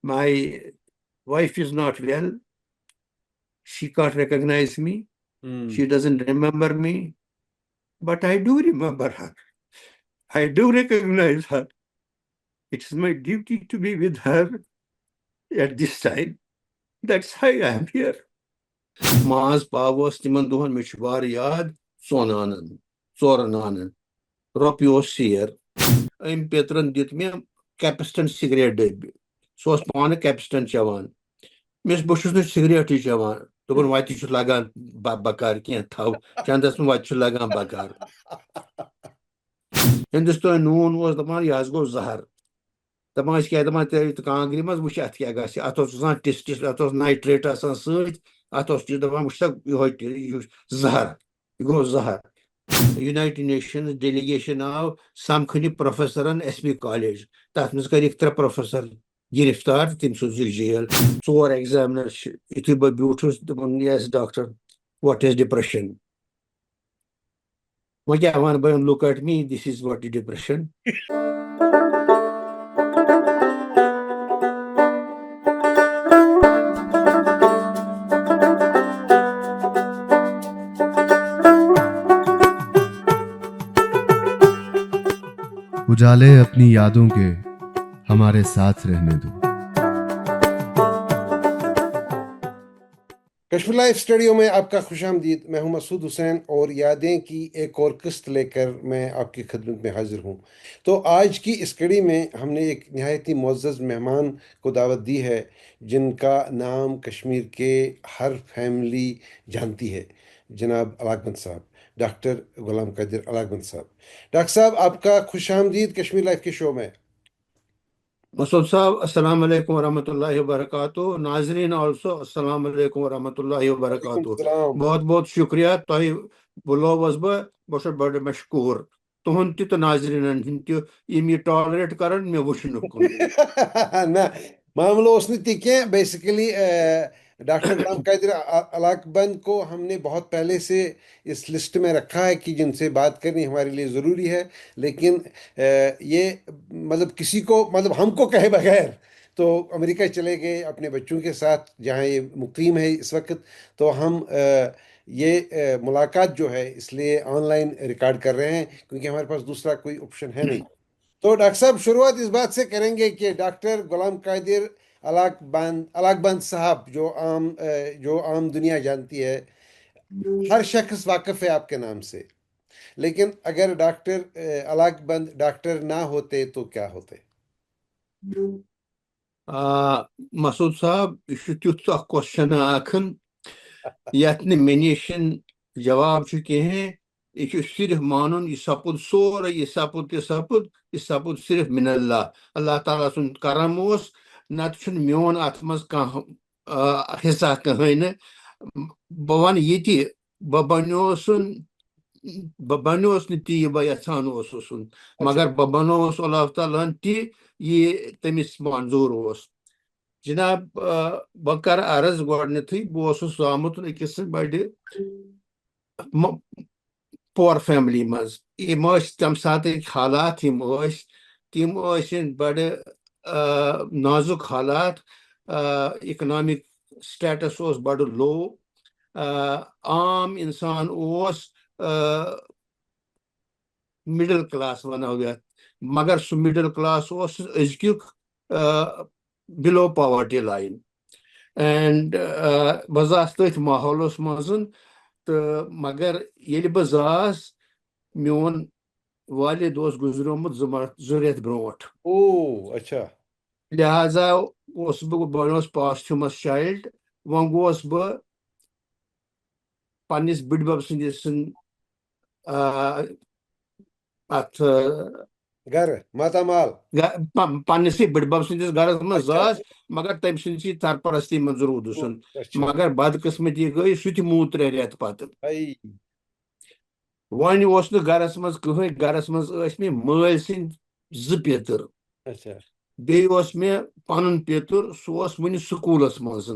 My wife is not well. She can't recognize me. She doesn't remember me. But I do remember her. I do recognize her. It's my duty to be with her at this time. That's why I am here. Maaz pavos timan duhan mishwar yad sonanan, soranan, ropios seer. I'm Petran dit me Capstan cigarette debi. So spawn Capstan chavan. Miss Bush's cigarette chavan. تو بن واتہ چھ لگان بکار کی تھو چندس میں واتہ چھ لگان بکار ہندوستان نون اوس دپان یہ گو زہر دپان کیا دپان کانگری مز وچ ات کیا گژھِ ات اوس آسان ٹس ٹس ات اوس نائٹریٹ آسان ست ات اوس دپان وچھ یہ زہر یہ گو زہر یونائٹڈ نیشنز ڈیلیگیشن آو سمکھنہِ پروفیسرن ایس پی کالج تتھ مز کرکھ 3 پروفیسر گرفتار تم سوزک جیل 4 ایگزامنر یتھُے بہٕ بیوٗٹھُس دوٚپُن yes doctor what is depression وۄنۍ کیٛاہ وَنہٕ بہٕ look at me this is what is depression اجالے اپنی یادوں کے ہمارے ساتھ رہنے دو. کشمیر لائف اسٹوڈیو میں آپ کا خوش آمدید. میں ہوں مسعود حسین اور یادیں کی ایک اور قسط لے کر میں آپ کی خدمت میں حاضر ہوں. تو آج کی اس کڑی میں ہم نے ایک نہایت ہی معزز مہمان کو دعوت دی ہے جن کا نام کشمیر کے ہر فیملی جانتی ہے، جناب علاقبند صاحب، ڈاکٹر غلام قادر علاقبند صاحب. ڈاکٹر صاحب آپ کا خوش آمدید کشمیر لائف کے شو میں. مسعود صاحب السلام علیکم ورحمۃ اللہ وبرکاتہ. ناظرین آلسو السلام علیکم ورحمۃ اللہ وبرکاتہ. بہت بہت شکریہ تہ بلوس بہت بڑ مشکور تہد تہ ناظرین ہند تہ یم یہ ٹالریٹ کران مے وچھن نہ معاملہ اس نے تہ کی بیسیکلی ڈاکٹر غلام قادر علاقبند کو ہم نے بہت پہلے سے اس لسٹ میں رکھا ہے کہ جن سے بات کرنی ہمارے لیے ضروری ہے، لیکن یہ مطلب کسی کو مطلب ہم کو کہے بغیر تو امریکہ چلے گئے اپنے بچوں کے ساتھ جہاں یہ مقیم ہے اس وقت. تو ہم یہ ملاقات جو ہے اس لیے آن لائن ریکارڈ کر رہے ہیں کیونکہ ہمارے پاس دوسرا کوئی آپشن ہے نہیں. تو ڈاکٹر صاحب شروعات اس بات سے کریں گے کہ ڈاکٹر غلام قادر علاقبند صاحب جو عام دنیا جانتی ہے، ہر شخص واقف ہے آپ کے نام سے، لیکن اگر ڈاکٹر علاقبند ڈاکٹر نہ ہوتے تو کیا ہوتے؟ مسعود صاحب یہ تیُتھ اکھ کوسچن اکھن یتھ نہٕ مےٚ نِش جواب چھُ کِہیٖنۍ. یہ چھُ صرف مانُن یہ سپُد سورُے یہ سپُد صرف من اللہ، اللہ تعالیٰ سُنٛد کرم اوس، نتہٕ چھُنہٕ میون اتھ منٛز کانٛہہ حصہ کٕہٕنۍ نہٕ. بہٕ ونہٕ یہِ تہِ بہٕ بنیوس نہٕ تی یہِ بہٕ یژھان اوسُس مگر بہٕ بنووُس اللہ تعالیٰ ہن تہِ یہِ تٔمِس منظوٗر اوس. جناب بہٕ کرٕ عرض گۄڈنیتھٕے بہٕ اوسُس آمُت أکِس بڑِ پور فیملی منٛز. یِم ٲسۍ تمہِ ساتٕکۍ حالات یِم ٲسۍ تِم ٲسۍ بڑِ نازُک حالات. اِکنامک سٹیٹس اوس بڑٕ لو. عام انسان اوس مڈل کلاس ونو یتھ، مگر سُہ مڈل کلاس اوس أزکیُک بلو پاورٹی لائن. اینڈ بہٕ زاس تٔتھۍ ماحولس منٛز تہٕ مگر ییٚلہِ بہٕ زاس میون والد اوس گُزریومُت 2 رٮ۪تھ برونٛٹھ. اچھا. لہذا اوسُس بہٕ بنیوس پاسٹھیوٗمس چایلڈ. وۄنۍ گوس بہٕ پننِس بٕڈبب سٕنٛدِس اتھ گرٕ ماتامال پننسٕے بٕڈبب سٕنٛدِس گرس منٛز زاس مگر تٔمۍ سٕنٛدسٕے سرپرستی منٛز روٗدُس. مگر بدقسمتی گٔے سُہ تہِ موٗد 3 رٮ۪تھ پتہٕ. وۄنۍ اوس نہٕ گرس منٛز کٕہٕنۍ. گرس منٛز ٲسۍ مےٚ مٲلۍ سٕنٛدۍ 2 پیٚتٕر، بیٚیہِ اوس مےٚ پنُن پیٚتُر سُہ اوس وُنہِ سکوٗلس منٛز.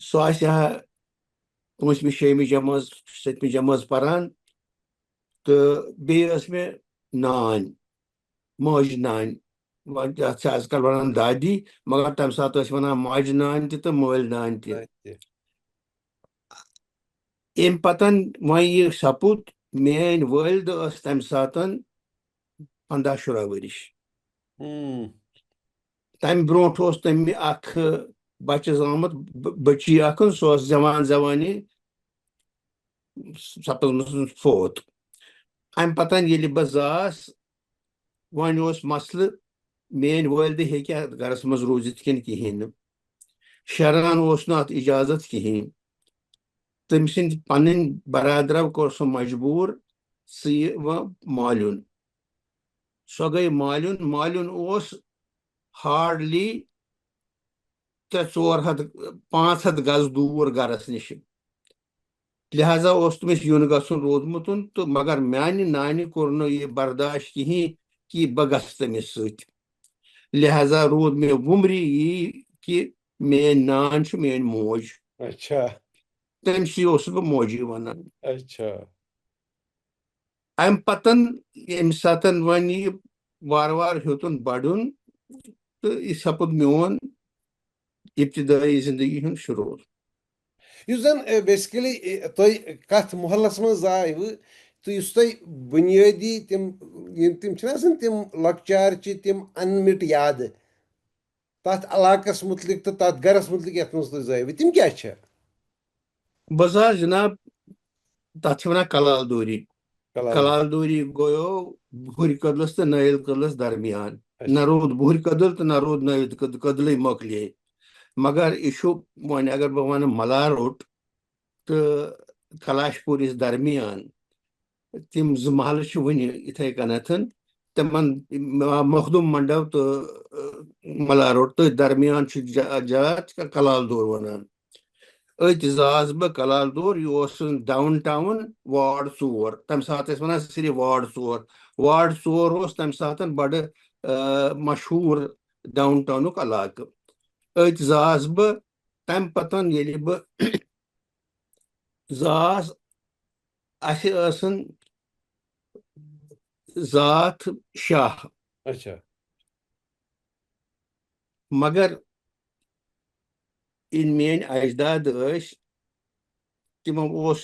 سُہ آسہِ ہا 5مہِ 6مہِ جمٲژ 7مہِ جمٲژ پران. تہٕ بیٚیہِ ٲس مےٚ نانۍ، ماجہِ نانۍ یتھ چھِ آز کل ونان دادی مگر تمہِ ساتہٕ ٲسۍ ونان ماجہِ نانۍ تہِ تہٕ مٲلۍ نانۍ تہِ. امہِ پتن وۄنۍ یہِ سپُد میٲنۍ وٲلدٕ ٲس تمہِ ساتہٕ 15-16 ؤرِش. تمہِ برونٛٹھ اوس تٔمۍ اکھ بچہِ زامُت بٔچی اکھ سۄ ٲس زٮ۪وان زٮ۪وانی سپٕزمٕژ فوت. امہِ پتن ییٚلہِ بہٕ زاس وۄنۍ اوس مسلہٕ میٲنۍ وٲلدٕ ہیٚکہِ اتھ گرس منٛز روٗزِتھ کِنہٕ کِہیٖنۍ نہٕ. شران اوس نہٕ اتھ اجازت کِہیٖنۍ. تٔمۍ سٕنٛدۍ پنٕنۍ برادرو کوٚر سُہ مجبوٗر ژٕ یہِ وۄنۍ مالیُن. سۄ گٔے مالیُن. مالیُن اوس ہارڈلی 300-400-500 گز دوٗر گرس نِش. لہذا اوس تٔمِس یُن گژھُن روٗدمُت تہٕ مگر میانہِ نانہِ کوٚر نہٕ یہِ برداشت کِہیٖنۍ کہِ بہٕ گژھٕ تٔمِس سۭتۍ. لہذا روٗد مےٚ وُمری یی کہِ میٲنۍ نان چھِ میٲنۍ موج. تٔمسٕے اوسُس بہٕ موجی ونان. امہِ پتن ییٚمہِ ساتہٕ وۄنۍ یہِ وارٕ وارٕ ہیوٚتُن بڑُن تہٕ یہِ سپُد میون ابتدٲئی زندگی ہُنٛد شروٗع. یُس زن بیسکلی تُہۍ کتھ محلس منٛز زاوٕ تہٕ یُس تۄہہِ بُنیٲدی تِم چھِنہ آسان تِم لۄکچارچہِ تِم انمِٹ یادٕ تتھ علاقس مُتعلق تہٕ تتھ گرس مُتعلق یتھ منٛز تُہۍ زٲوٕ تِم کیٛاہ چھِ؟ بہٕ زاس جناب تتھ چھِ ونان کلال دوٗری. کلال دوٗری گوٚو بُہٕرۍ کدلس تہٕ نٲیِد کدلس درمیان. نہ روٗد بُہٕرۍ کدل تہٕ نہ روٗد نٲیِد کدل، کدلٕے مۄکلے. مگر یہِ چھُ وۄنۍ اگر بہٕ ونہٕ ملار روٚٹ تہٕ کلاش پوٗرِس درمیان تِم 2 محلہٕ چھِ وُنہِ یِتھے کٔنتھ. تِمن مخدوٗم منڈو تہٕ ملار روڈ تٔتھۍ درمیان چھُ جاے کلال دوٗر ونان. أتۍ زاس بہٕ کلال دوٗر. یہِ اوس ڈاوُن ٹاوُن وارڈ 4. تمہِ ساتہٕ ٲسۍ ونان صرف وارڈ 4. وارڈ 4 اوس تمہِ ساتہٕ بڑٕ مشہوٗر ڈاوُن ٹاونُک علاقہٕ. أتۍ زاس بہٕ. تمہِ پتن ییٚلہِ بہٕ زاس اسہِ ٲسن ذات شاہ. مگر ییٚلہِ میٲنۍ اجداد ٲسۍ تِمو اوس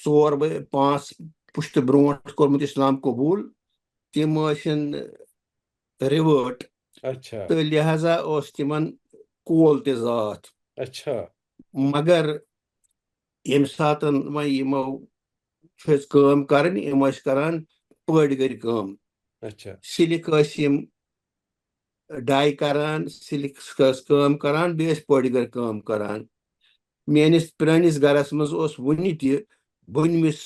4-5 پُشتہٕ برونٛٹھ کوٚرمُت اسلام قبوٗل. تِم ٲسِن رِوٲٹ تہٕ لہذا اوس تِمن کول تہِ ذات. مگر ییٚمہِ ساتہٕ وۄنۍ یِمو چھِ أسۍ کٲم کرٕنۍ یِم ٲسۍ کران پٲڑۍ گٔرۍ کٲم. سِلِک ٲسۍ یِم ڈاے کران، سِلِک ٲسۍ کٲم کران، بیٚیہِ ٲسۍ پٲڑۍ گٔرۍ کٲم کران. میٲنِس پرٲنِس گرس منٛز اوس وُنہِ تہِ بۄنمِس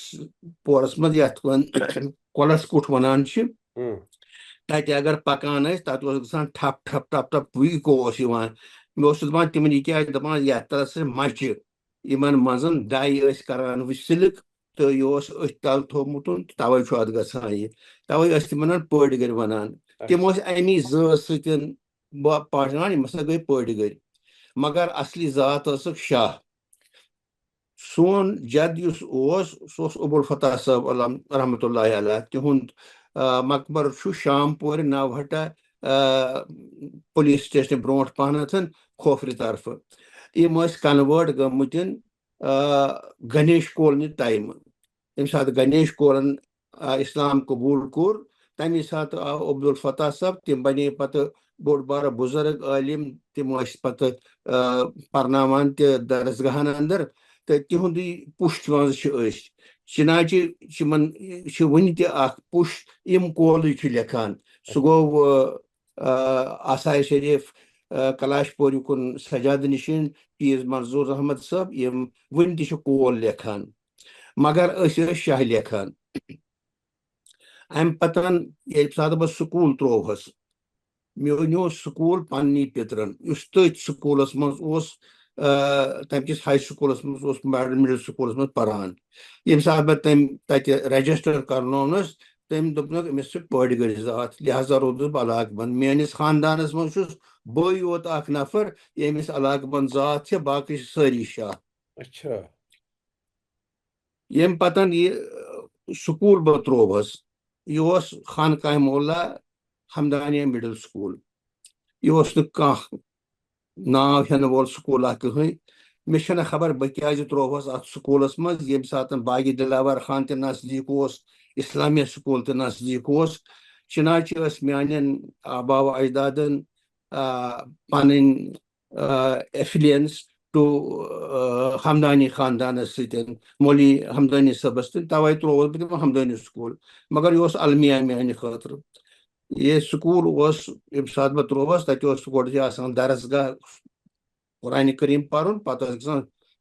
پورس منٛز یتھ کۄلس کُٹھ ونان چھِ تتہِ اگر پکان ٲسۍ تتہِ اوس گژھان ٹھپ ٹھپ ٹھپ ٹھپ ویٖکو اوس یِوان. مےٚ اوسُس دپان تِمن یہِ کیٛاہ دپان یتھ ترس مچہِ یِمن منٛز ڈاے ٲسۍ کران وُ سِلِک تہٕ یہِ اوس أتھۍ تل تھوٚومُت توے چھُ اتھ گژھان یہِ. توے ٲسۍ تِم ونان پٲڑۍ گٔرۍ ونان. تِم ٲسۍ امی زٲژ سۭتۍ پہچان یِم ہسا گٔے پٲڑۍ گٔرۍ. مگر اصلی ذات ٲسٕکھ شاہ. سون جد یُس اوس سُہ اوس عبوالفتح صٲب رحمتہ اللہ علیہ. تِہُنٛد مقبر چھُ شام پورِ نوہٹا پُلیٖس سٹیشنہٕ برونٛٹھ پہنتھ کھوفرِ طرفہٕ. یِم ٲسۍ کنوٲٹ گٔمٕتۍ گنیش کولنی ٹایمہٕ. ییٚمہِ ساتہٕ گنیش کولن اسلام قبوٗل کوٚر تمی ساتہٕ آو عبدالفتح صٲب. تِم بنے پتہٕ بوٚڑ بارٕ بُزرگ عٲلِم. تِم ٲسۍ پتہٕ پرناوان تہِ درسگاہن انٛدر تہٕ تِہُنٛدٕے پُشت منٛز چھِ أسۍ. چِناچہِ یِمن چھِ وُنہِ تہِ اکھ پُش یِم کولٕے چھِ لیکھان. سُہ گوٚو آثارِ شریٖف کلاش پوٗرِ کُن سجاد نِشین پیٖر منظوٗر احمد صٲب یِم وُنہِ تہِ چھِ کول لیکھان. مگر أسۍ ٲسۍ شاہ لیکھان. امہِ پتن ییٚمہِ ساتہٕ بہٕ سکوٗل ترٛووہس مےٚ نیوٗ سکوٗل پننی پِترن یُس تٔتھۍ سکوٗلس منٛز اوس تمہِ کِس ہاے سکوٗلس منٛز اوس مِڈل سکوٗلس منٛز پران. ییٚمہِ ساتہٕ بہٕ تٔمۍ تتہِ رجسٹر کرنوونس تٔمۍ دوٚپنکھ أمِس چھِ پٲڑۍ گٔرۍ ذات. لہذا روٗدُس بہٕ علاقبند. میٲنِس خاندانس منٛز چھُس بٕے یوت اکھ نفر ییٚمِس علاقبند ذات چھِ، باقٕے چھِ سٲری شاہ. ییٚمہِ پتن یہِ سکوٗل بہٕ ترٛووہس یہِ اوس خانقاہ مولا ہمدانیہ مڈل سکول یہ ناو ہین وول سکول کہیں مے چھنہ خبر بہ کیازِ تروہس ات سکولس مز یم سات باغی دلاور خان تہ نزدیک اسلامیہ سکول تہ نزدیک چنانچہ میانن آبا و اجدادن پن ایفلینس ٹو ہمدانی خاندانس ستن مولی ہمدانی صبس توے تروس بہ ہمدانی سکول مگر یہ المیہ میانہ خاطر یہ سکول یم سات بہ تروس تتہ گۄڈٕ آسان درسگاہ قرآن کریم پرن پتہ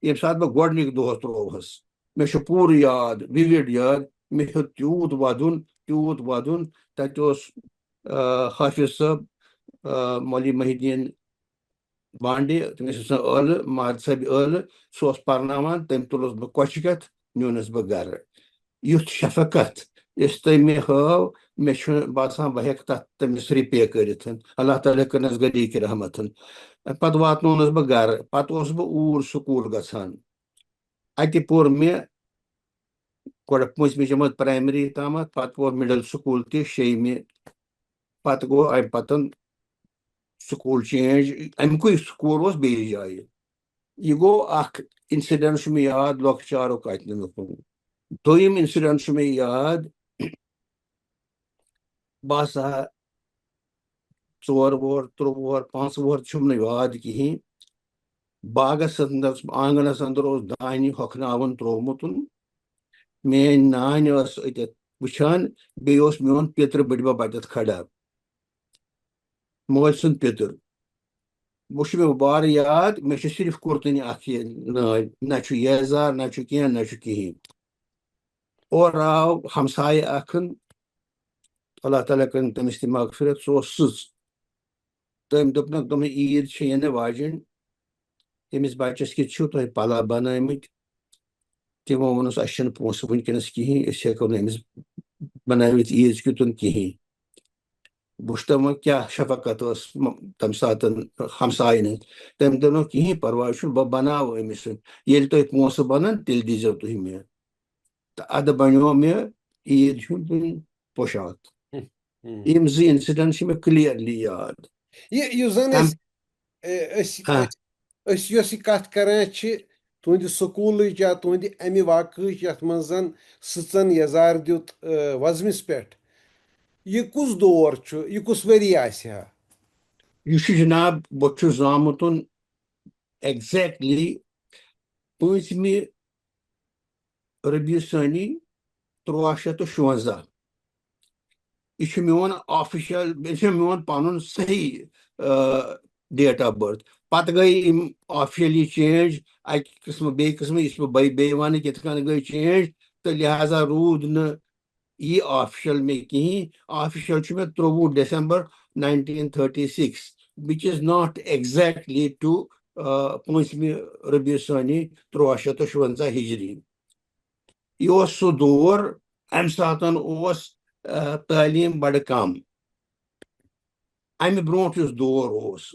یم سات بہ گۄڈنیک دۄہ تروہس مے چھ پورٕ یاد وِوِڈ یاد مے ہیوٚت تیوٗت ودُن تتہ حافظ صٲب مولی محی الدین بانڈے تٔمِس ٲس ٲلہٕ مہد صٲب ٲلہٕ سُہ اوس پرناوان تٔمۍ تُلُس بہٕ کۄچھِ کٮ۪تھ نیونس بہٕ گرٕ یُتھ شفقت یُس تٔمۍ مےٚ ہٲو مےٚ چھُ باسان بہٕ ہٮ۪کہٕ تتھ تٔمِس رِپے کٔرِتھ اللہ تعالیٰ کٔرنس غریٖق رحمت پتہٕ واتنونس بہٕ گرٕ پتہٕ اوسُس بہٕ اوٗرۍ سکوٗل گژھان اتہِ پوٚر مےٚ گۄڈٕ 5مہِ جمٲژ پرایمری تامتھ پتہٕ پوٚر مڈل سکوٗل تہِ 6مہِ پتہٕ گوٚو امہِ پتہٕ سکوٗل چینج امیُکُے سکوٗل اوس بیٚیِس جایہِ یہ گوٚو اکھ انسیڈنٹ چھُ مےٚ یاد لۄکچارُک اتنُک دوٚیِم انسیڈنٹ چھُ مےٚ یاد بہٕ ہسا 4 وُہر 3 وُہر 5 وُہر چھُم نہٕ یاد کِہیٖنۍ باغس انٛدر آنگنس انٛدر اوس دانہِ ہۄکھناوُن تروومُت میٲنۍ نانۍ ٲس أتٮ۪تھ وٕچھان بیٚیہِ اوس میون پیٚترٕ بٕڈبب اتٮ۪تھ کھڑا مٲلۍ سُنٛد پیٚتٕر وۄنۍ چھُ مےٚ بارٕ یاد مےٚ چھِ صرف کُرتٕنہِ اکھ یہِ نٲلۍ نہ چھُ یزار نہ چھُ کینٛہہ نہ چھُ کِہیٖنۍ اورٕ آو ہمسایہِ اکھن اللہ تعالیٰ کٔرِن تٔمِس تہِ مغفرت سُہ اوس سٕژ تٔمۍ دوٚپنکھ دوٚپمَے عیٖد چھِ یِنہٕ واجیٚنۍ تٔمِس بچس کِتھ چھُو تۄہہِ پلو بنٲومٕتۍ تِمو ووٚنُس اسہِ چھِنہٕ پونٛسہٕ وٕنکیٚنس کِہیٖنۍ أسۍ ہٮ۪کو نہٕ أمِس بنٲوِتھ عیٖذ کیُتن کِہیٖنۍ بہٕ چھُس دپان کیٛاہ شفقت ٲس تمہِ ساتہٕ ہمساین ہٕنٛز تٔمۍ دوٚپنکھ کِہیٖنۍ پرواے چھُنہٕ بہٕ بناوٕ أمِس ییٚلہِ تۄہہِ پونٛسہٕ بنن تیٚلہِ دیٖزیو تُہۍ مےٚ تہٕ ادٕ بنیو مےٚ عیٖد ہُنٛد پوشاک یِم 2 انسیڈنٹ چھِ مےٚ کلیرلی یاد یُس زن أسۍ یۄس یہِ کتھ کران چھِ تُہنٛدِ سکوٗلٕچ یا تُہنٛدِ امہِ واقعٕچ یتھ منٛز زن سٕژن یزار دیُت وزمِس پٮ۪ٹھ یہِ کُس دور چھُ یہِ کُس ؤری آسہِ ہا یہِ چھُ جناب بہٕ چھُس زامُت ایگزیکٹلی 5مہِ ربیع ثانی 1356 یہ چھُ میون آفِشل یہِ چھُ میون پنُن صحیح ڈیٹ آف برتھ پتہٕ گٔے یِم آفِشلی چینج اکہِ قٕسمہٕ بیٚیہِ قٕسمہٕ یہِ چھُس بہٕ بیٚیہِ ونہٕ کِتھ کٔنۍ گٔے چینج تہٕ لہٰذا روٗد نہٕ یہِ آفِشل مےٚ کِہیٖنۍ آفِشل چھُ مےٚ 23 December 1936 which is not exactly to 5مہِ ربیع ثانی 1356 ہجری یہِ اوس سُہ دور امہِ ساتہٕ اوس تعلیٖم بڑٕ کم امہِ برونٛٹھ یُس دور اوس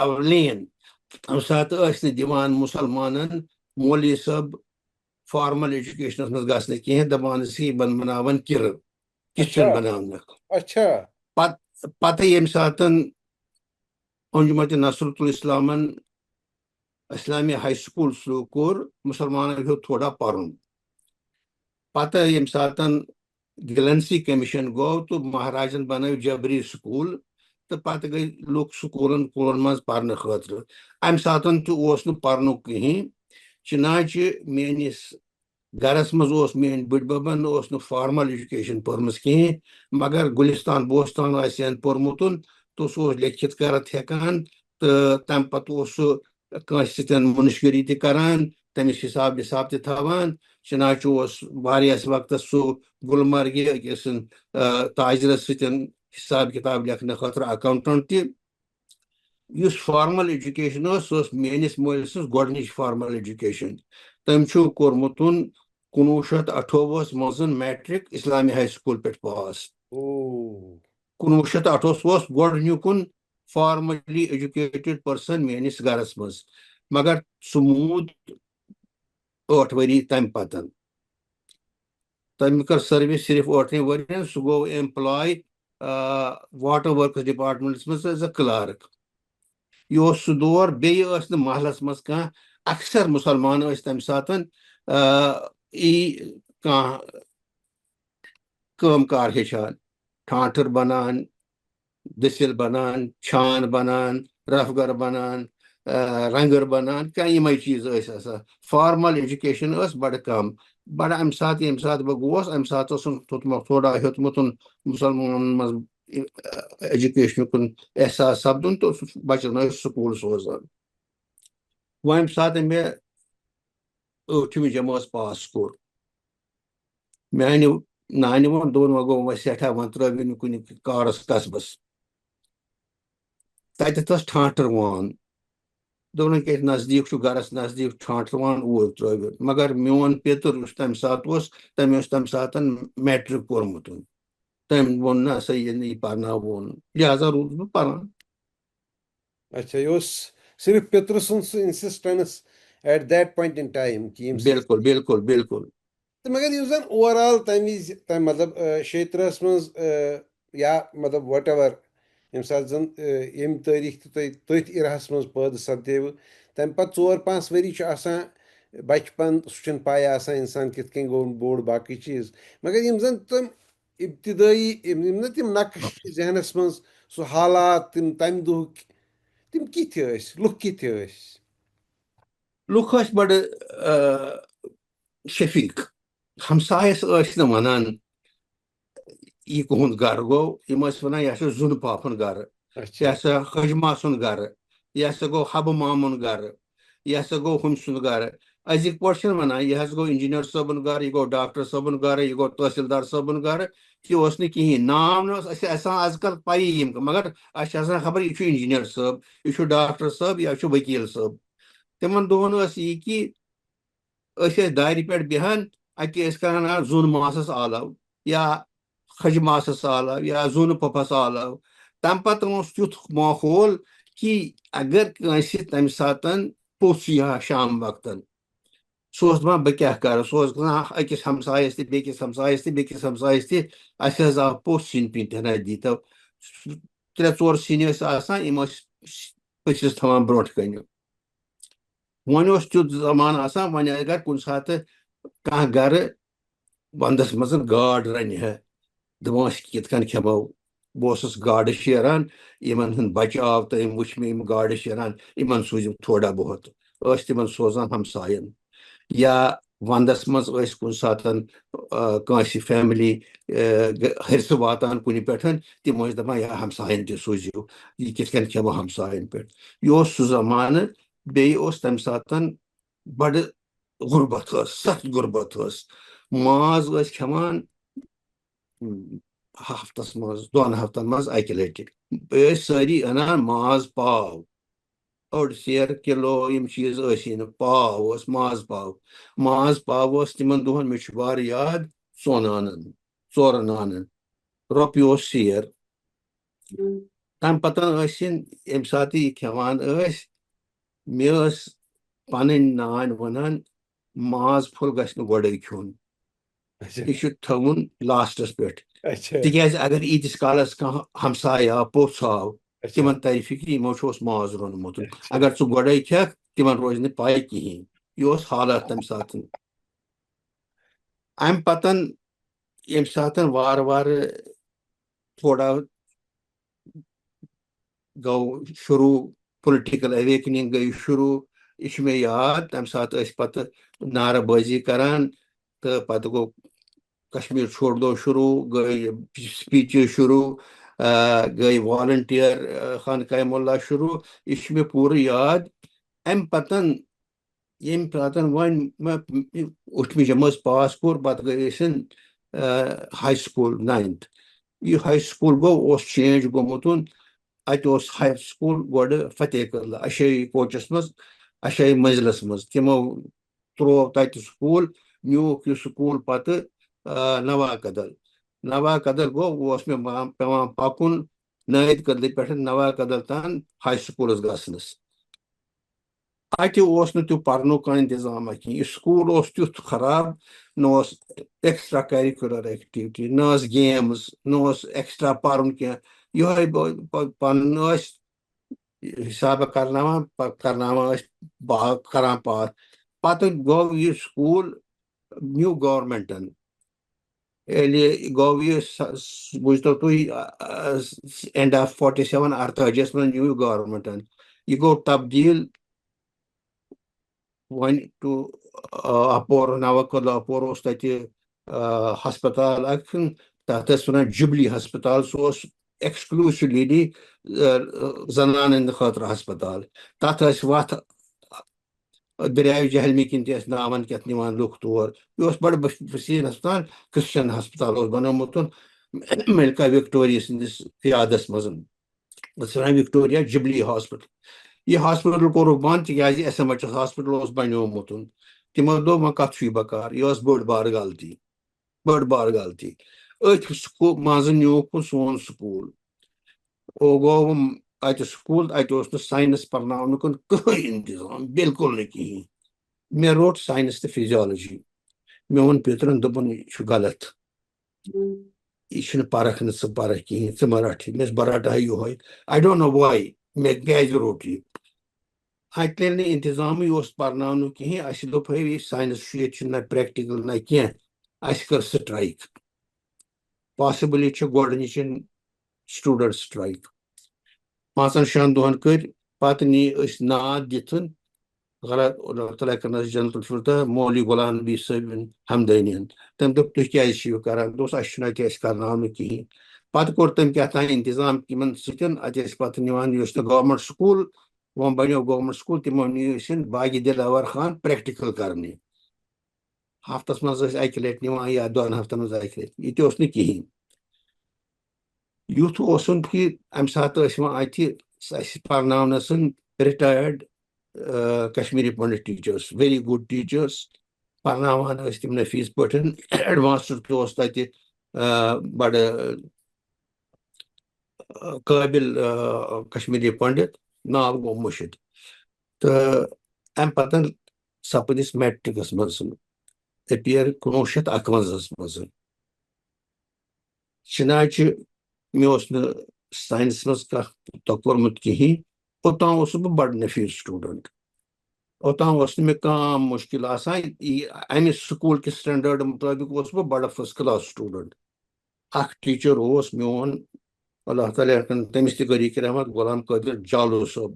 اولین تمہِ ساتہٕ ٲسۍ نہٕ دِوان مُسلمانن مولوی صٲب فارمل ایجوکیشنس منٛز گژھنہٕ کینٛہہ دپان ٲسۍ یہِ بناوان کِرٕ کِچن بناونکھ پتہٕ ییٚمہِ ساتہٕ انجمتِ نصرت الاسلامن اسلامیہ ہائی سکوٗل شروٗع کوٚر مُسلمانن ہیوٚت تھوڑا پرُن پتہٕ ییٚمہِ ساتہٕ گِلنسی کمیشن گوٚو تہٕ مہاراجن بنٲو جبری سکوٗل تہٕ پتہٕ گٔے لُکھ سکوٗلن ووٗلن منٛز پرنہٕ خٲطرٕ امہِ ساتہٕ تہِ اوس نہٕ پرنُک کِہیٖنۍ چنانچہِ میٲنِس گرس منٛز اوس میٲنۍ بٕڈببن اوس نہٕ فارمل ایجوکیشن پٔرمٕژ کِہیٖنۍ مگر گُلستان بوستان آسہِ ہن پوٚرمُت تہٕ سُہ اوس لیکھِتھ کرتھ ہٮ۪کان تہٕ تمہِ پتہٕ اوس سُہ کٲنٛسہِ سۭتۍ مُنشگٔری تہِ کران تٔمِس حساب وِساب تہِ تھاوان چنانچہِ اوس واریاہس وقتس سُہ گُلمرگہِ أکِس تاجرس سۭتۍ حساب کِتاب لیکھنہٕ خٲطرٕ اکاونٹنٹ تہِ یُس فارمل ایجوکیشن ٲس سۄ ٲس میٲنِس مٲلۍ سٕنٛز گۄڈنِچ فارمل ایجوکیشن تٔمۍ چھُ کوٚرمُت 1928 منٛز میٹرک اسلامی ہائی سکوٗل پٮ۪ٹھ پاس 1928 سُہ اوس گۄڈنیُکُن فارملی ایجوکیٹڈ پٔرسن میٲنِس گرس منٛز مگر سُہ موٗد 8 ؤری تمہِ پتہٕ تم کر سروس صرف 8 ورین سہ گو ایمپلائی واٹر ورکس ڈپارٹمنٹس مز ایز اے کلارک. یہ سہ دور بیس محلس مز کھانا اکثر مسلمان تمہ سات کام کار ہیچان ٹھانٹر بنان دسل بنان چھان بنان رفگر بنان رنگر بنان کیا یمے چیز آسان. فارمل ایجوکیشن بڑ کم بڑا امہ سات بہ گوس امہ سات تھوڑا ہیوتمت مسلمان مز ایجوکیشن کن احساس سپدن تو بچن سکول سوزان. وہ امہ سات مے 8ویں جماعت پاس کور میانہ نانہ وون دون وہ گو سٹھا وہ ترٲوِن کُنہِ کارس قصبس تتہِ ٹھانٹر وان دون کہ نزدیک گرس نزدیک ٹھانٹر وان اوٗرۍ ترٲوِتھ. مگر میون پیتر یُس تمہِ ساتہٕ تٔمۍ اوس تمہِ ساتہٕ میٹرک کوٚرمُت. تٔمۍ ووٚن نہ سا یہِ پرناوون لہذا روٗدُس بہٕ پران. اچھا یہ صرف پتر سن insistence at that point in time کہ بالکل بالکل بالکل. تو مگر یُس زن اوور آل تمہ وز مطلب 36 مز یا مطلب وٹ ایور یم سات زن یم تاریخ تھی اِرہس مز پٲدٕ سپدیو تمہ پتہٕ 4-5 ؤری چھُ آسان بچپن سُہ چھُنہٕ پاے آسان انسان کِتھ کٔنۍ گوٚو بوٚڑ باقٕے چیٖز. مگر یم زن تم ابتدٲیی یم نا تم نقش چھِ ذہنس مز سُہ حالات تم تمہِ دۄہٕکۍ تم کِتھۍ ٲسۍ لُکھ کِتھۍ ٲسۍ؟ لُکھ ٲسۍ بڑٕ شفیق. ہمسایس ٲسۍ نہٕ ونان یہ کُہُنٛد گرٕ گوٚو یِم ٲسۍ ونان یہِ ہسا زُنہٕ پاپُن گرٕ یہِ ہسا حجما سُنٛد گرٕ یہِ ہسا گوٚو حبہٕ مامُن گرٕ یہِ ہسا گوٚو ہُمہِ سُنٛد گرٕ. أزِکۍ پٲٹھۍ چھِنہٕ ونان یہِ حظ گوٚو انجیٖنر صٲبُن گرٕ یہِ گوٚو ڈاکٹر صٲبُن گرٕ یہِ گوٚو تحصیٖلدار صٲبُن گرٕ تہِ اوس نہٕ کِہیٖنۍ. نام نہٕ اوس اَسہِ آسان آز کل پَیی یِم مگر اَسہِ چھِ آسان خبر یہِ چھُ انجیٖنر صٲب یہِ چھُ ڈاکٹر صٲب یا چھُ ؤکیٖل صٲب. تِمن دۄہن ٲس یہِ کہِ أسۍ ٲسۍ دارِ پٮ۪ٹھ بیٚہان اَتہِ ٲسۍ کران زوٗنہٕ ماسس آلو یا خجہِ ماسس آلو یا زوٗنہٕ پۄپھس آلو. تمہِ پتہٕ اوس تیُتھ ماحول کہِ اگر کٲنٛسہِ تمہِ ساتہٕ پوٚژھ یی ہا شام وقتن سُہ اوس دپان بہٕ کیٛاہ کرٕ. سُہ اوس گژھان أکِس ہمسایس تہِ بیٚکِس ہمسایس تہِ بیٚکِس ہمسایس تہِ اَسہِ حظ آو پوٚژھ سِنۍ پِنتِنہ دیٖتو. 3-4 سِنۍ ٲسۍ آسان یِم ٲسۍ پٔژھِس تھاوان برونٛٹھ کنہِ. وۄنۍ اوس تیُتھ زمانہٕ آسان وۄنۍ اگر کُنہِ ساتہٕ کانٛہہ گرٕ ونٛدس منٛز گاڈ رنہِ ہا دپان ٲسۍ کِتھ کٔنۍ کھٮ۪مو. بہٕ اوسُس گاڈٕ شیران یِمن ہُنٛد بچہِ آو تہٕ أمۍ وٕچھ مےٚ یِم گاڈٕ شیران یِمن سوٗزِو تھوڑا بہت ٲسۍ تِمن سوزان ہمساین. یا ونٛدس منٛز ٲسۍ کُنہِ ساتہٕ کٲنٛسہِ فیملی ۂرسہٕ واتان کُنہِ پٮ۪ٹھ تِم ٲسۍ دپان یا ہمساین تہِ سوٗزِو یہِ کِتھ کٔنۍ کھٮ۪مو ہمساین پٮ۪ٹھ. یہِ اوس سُہ زمانہٕ. بیٚیہِ اوس تمہِ ساتہٕ بڑٕ غُربت ٲس سخ غُربت ٲس. ماز ٲسۍ کھٮ۪وان ہفتس منٛز 2 ہفتن منٛز اکہِ لٹہِ. ٲسۍ سٲری انان ماز پاو 1 سیر کِلو یِم چیٖز ٲسی نہٕ. پاو اوس ماز پاو. ماز پاو اوس تِمن دۄہن مےٚ چھُ وارٕ یاد 4 آنن 4 آنن رۄپیہِ اوس سیر. تمہِ پتہٕ ٲسِن ییٚمہِ ساتہٕ یہِ کھٮ۪وان ٲسۍ مےٚ ٲس پنٕنۍ نانۍ ونان ماز پھوٚل گژھِ نہٕ گۄڈے کھیوٚن یہِ چھُ تھاوُن لاسٹس پٮ۪ٹھ. تِکیٛازِ اگر ییٖتِس کالس کانٛہہ ہمساے آو پوٚژھ آو تِمن ترِ فِکرِ یِمو چھُ اوس ماز روٚنمُت. اگر ژٕ گۄڈے کھٮ۪کھ تِمن روزِ نہٕ پاے کِہیٖنۍ. یہِ اوس حالات تمہِ ساتہٕ. امہِ پتہٕ ییٚمہِ ساتہٕ وارٕ وارٕ تھوڑا گوٚو شروٗع پُلٹِکل اویکنِنگ گٔے شروٗع. یہِ چھُ مےٚ یاد تمہِ ساتہٕ ٲسۍ پتہٕ نعرٕ بٲزی کران تہٕ پتہٕ گوٚو کشمیٖر چھوڑ دو شروٗع گٔے سپیٖچِز شروٗع گٔے والنٹیر خانقاہ مُلا شروٗع. یہِ چھُ مےٚ پوٗرٕ یاد. امہِ پتہٕ ییٚمہِ ساتہٕ وۄنۍ مےٚ 8مہِ جمٲژ پاس کوٚر پتہٕ گٔے أسۍ ہاے سکوٗل 9th. یہِ ہاے سکوٗل گوٚو اوس چینج گوٚمُت. اتہِ اوس ہاے سکوٗل گۄڈٕ فتح قدلہٕ اشٲیی کوچس منٛز اشٲیی منزلس منٛز. تِمو تروو تتہِ سکوٗل نیوٗکھ یہِ سکوٗل پتہٕ نوا کدل. نوا کدل گوٚو اوس مےٚ پیٚوان پکُن نٲیِد کدلہٕ پٮ۪ٹھ نوا کدل تام ہاے سکوٗلس گژھنس. اتہ اوس نہٕ تیُتھ پرنُک کانٛہہ انتظامہ کینٛہہ یہِ سکوٗل اوس تیُتھ خراب نہ اوس ایکسٹرا کیرِکیوٗلر ایکٹیوٹی نہ ٲس گیمٕز نہ اوس ایکسٹرا پرُن کینٛہہ یِہوے پنُن ٲسۍ حسابہ کرناوان پتہٕ کرناوان ٲسۍ باغ کران پاتھ پتہٕ گوٚو یہِ سکوٗل نیوٗ گورمنٹن ییٚلہِ گوٚو یہِ بوٗزتو تُہۍ اینڈ آف 47 48 منٛز نیوٗ یہِ گورمنٹن یہِ گوٚو تبدیٖل وۄنۍ ٹُو اپور نوکل اپور اوس تتہِ ہسپتال اکھ تتھ ٲسۍ ونان جبلی ہسپتال سُہ اوس ایکسکلوٗسِولی زنانن ہٕنٛدِ خٲطرٕ ہسپتال تتھ ٲسۍ وتھ دریاے جہلمی کِنۍ تہِ ٲسۍ ناون کٮ۪تھ نِوان لُکھ تور یہِ اوس بڑٕ وسیٖل ہسپتال کرسچن ہسپتال اوس بنومُت ملکہ وکٹوریہ سٕنٛدِس قیادس منٛز ٲسۍ ونان وکٹوریا جبلی ہاسپٹل یہ ہاسپٹل کوٚرُکھ بنٛد تِکیٛازِ SMH ہاسپٹل اوس بنیومُت تِمو دوٚپ وۄنۍ کتھ چھُے بکار یہِ ٲس بٔڑ بار غلطی أتھۍ منٛزٕ نیوٗکھ سون سکوٗل گوٚو اتہِ سکوٗل اتہِ اوس نہٕ ساینس پرناونُک کٕہٕنۍ انتظام بالکل نہٕ کِہیٖنۍ مےٚ روٚٹ ساینس تہٕ فزیالجی مےٚ ووٚن پیترن دوٚپُن یہِ چھُ غلط یہِ چھُنہٕ پرکھ نہٕ ژٕ پرکھ کِہیٖنۍ ژٕ مہ رٹ یہِ مےٚ بہٕ رٹہٕ یِہوے آی ڈونٹ نو واے مےٚ کیٛازِ روٚٹ یہِ اتہِ ییٚلہِ نہٕ انتظامٕے اوس پرناونُک کِہیٖنۍ اَسہِ دوٚپ ہے یہِ ساینس چھُ ییٚتہِ چھُنہٕ نہ پریکٹِکل نہ کینٛہہ اَسہِ کٔر سٹرایک پاسبلی چھِ گۄڈنِچن سٹوٗڈنٹ سٹرایک 5-6 دۄہن کٔرۍ پتہٕ نی أسۍ ناد دِتھن غلط اللہ تعالیٰ کرنس جنت الفردوس مولوی غلام نبی صٲبن ہمدٲنین تٔمۍ دوٚپ تُہۍ کیٛازِ چھِو یہِ کران دوٚپُس اَسہِ چھُنہٕ اتہِ اَسہِ کرناونہٕ کِہیٖنۍ پتہٕ کوٚر تٔمۍ کیٛاہ تام انتظام یِمن سۭتۍ اتہِ ٲسۍ پتہٕ نِوان یہِ اوس نہٕ گورمنٹ سکوٗل وۄنۍ بنیو گورمنٹ سکوٗل تِمو نی أسۍ باغِ دِلاور خان پریکٹِکل کرنہِ ہفتس منٛز ٲسۍ اکہِ لٹہِ نِوان یا 2 ہفتن منٛز اکہِ لٹہِ یہِ تہِ اوس نہٕ کِہیٖنۍ یُتھ اوسُن کہِ امہِ ساتہٕ ٲسۍ یِوان اتہِ اَسہِ پرناونس رِٹایٲرڈ کشمیری پنڈت ٹیٖچٲرٕس ویری گُڈ ٹیٖچٲرٕس پرناوان ٲسۍ تِم نفیٖس پٲٹھۍ ایڈوانسٕڈ تہِ اوس تتہِ بڑٕ قٲبِل کشمیری پنڈت ناو گوٚو مٔشِد تہٕ امہِ پتہٕ سپٕد أسۍ میٹرکس منٛز ایپیر 1951 منٛز چِناچہِ مےٚ اوس نہٕ ساینس منٛز کانٛہہ کوٚرمُت کِہیٖنۍ اوٚتام اوسُس بہٕ بڑٕ نفیٖس سٹوٗڈنٹ اوٚتام اوس نہٕ مےٚ کانٛہہ مُشکل آسان امہِ سکوٗل کِس سٹینڈٲرڈ مُطٲبق اوسُس بہٕ بڑٕ فٔسٹ کلاس سٹوٗڈنٹ اکھ ٹیٖچر اوس میون اللہ تعالیٰ تٔمِس تہِ کٔرِکھ رحمت غلام قٲدر جالو صٲب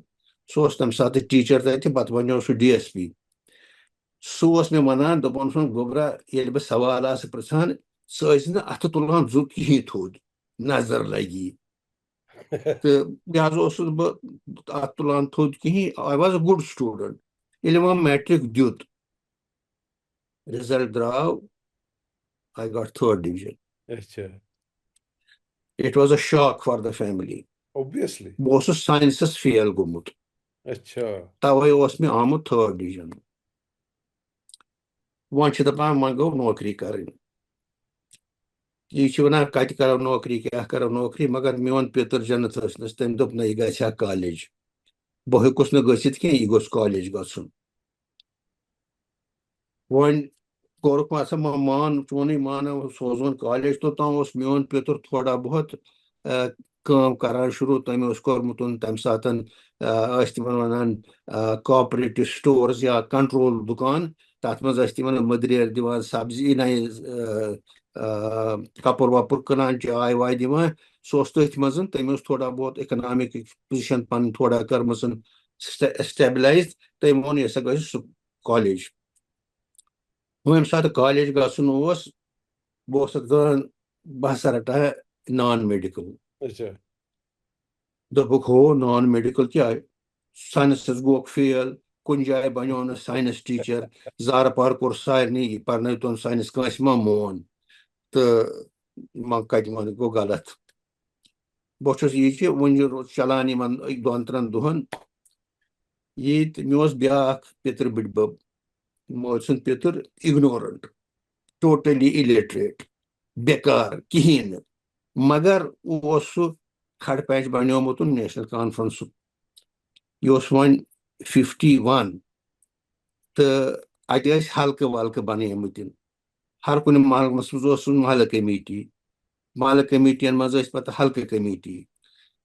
سُہ اوس تمہِ ساتہٕ ٹیٖچر تتہِ پتہٕ بنیو سُہ DSP سُہ اوس مےٚ ونان دپان اوسُن گوٚبرا ییٚلہِ بہٕ سوال آسہٕ پرژھان ژٕ ٲسۍ نہٕ اتھٕ تُلان زُ کِہیٖنۍ تھوٚد نظر لگی تہٕ یہِ حظ اوسُس بہٕ اتھ تُلان تھوٚد کِہیٖنۍ I was a good student ییٚلہِ وۄنۍ میٹرک دیُت رِزلٹ درٛاو I got 3rd division it was a shock for the family بہٕ اوسُس ساینسس فیل گوٚمُت توے اوس مےٚ آمُت 3rd ڈِوِجن وۄنۍ چھِ دپان وۄنۍ گوٚو نوکری کرٕنۍ یہِ چھِ ونان کتہِ کرو نوکری کیٛاہ کرو نوکری مگر میون پیتٕر جنت ٲسنس تٔمۍ دوٚپ نہ یہِ گژھِ ہا کالیج بہٕ ہیوٚکُس نہٕ گٔژھِتھ کینٛہہ یہِ گوٚژھ کالیج گژھُن وۄنۍ کوٚرُکھ ژٕ ما مان چونٕے مانو سوزون کالیج توٚتام اوس میون پیتٕر تھوڑا بہت کٲم کران شروٗع تٔمۍ اوس کوٚرمُت تمہِ ساتہٕ ٲسۍ تِمن ونان کوآپریٹِو سٹورز یا کنٹرول دُکان تتھ منٛز ٲسۍ تِمن مٔدریر دِوان سبزی کپُر وپُر کٕنان چاے واے دِوان سُہ اوس تٔتھۍ منٛز تٔمۍ اوس تھوڑا بہت اِکنامِک پُزِشن پنٕنۍ تھوڑا کٔرمٕژ سٹیبلایز تٔمۍ ووٚن یہِ ہسا گژھِ سُہ کالیج وۄنۍ ییٚمہِ ساتہٕ کالیج گژھُن اوس بہٕ اوسُس دپان بہٕ ہسا رٹہٕ ہا نان میڈِکل دوٚپُکھ ہو نان میڈِکل کیٛاہ ساینسس گوٚوکھ فیل کُنہِ جایہِ بنیو نہٕ ساینس ٹیٖچر زارٕ پار کوٚر سارنٕے پرنٲوتون ساینس کٲنٛسہِ ما مون تہٕ کتہِ گوٚو غلط بہٕ چھُس یہِ کہِ وُنہِ چلان یِمن 2-3 دۄہن ییٚتہِ مےٚ اوس بیٛاکھ پیتٕر بٕڈبب مٲلۍ سُنٛد پیتٕر اِگنورنٹ ٹوٹلی اِلِٹریٹ بیکار کِہیٖنۍ نہٕ مگر اوس سُہ کھڑٕ پیچ بنیومُت نیشنل کانفرنسُک یہِ اوس وۄنۍ 51 تو اتہ ٲسۍ حلقہٕ ولقہٕ بنٲمٕتۍ ہر کُنہِ محلس منٛز اوس محلہٕ کمیٹی محلہٕ کمیٹین منٛز ٲسۍ پتہٕ حلقہٕ کمیٹی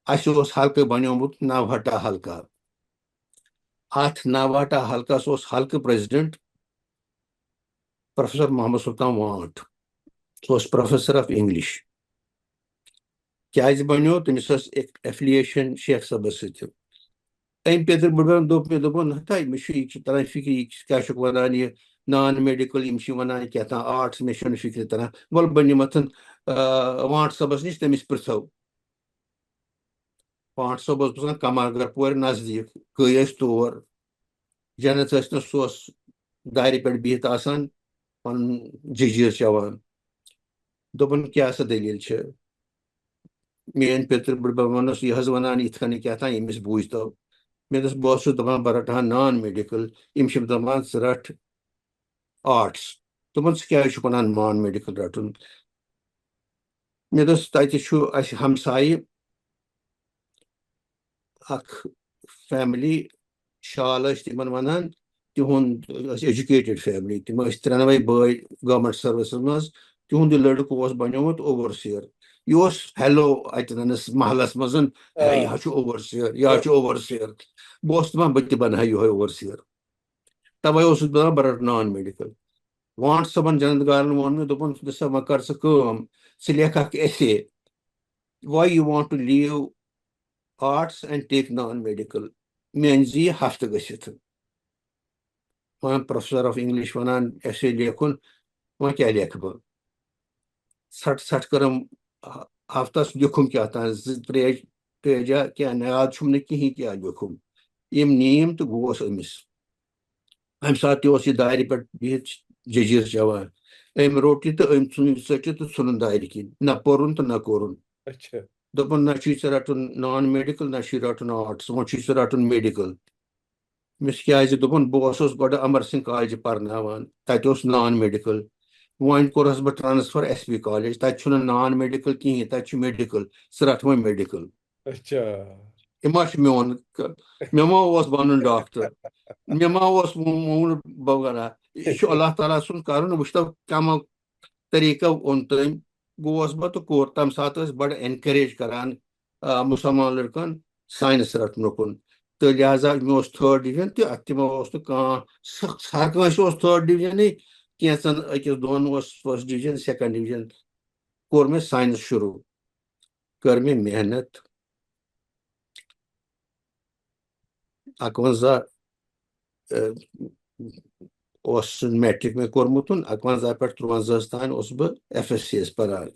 اَسہِ اوس حلقہٕ بنیومُت نوہٹا حلقہ اتھ نوہٹا حلقس اوس حلقہٕ پریزیڈنٹ پروفیسر محمد سلطان وانٹ سُہ اوس پروفیسر آف انگلش کیازِ بنیو تٔمِس ٲس ایفلیشن شیخ صٲبس سۭتۍ أمۍ پیتٕر بٕڈببن دوٚپ مےٚ دوٚپُن ہتا مےٚ چھُ یہِ چھُ تران فِکرِ یہِ کیاہ چھُکھ ونان یہِ نان میڈِکل یِم چھِ ونان کیٛاہتام آرٹس مےٚ چھُنہٕ فِکرِ تران وَلہٕ بہٕ نِمتھن وانٹ صٲبس نِش تٔمِس پرژھو وانٹ صٲب اوس باسان کمرگر پورِ نزدیٖک گٔے أسۍ تور جنت ٲسۍ نہٕ سُہ اوس دارِ پٮ۪ٹھ بِہِتھ آسان پنُن جٔجیٖر چٮ۪وان دوٚپُن کیٛاہ سا دٔلیٖل چھِ میٲنۍ پیتٕر بٕڈبب ووٚنُس یہِ حظ ونان یِتھ کٔنۍ کیٛاہتام ییٚمِس بوٗزۍتو مےٚ دوٚپُس بہٕ اوسُس دپان بہٕ رٹہٕ ہا نان میڈِکل یِم چھِ دپان ژٕ رٹ آرٹس دوٚپُن ژٕ کیٛازِ چھُکھ ونان نان میڈِکل رٹُن مےٚ دوٚپُس تتہِ چھُ اسہِ ہمسایہِ اکھ فیملی شال ٲسۍ تِمن ونان تِہُنٛد ٲس ایجوکیٹڈ فیملی تِم ٲسۍ ترٛٮ۪نوے بٲے گورمنٹ سٔروِسس منٛز تِہُنٛد یہِ لڑکہٕ اوس بنیومُت اوورسیر یہِ اوس ہیلو اتنس محلس منٛز ہے یہِ حظ چھُ اوورسیر یہِ حظ چھُ اوورسیر بہٕ اوسُس دپان بہٕ تہِ بنہٕ ہا یِہوے اوورسیر توے اوسُس بہٕ دپان بہٕ رٹہٕ نان میڈِکل وانٹ صٲبن جنت گارن ووٚن مےٚ دوٚپُن دسا وۄنۍ کر ژٕ کٲم ژٕ لیکھ اکھ ایسے واے یوٗ وانٹ ٹُو لیٖو arts and take naan medical مےٚ أنۍ زِ یہِ ہفتہٕ گٔژھِتھ وۄنۍ پروفیسر آف انگلش ونان ایسے لیکھُن وۄنۍ کیٛاہ لیکھٕ بہٕ ژھٹھ ژھٹھ کٔرٕم ہفتس لیوٚکھُم کیٛاہتام زٕ ترٛےٚ پیجا کینٛہہ یاد چھُم نہٕ کِہینۍ کیٛاہ لیوٚکھُم یِم نِیِم تہٕ گوس أمِس امہِ ساتہٕ تہِ اوس یہِ دارِ پٮ۪ٹھ بِہِتھ جٔجیٖر چٮ۪وان أمۍ روٚٹ یہِ تہٕ أمۍ ژھُن یہِ ژٔٹِتھ تہٕ ژھُنُن دارِ کِنۍ نہ پوٚرُن تہٕ نہ کوٚرُن دوٚپُن نہ چھُے ژےٚ رٹُن نان میڈِکل نہ چھُے رٹُن آرٹس وۄنۍ چھُے ژےٚ رٹُن میڈِکل مےٚ کیٛازِ دوٚپُن بہٕ اوسُس گۄڈٕ امر سنگھ کالجہِ پرناوان تتہِ اوس نان میڈِکل وۄنۍ کوٚرہس بہٕ ٹرانسفر ایس پی کالج تتہِ چھُنہٕ نان میڈِکل کِہینۍ تتہِ چھُ میڈِکل ژٕ رٹ وۄنۍ میڈِکل یہِ ما چھُ میون مےٚ ما اوس بنُن ڈاکٹر مےٚ ما اوس بہٕ ونہا یہِ چھُ اللہ تعالیٰ سُنٛد کرُن وٕچھتو کمو طریٖقو اوٚن تٔمۍ گوس بہٕ تہٕ کوٚر تمہِ ساتہٕ ٲسۍ بڑٕ اینکریج کران مُسلمان لڑکن ساینس رٹنُکُن تہٕ لہٰذا مےٚ اوس تھٲڈ ڈِوجن تہِ اتھ تِمو اوس نہٕ کانٛہہ ہر کٲنٛسہِ اوس تھٲڈ ڈِوجنٕے کینٛژن أکِس دۄن اوس فٔسٹ ڈِوجن سیکنڈ ڈِوجن کوٚر مےٚ ساینس شروٗع کٔر مےٚ محنت 51 اوس میٹرک مےٚ کوٚرمُت 51 پٮ۪ٹھ 53 تام اوسُس بہٕ ایف ایس سی یس پران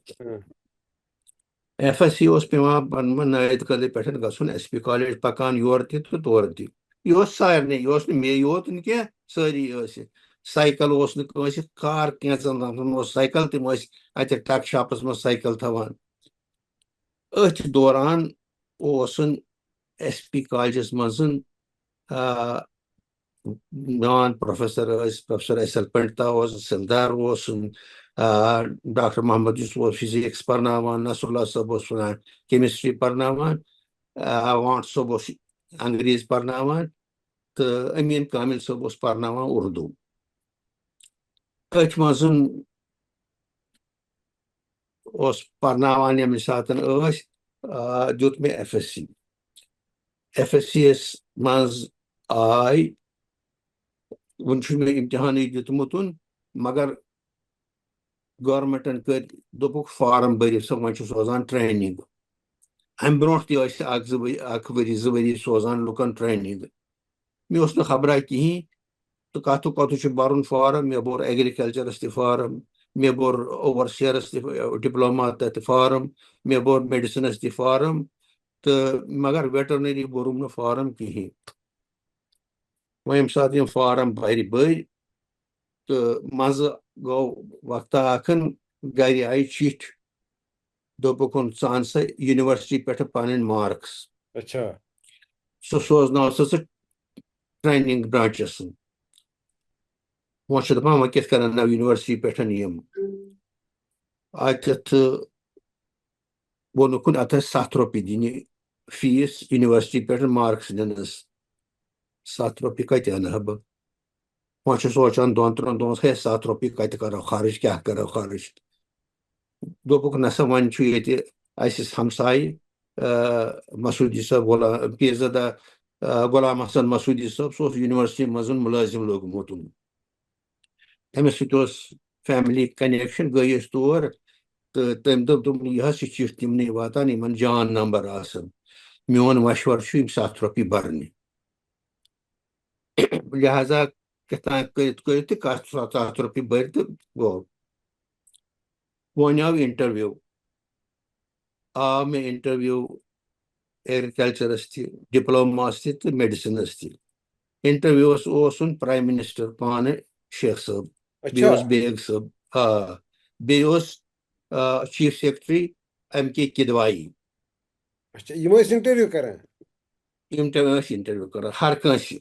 ایف ایس سی اوس پیٚوان پنُن نٲیِد قٲدِ پٮ۪ٹھ گژھُن ایس پی کالیج پکان یورٕ تہِ تہٕ تورٕ تہِ یہِ اوس سارنٕے یہِ اوس نہٕ مے یوت نہٕ کینٛہہ سٲری ٲسۍ سایکل اوس نہٕ کٲنٛسہِ کار کینٛژن اوس سایکل تِم ٲسۍ اتہِ ٹک شاپس منٛز سایکل تھاوان أتھۍ دوران اوسُن ایس پی کالجس منٛز میون پروفیسر ٲسۍ پروفیسر ایس ایل پنڈتا اوس سردار اوسُن ڈاکٹر محمد یوسف اوس فزِکس پرناوان نصر اللہ صٲب اوس ونان کیمسٹری پرناوان وانٹ صٲب اوس انگریٖزی پرناوان تہٕ امین کامل صٲب اوس پرناوان اردو أتھۍ منٛز اوس پرناوان ییٚمہِ ساتہٕ ٲسۍ دیُت مےٚ ایف ایس سی یس منٛز آے وۄنۍ چھُ مےٚ امتحانٕے دیُتمُت مگر گورمنٹن کٔرۍ دوٚپُکھ فارم بٔرِو سا وۄنۍ چھُ سوزان ٹرینِنگ امہِ برونٛٹھ تہِ ٲسۍ اکھ ؤری 2 ؤری سوزان لُکن ٹرینِنگ مےٚ اوس نہٕ خبرا کِہینۍ تہٕ کتھٕ چھُ برُن فارم مےٚ بوٚر ایگرِکلچرس تہِ فارم مےٚ بوٚر اوورسیرس تہِ ڈپلوما تتہِ فارم مےٚ بوٚر میڈِسنس تہِ فارم تہٕ مگر ویٹرنری بوٚرُم نہٕ فارم کِہینۍ وۄنۍ ییٚمہِ ساتہٕ یِم فارم بٔرۍ تہٕ منٛزٕ گوٚو وقتہ اکھن گرِ آیہِ چِٹھۍ دوٚپُکھ ژٕ اَن سا یونیورسٹی پٮ۪ٹھٕ پنٕنۍ مارکس سُہ سوزناو سا ژٕ ٹرینِنگ برانچس وۄنۍ چھُ دپان وۄنۍ کِتھ کٔنۍ انو یونیورسٹی پٮ۪ٹھ یِم اتٮ۪تھ ووٚنُکھ اتھ ٲسۍ 7 رۄپیہِ دِنہِ فیٖس یونیورسٹی پٮ۪ٹھ مارکس نِنس 7 رۄپیہِ کتہِ انہٕ ہا بہٕ وۄنۍ چھُ سونٛچان 2-3 دۄہَن ہے 7 رۄپیہِ کَتہِ کَرو خرٕچ کیٛاہ کَرو خرٕچ دوٚپُکھ نسا وۄنۍ چھُ ییٚتہِ اَسہِ ہمسایہِ مسعوٗدی صٲب پیٖرزادہ غلام حسن مسعوٗدی صٲب سُہ اوس یونیورسٹی منٛز مُلٲزِم لوٚگمُت تٔمِس سۭتۍ اوس فیملی کنیکشن گٔے أسۍ تور تہٕ تٔمۍ دوٚپ یہِ حظ چھِ چِٹھۍ تِمنٕے واتان یِمن جان نمبر آسان میون مشورٕ چھُ یِم 7 رۄپیہِ برنہِ لہذا کیٛاہ تام کٔرِتھ تہٕ کَتھ 7 رۄپیہِ بٔرۍ تہٕ گوٚو وۄنۍ آو اِنٹرویو آو مےٚ اِنٹرویو ایگرِکلچرس تہِ ڈپلوماہس تہِ تہٕ میڈِسنس تہِ اِنٹرویوس اوسُن پرایم منسٹر پانہٕ شیخ صٲب بیٚیہِ اوس بیگ صٲب بیٚیہِ اوس چیف سیکرٹری ایم کے کدوایی یِم ٲسۍ اِنٹرویو کران یِم تہِ ٲسۍ اِنٹرویو کران ہر کٲنٛسہِ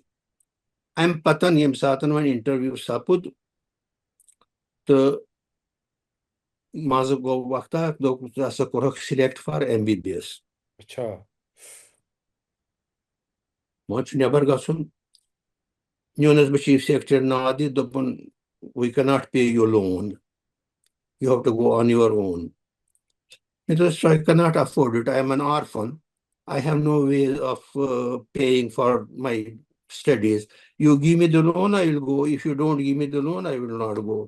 اَمہِ پتن ییٚمہِ ساتہٕ وۄنۍ اِنٹرویو سپُد تہٕ منٛزٕ گوٚو وقتہ دوٚپُکھ ژٕ ہسا کوٚرُکھ سِلیکٹ فار MBBS وۄنۍ چھُ نٮ۪بر گژھُن نیوٗنس بہٕ چیف سیکرٹری ناد دِتھ دوٚپُن we can not pay you loan you have to go on your own I cannot afford it. I am an orphan. I have no way of paying for my studies. You give me the loan, I will go. If you don't give me the loan, I will not go.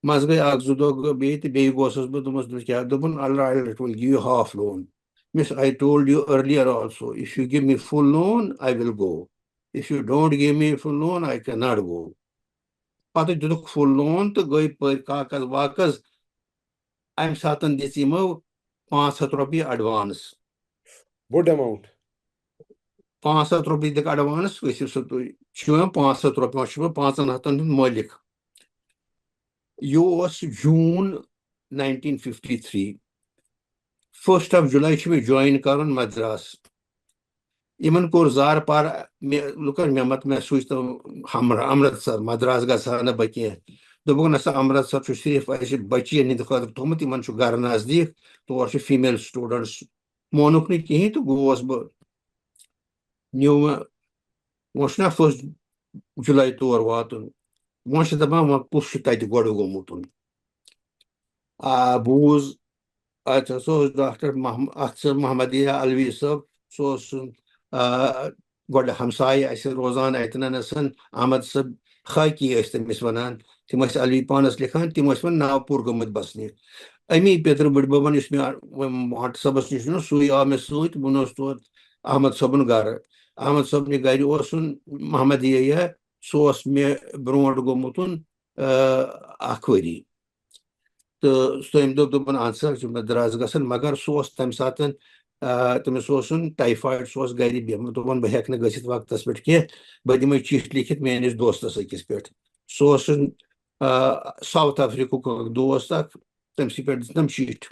منٛزٕ گٔے 1-2 دۄہ بیٚیہِ تہٕ بیٚیہِ گوٚژھُس بہٕ دوٚپمَس کیٛاہ دوٚپُن اللہ it will give you half loan. Miss, I told you earlier also, if you give me full loan, I will go. If you don't give me full loan, I cannot go. پتہٕ دِتُکھ full loan تہٕ گٔے پٔرۍ کاغذ واغذ اَمہِ ساتہٕ دِژ یِمو 500 رۄپیہِ advance بوٚڑ ایماوُنٹ 500 رۄپیہِ دِکھ ایڈوانس گٔژھِو سا تُہۍ چھُ مےٚ 500 رۄپیہِ وۄنۍ چھُس بہٕ 500 ہُنٛد مٲلِک یہِ اوس جوٗن 1953 1 جُلاے چھُ مےٚ جوین کرُن مدراس یِمن کوٚر زارٕ پار لُکن مےٚ سوٗزۍ تِم امرتسر مدراس گژھٕ ہا نہٕ بہٕ کینٛہہ دوٚپُکھ نسا امرتسر چھُ صرف اَسہِ بچین ہِنٛدِ خٲطرٕ تھوٚمُت یِمن چھُ گرٕ نزدیٖک تور چھِ فیٖمیل سٹوٗڈنٹس مونُکھ نہٕ کِہینۍ تہٕ گوس بہٕ نیوٗ مےٚ وۄنۍ چھُنہ 1 جُلاے تور واتُن وۄنۍ چھِ دپان وۄنۍ کُس چھُ تتہِ گۄڈٕ گوٚمُت بوٗز اَتہِ ہسا اوس ڈاکٹر محمدیہ الوی صٲب سُہ اوس گۄڈٕ ہمسایہِ اَسہِ روزان اَتنَس احمد صٲب خاکی ٲسۍ تٔمِس وَنان تِم ٲسۍ الوی پانس لیکھان تِم ٲسۍ وۄنۍ ناگپوٗر گٔمٕتۍ بسنہِ امی پیترٕ بٔڈببن یُس مےٚ بھٹ صٲبس نِش اوس سُے آو مےٚ سۭتۍ بہٕ اوسُس تور احمد صٲبُن گرٕ احمد صٲبنہِ گرِ اوسُن محمدیہ سُہ اوس مےٚ برونٛٹھ گوٚمُت 1 ؤری تہٕ تٔمۍ دوٚپُن اَدٕ سا چھُ مدراس گژھان مگر سُہ اوس تمہِ ساتہٕ تٔمِس اوسُن ٹایفایڈ سُہ اوس گرِ بیٚہمُت دوٚپُن بہٕ ہٮ۪کہٕ نہٕ گٔژھِتھ وقتس پٮ۪ٹھ کینٛہہ بہٕ دِمے چِٹھۍ لیکھِتھ میٲنِس دوستس أکِس پٮ۪ٹھ سُہ اوسُن ساوُتھ افریٖقہُک اکھ دوست اکھ تٔمسٕے پٮ۪ٹھ دِژ تٔمۍ چِٹھۍ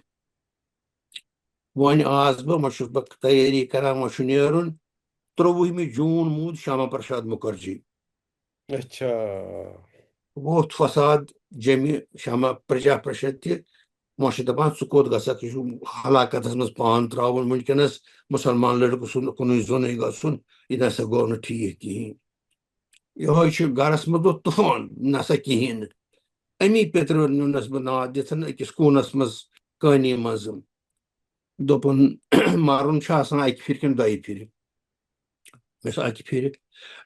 وۄنۍ آس بہٕ وۄنۍ چھُس بہٕ تیٲری کران وۄنۍ چھُ نیرُن 23 جوٗن موٗد شیاما پرساد مُکھرجی ووٚتھ فساد جمہِ شیاما پرجا پرشد تہِ وۄنۍ چھِ دپان ژٕ کوٚت گژھکھ یہِ چھُ ہلاکتس منٛز پان ترٛاوُن وٕنکیٚنس مُسلمان لڑکہٕ سُنٛد کُنُے زوٚنُے گژھُن یہِ نسا گوٚو نہٕ ٹھیٖک کِہینۍ یِہوے چھُ گرس منٛز گوٚو طوفان نسا کِہینۍ نہٕ امی پیترٕ نیونس بہٕ ناد دِتھ أکِس کوٗنس منٛز کٲنی منٛز دوٚپُن مرُن چھُ آسان 1 پھِرِ کِنہٕ 2 پھِرِ مےٚ چھُ 1 پھِرِ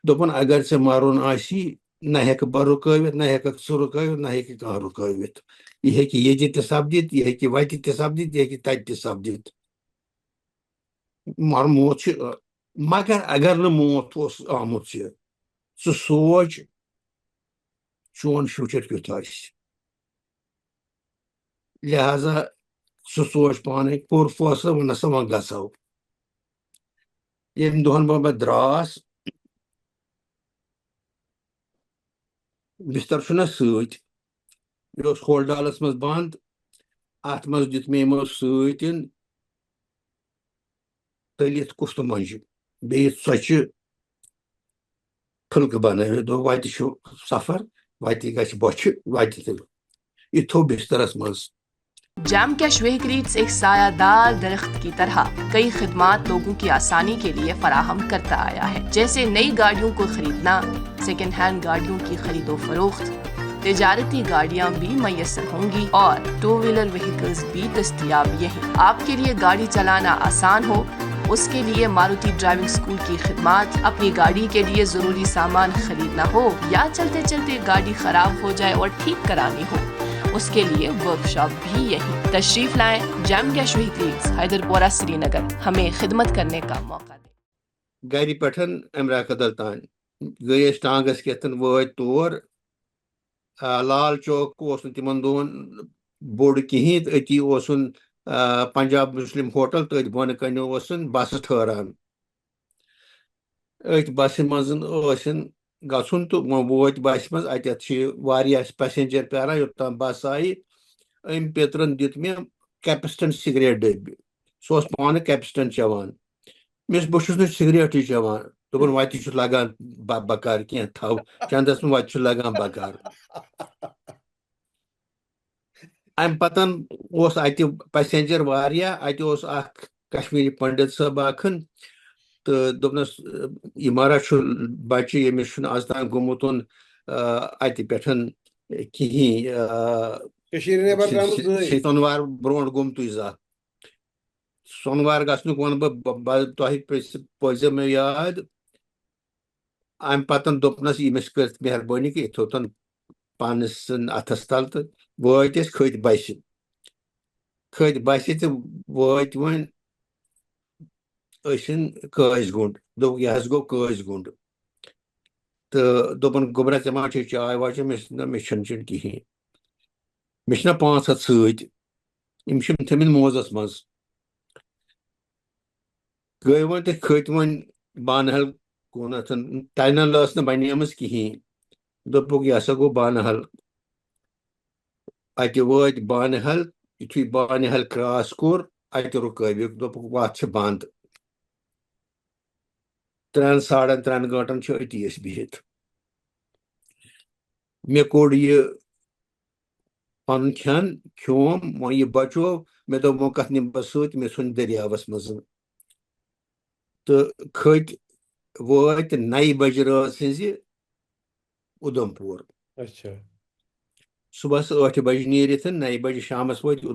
دوٚپُن اگر ژےٚ مرُن آسی نہ ہٮ۪کہٕ بہٕ رُکٲوِتھ نہ ہٮ۪ککھ ژٕ رُکٲوِتھ نہ ہٮ۪کہِ کانٛہہ رُکٲوِتھ یہِ ہٮ۪کہِ ییٚتہِ تہِ سپدِتھ یہِ ہٮ۪کہِ وتہِ تہِ سپدِتھ یہِ ہٮ۪کہِ تتہِ تہِ سپدِتھ موت چھُ مگر اگر نہٕ موت اوس آمُت ژےٚ ژٕ سونٛچ چون فیوٗچر کیُتھ آسہِ لہذا سُہ سونٛچ پانے کوٚر فٲصلہٕ وۄنۍ نسا وۄنۍ گژھو ییٚمہِ دۄہن بہٕ دراس بستر چھُنہ سۭتۍ یہِ اوس ہولڈالس منٛز بنٛد اتھ منٛز دیُت مےٚ یِمو سۭتۍ تٔلِتھ کُفتہٕ مۄنجہِ بیٚیہِ ژۄچہِ پھُلکہٕ بنٲوِتھ دوٚپ وتہِ چھُ سفر وتہِ گژھِ بۄچھِ وتہِ تہِ یہِ تھوٚو بسترس منٛز جام کیش وہیکلز ایک سایہ دار درخت کی طرح کئی خدمات لوگوں کی آسانی کے لیے فراہم کرتا آیا ہے، جیسے نئی گاڑیوں کو خریدنا، سیکنڈ ہینڈ گاڑیوں کی خرید و فروخت، تجارتی گاڑیاں بھی میسر ہوں گی اور ٹو ویلر وہیکلز بھی دستیاب یہیں۔ آپ کے لیے گاڑی چلانا آسان ہو، اس کے لیے ماروتی ڈرائیونگ اسکول کی خدمات، اپنی گاڑی کے لیے ضروری سامان خریدنا ہو یا چلتے چلتے گاڑی خراب ہو جائے اور ٹھیک کرانی ہو، اس کے لیے ورک شاپ بھی یہی۔ تشریف لائیں، جام کیش وہیکلز، حیدر پورہ، سری نگر، ہمیں خدمت کرنے کا موقع دیں۔ گھر پٹھن امرا قدل تان گئی ٹانگس کتن وت تور لال چوک تمن دہن بوڑ کہین اتی پنجاب مسلم ہوٹل تھی بن کن بس ٹھہران ات بس مز گھن تو ووت بس مز اتھ پیسنجر پیاران یوتام بس آئی ام پیترن دت مے کیپسٹن سگریٹ ڈبہ سہ پانہ کیپسٹن چوان مس بہس نا سگریٹی چوان دپن وتہ لگان بکار کی تھو چندس میں وتہ لگان بکار ام پتن اتہ پیسنجر ات اخ کشمیری پنڈت صاحب اخن تو دپنس یہ مہراج بچہ یمس آز تام گومت اتہ پٹھن کہین سونوار برونٹ گومت زانہ سونوار گھنک ون بہ تہ پزِ مے یاد ام پتن دپنس یمس کر مہربانی کہ تھوتن پانس اتھس تل تو وت کھت بسہ تو وت ون قٲضۍ گُنٛڈ دوٚپُکھ یہِ حظ گوٚو قٲضۍ گُنٛڈ تہٕ دوٚپُن گوٚبرا ژےٚ ما چھے چاے واے چے مےٚ چھَنہٕ کِہیٖنۍ مےٚ چھِنا 500 سۭتۍ یِم چھِم تھٲمٕتۍ موزَس منٛز گٔے وۄنۍ تہٕ کھٔتۍ وۄنۍ بانہل کُنتھ ٹنل ٲس نہٕ بنیمٕژ کِہیٖنۍ دوٚپُکھ یہِ ہسا گوٚو بانہل اتہِ وٲتۍ بانہل یُتھُے بانہل کراس کوٚر اتہِ رُکٲوِکھ دوٚپُکھ وتھ چھِ بنٛد 3 ساڑن 3 گٲنٛٹن چھِ أتی أسۍ بِہِتھ مےٚ کوٚڑ یہِ پنُن کھٮ۪ن کھیوم وۄنۍ یہِ بچو مےٚ دوٚپ وۄنۍ کتھ نِمہٕ بہٕ سۭتۍ مےٚ ژھُن دٔریاوس منٛز تہٕ کھٔتۍ وٲتۍ 9 بجہِ رٲژ ہٕنٛزِ اُدھمپور صُبحس 8 بجہِ نیٖرِتھ 9 بجہِ شامس وٲتۍ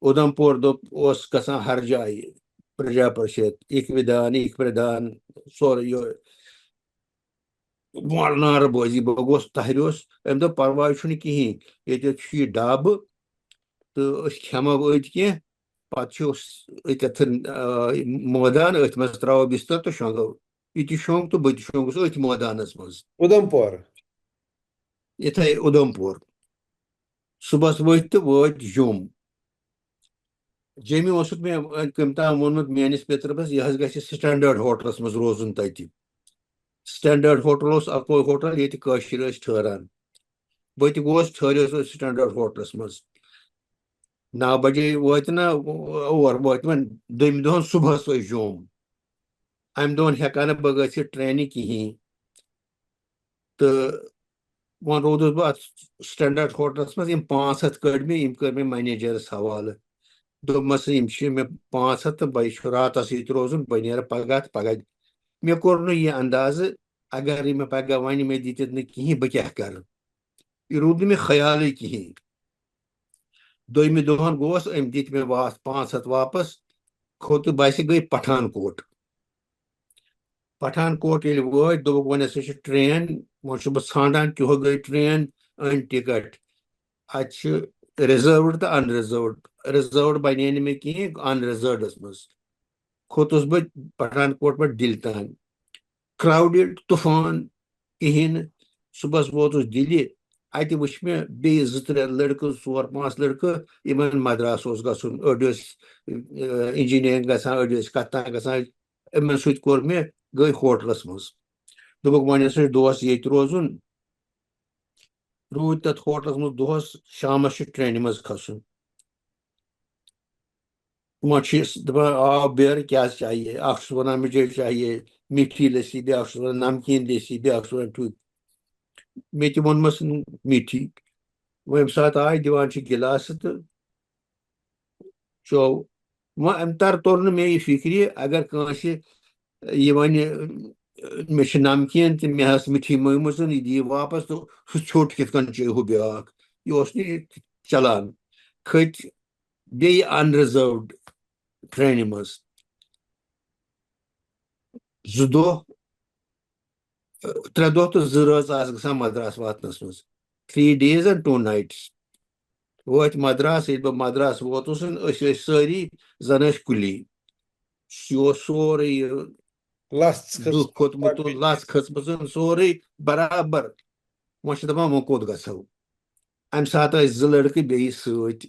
اُدھمپور دوٚپ اوس گژھان ہر جایہِ پرجا پرشد اِکوِدان سورُے یہِ مۄل نارٕ بٲزی بہٕ گوس تحرِیوس أمۍ دوٚپ پرواے چھُنہٕ کِہیٖنۍ ییٚتٮ۪تھ چھُ یہِ ڈابہٕ تہٕ أسۍ کھٮ۪مو أتۍ کینٛہہ پتہٕ چھُ أتٮ۪تھ مٲدان أتھۍ منٛز ترٛاوو بِستر تہٕ شۄنٛگو یہِ تہِ شۄنٛگ تہٕ بہٕ تہِ شۄنٛگُس أتھۍ مٲدانس منٛز یِتھَے اُدھمپور صُبحس ؤتھۍ تہٕ وٲتۍ جوٚم اوسُکھ مےٚ کٔمۍ تام ووٚنمُت میٲنِس پیتربس یہِ حظ گژھِ سٹینڈٲرڈ ہوٹلس منٛز روزُن تتہِ سٹینڈٲرڈ ہوٹل اوس اکوے ہوٹل ییٚتہِ کٲشِر ٲسۍ ٹھہران بہٕ تہِ گوس ٹھہریوس سٹینڈٲرڈ ہوٹلس منٛز 9 بجے وٲتۍ نا اور وٲتۍ وۄنۍ دوٚیمہِ دۄہن صُبحس أسۍ جوٚم امہِ دۄہن ہٮ۪کہٕ نہٕ بہٕ گٔژھِتھ ٹرینہِ کِہیٖنۍ تہٕ وۄنۍ روٗدُس بہٕ اتھ سٹینڈٲرڈ ہوٹلس منٛز یِم 500 کٔڑۍ مےٚ یِم کٔرۍ مےٚ منیجرس حوالہٕ دوٚپمس یِم چھِ مےٚ 500 تہٕ بہٕ چھُ راتس ییٚتہِ روزُن بہٕ نیرٕ پگاہ تہٕ پگاہ مےٚ کوٚر نہٕ یہِ اندازٕ اگرے مےٚ پگاہ وَنہِ مےٚ دِتِتھ نہٕ کِہیٖنۍ بہٕ کیٛاہ کرٕ یہِ روٗد نہٕ مےٚ خیالٕے کِہیٖنۍ دوٚیمہِ دۄہن گوس أمۍ دِتۍ مےٚ 500 واپس کھوٚت بسہِ گٔے پٹھان کوٹ ییٚلہِ وٲتۍ دوٚپُکھ وۄنۍ ہسا چھِ ٹرین وۄنۍ چھُس بہٕ ژھانڈان کیُہو گٔے ٹرین أنۍ ٹِکٹ اتہِ چھِ رِزٲروٕڈ تہٕ ان رِزٲروٕڈ بنے نہٕ مےٚ کِہیٖنۍ ان رِزٲروڈس منٛز کھوٚتُس بہٕ پٹھان کوٹ پٮ۪ٹھ دِلہِ تام کراوڈِڈ طوفان کِہیٖنۍ نہٕ صُبحس ووتُس دِلہِ اتہِ وٕچھ مےٚ بیٚیہِ 2-3 لڑکہٕ 4-5 لڑکہٕ یِمن مدراس اوس گژھُن أڑۍ ٲسۍ انجیٖنرِنٛگ گژھان أڑۍ ٲسۍ کتھ تام گژھان یِمن سۭتۍ کوٚر مےٚ گٔے ہوٹلس منٛز دوٚپُکھ وۄنۍ ہسا چھُ دۄہس ییٚتہِ روزُن روٗدۍ تتھ ہوٹلس منٛز دۄہس شامس چھُ ٹرینہِ منٛز کھسُن وۄنۍ چھِ دپان آو بیرٕ کیٛاہ چاہیے اکھ چھُس ونان مجھے چاہیے میٹھی لسی بیٛاکھ چھُس ونان نمکیٖن لسی بیٛاکھ چھُس ونان ٹھیٖک مےٚ تہِ ووٚنمس میٹھی وۄنۍ ییٚمہِ ساتہٕ آے دِوان چھِ گِلاسہٕ تہٕ So وۄنۍ اَمہِ تر توٚر نہٕ مےٚ یہِ فِکرِ اگر کٲنٛسہِ یہِ وَنہِ مےٚ چھِ نمکیٖن تہِ مےٚ ٲس مِٹھی مٲمٕژ یہِ دِیہِ واپس تہٕ سُہ ژھیوٚٹ کِتھ کٔنۍ چھُ ہُہ بیٛاکھ یہِ اوس نہٕ یہِ چلان کھٔتۍ بیٚیہِ اَنرِزٲرٕوڈ ٹرٛینہِ منٛز 2 دۄہ 3 دۄہ تہٕ 2 رٲژ آسہٕ گژھان مدراس واتنس منٛز 3 days and 2 nights وٲتۍ مدراس ییٚلہِ بہٕ مدراس ووتُس أسۍ ٲسۍ سٲری زن ٲسۍ کُلی یہِ اوس سورُے یہِ دُکھ کھوٚتمُت لژھ کھٔژمٕژ سورُے برابر وۄنۍ چھِ دپان وۄنۍ کوٚت گژھو امہِ ساتہٕ ٲسۍ 2 لڑکہٕ بیٚیہِ سۭتۍ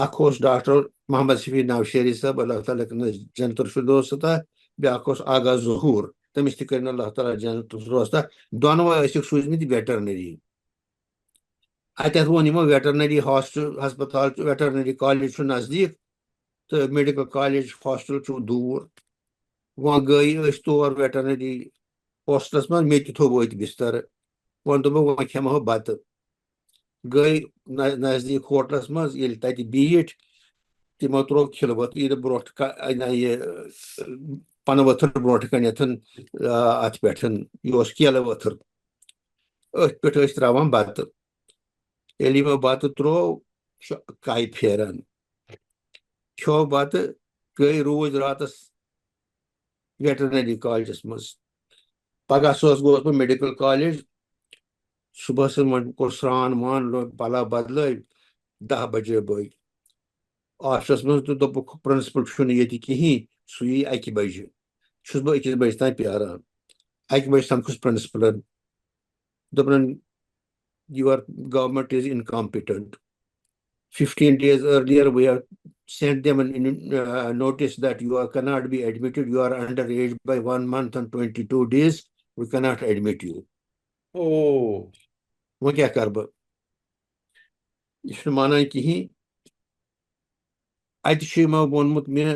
اکھ اوس ڈاکٹر محمد شفیع نوشیری صٲب اللہ تعالیٰ کٔرِنَس جنت الفردوس عطا بیٛاکھ اوس آغا ظہوٗر تٔمِس تہِ کٔرِنۍ اللہ تعالیٰ جنت الفردوس عطا دۄنوَے ٲسِکھ سوٗزمٕتۍ ویٹرنری اتٮ۪تھ ووٚن یِمو ویٹرنری ہسپتال ویٹرنری کالیج چھُ نزدیٖک تہٕ میڈیکل کالیج ہاسٹل چھُ دوٗر وۄنۍ گٔے أسۍ تور ویٹرنری ہوسٹلس منٛز مےٚ تہِ تھوٚو أتۍ بستر وۄنۍ دوٚپُکھ وۄنۍ کھٮ۪مہو بتہٕ گٔے نزدیٖک ہوٹلس منٛز ییٚلہِ تتہِ بیٖٹھۍ تِمو تروو کھِلہٕ وَتہٕ یہِ برونٛٹھ یہِ پنہٕ ؤتھٕر برونٛٹھ کَنٮ۪تھ اتھ پٮ۪ٹھ یہِ اوس کیلہٕ ؤتھٕر أتھۍ پٮ۪ٹھ ٲسۍ تراوان بتہٕ ییٚلہِ یِمو بتہٕ تروو چھُ کَے پھیران کھیوٚو بتہٕ گٔے روٗدۍ راتس ویٹرنری کالجس منٛز پگاہ اوسُس بہٕ میڈیکل کالیج صُبحس وۄنۍ کوٚر سرٛان وان لوگ پَلو بدلٲے 10 بجے بٲگۍ آفسَس منٛز تہٕ دوٚپُکھ پرنسپل چھُنہٕ ییٚتہِ کِہیٖنۍ سُہ یی 1 بجہِ چھُس بہٕ 1 بجہِ تام پیاران 1 بجہِ سمکھُس پرنسپلن دوٚپُن your government is incompetent 15 days earlier we have sent them a notice that you cannot be admitted you are underage by 1 month and 22 days we cannot admit you وۄنۍ کیٛاہ کَرٕ بہٕ یہِ چھُنہٕ مانان کِہیٖنۍ اَتہِ چھُ یِمو ووٚنمُت مےٚ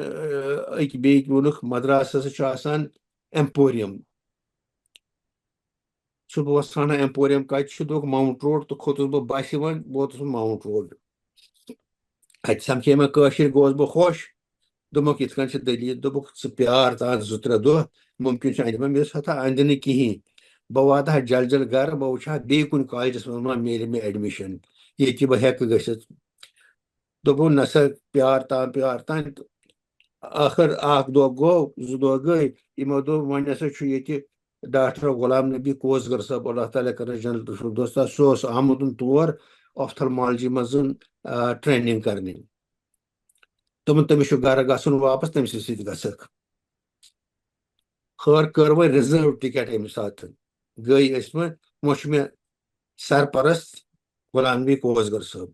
أکۍ بیٚیہِ ووٚنُکھ مدراس ہسا چھُ آسان ایمپوریم چھُس بہٕ اوسُس ژھانڈان ایمپوریم کَتہِ چھُ دوٚپُکھ ماوُنٹ روڈ تہٕ کھوٚتُس بہٕ بسہِ وۄنۍ ووتُس بہٕ ماوُنٹ روڈ اَتہِ سمکھے مےٚ کٲشِر گوس بہٕ خۄش دوٚپمکھ یِتھ کٔنۍ چھِ دٔلیٖل دوٚپُکھ ژٕ پیار تام 2-3 دۄہ مُمکِن چھُ اَندِ مےٚ ٲس اندِ نہٕ کِہیٖنۍ بہٕ واتہٕ ہا جل جل گرٕ بہٕ وٕچھِ ہا بیٚیہِ کُنہِ کالجس منٛز ما میلہِ مےٚ ایڈمِشن ییٚتہِ بہٕ ہٮ۪کہٕ گٔژھِتھ دوٚپُن نہ سا پیار تام تہٕ ٲخٕر 1 دۄہ گوٚو 2 دۄہ گٔے یِمو دوٚپ وۄنۍ ہسا چھُ ییٚتہِ ڈاکٹر غلام نبی کوسگر صٲب اللہ تعالیٰ کٔرِنَس جنت الفردوس سُہ اوس آمُت تور آفتھلمالجی منٛز ٹرینِنگ کرنہِ دوٚپُن تٔمِس چھُ گرٕ گژھُن واپس تٔمۍ سٕے سۭتۍ گژھکھ خٲر کٔر وۄنۍ رِزٲرو ٹِکٹ اَمہِ ساتہٕ گٔے أسۍ وۄنۍ چھُ مےٚ سرپرست غلام نبی کوسگر صٲب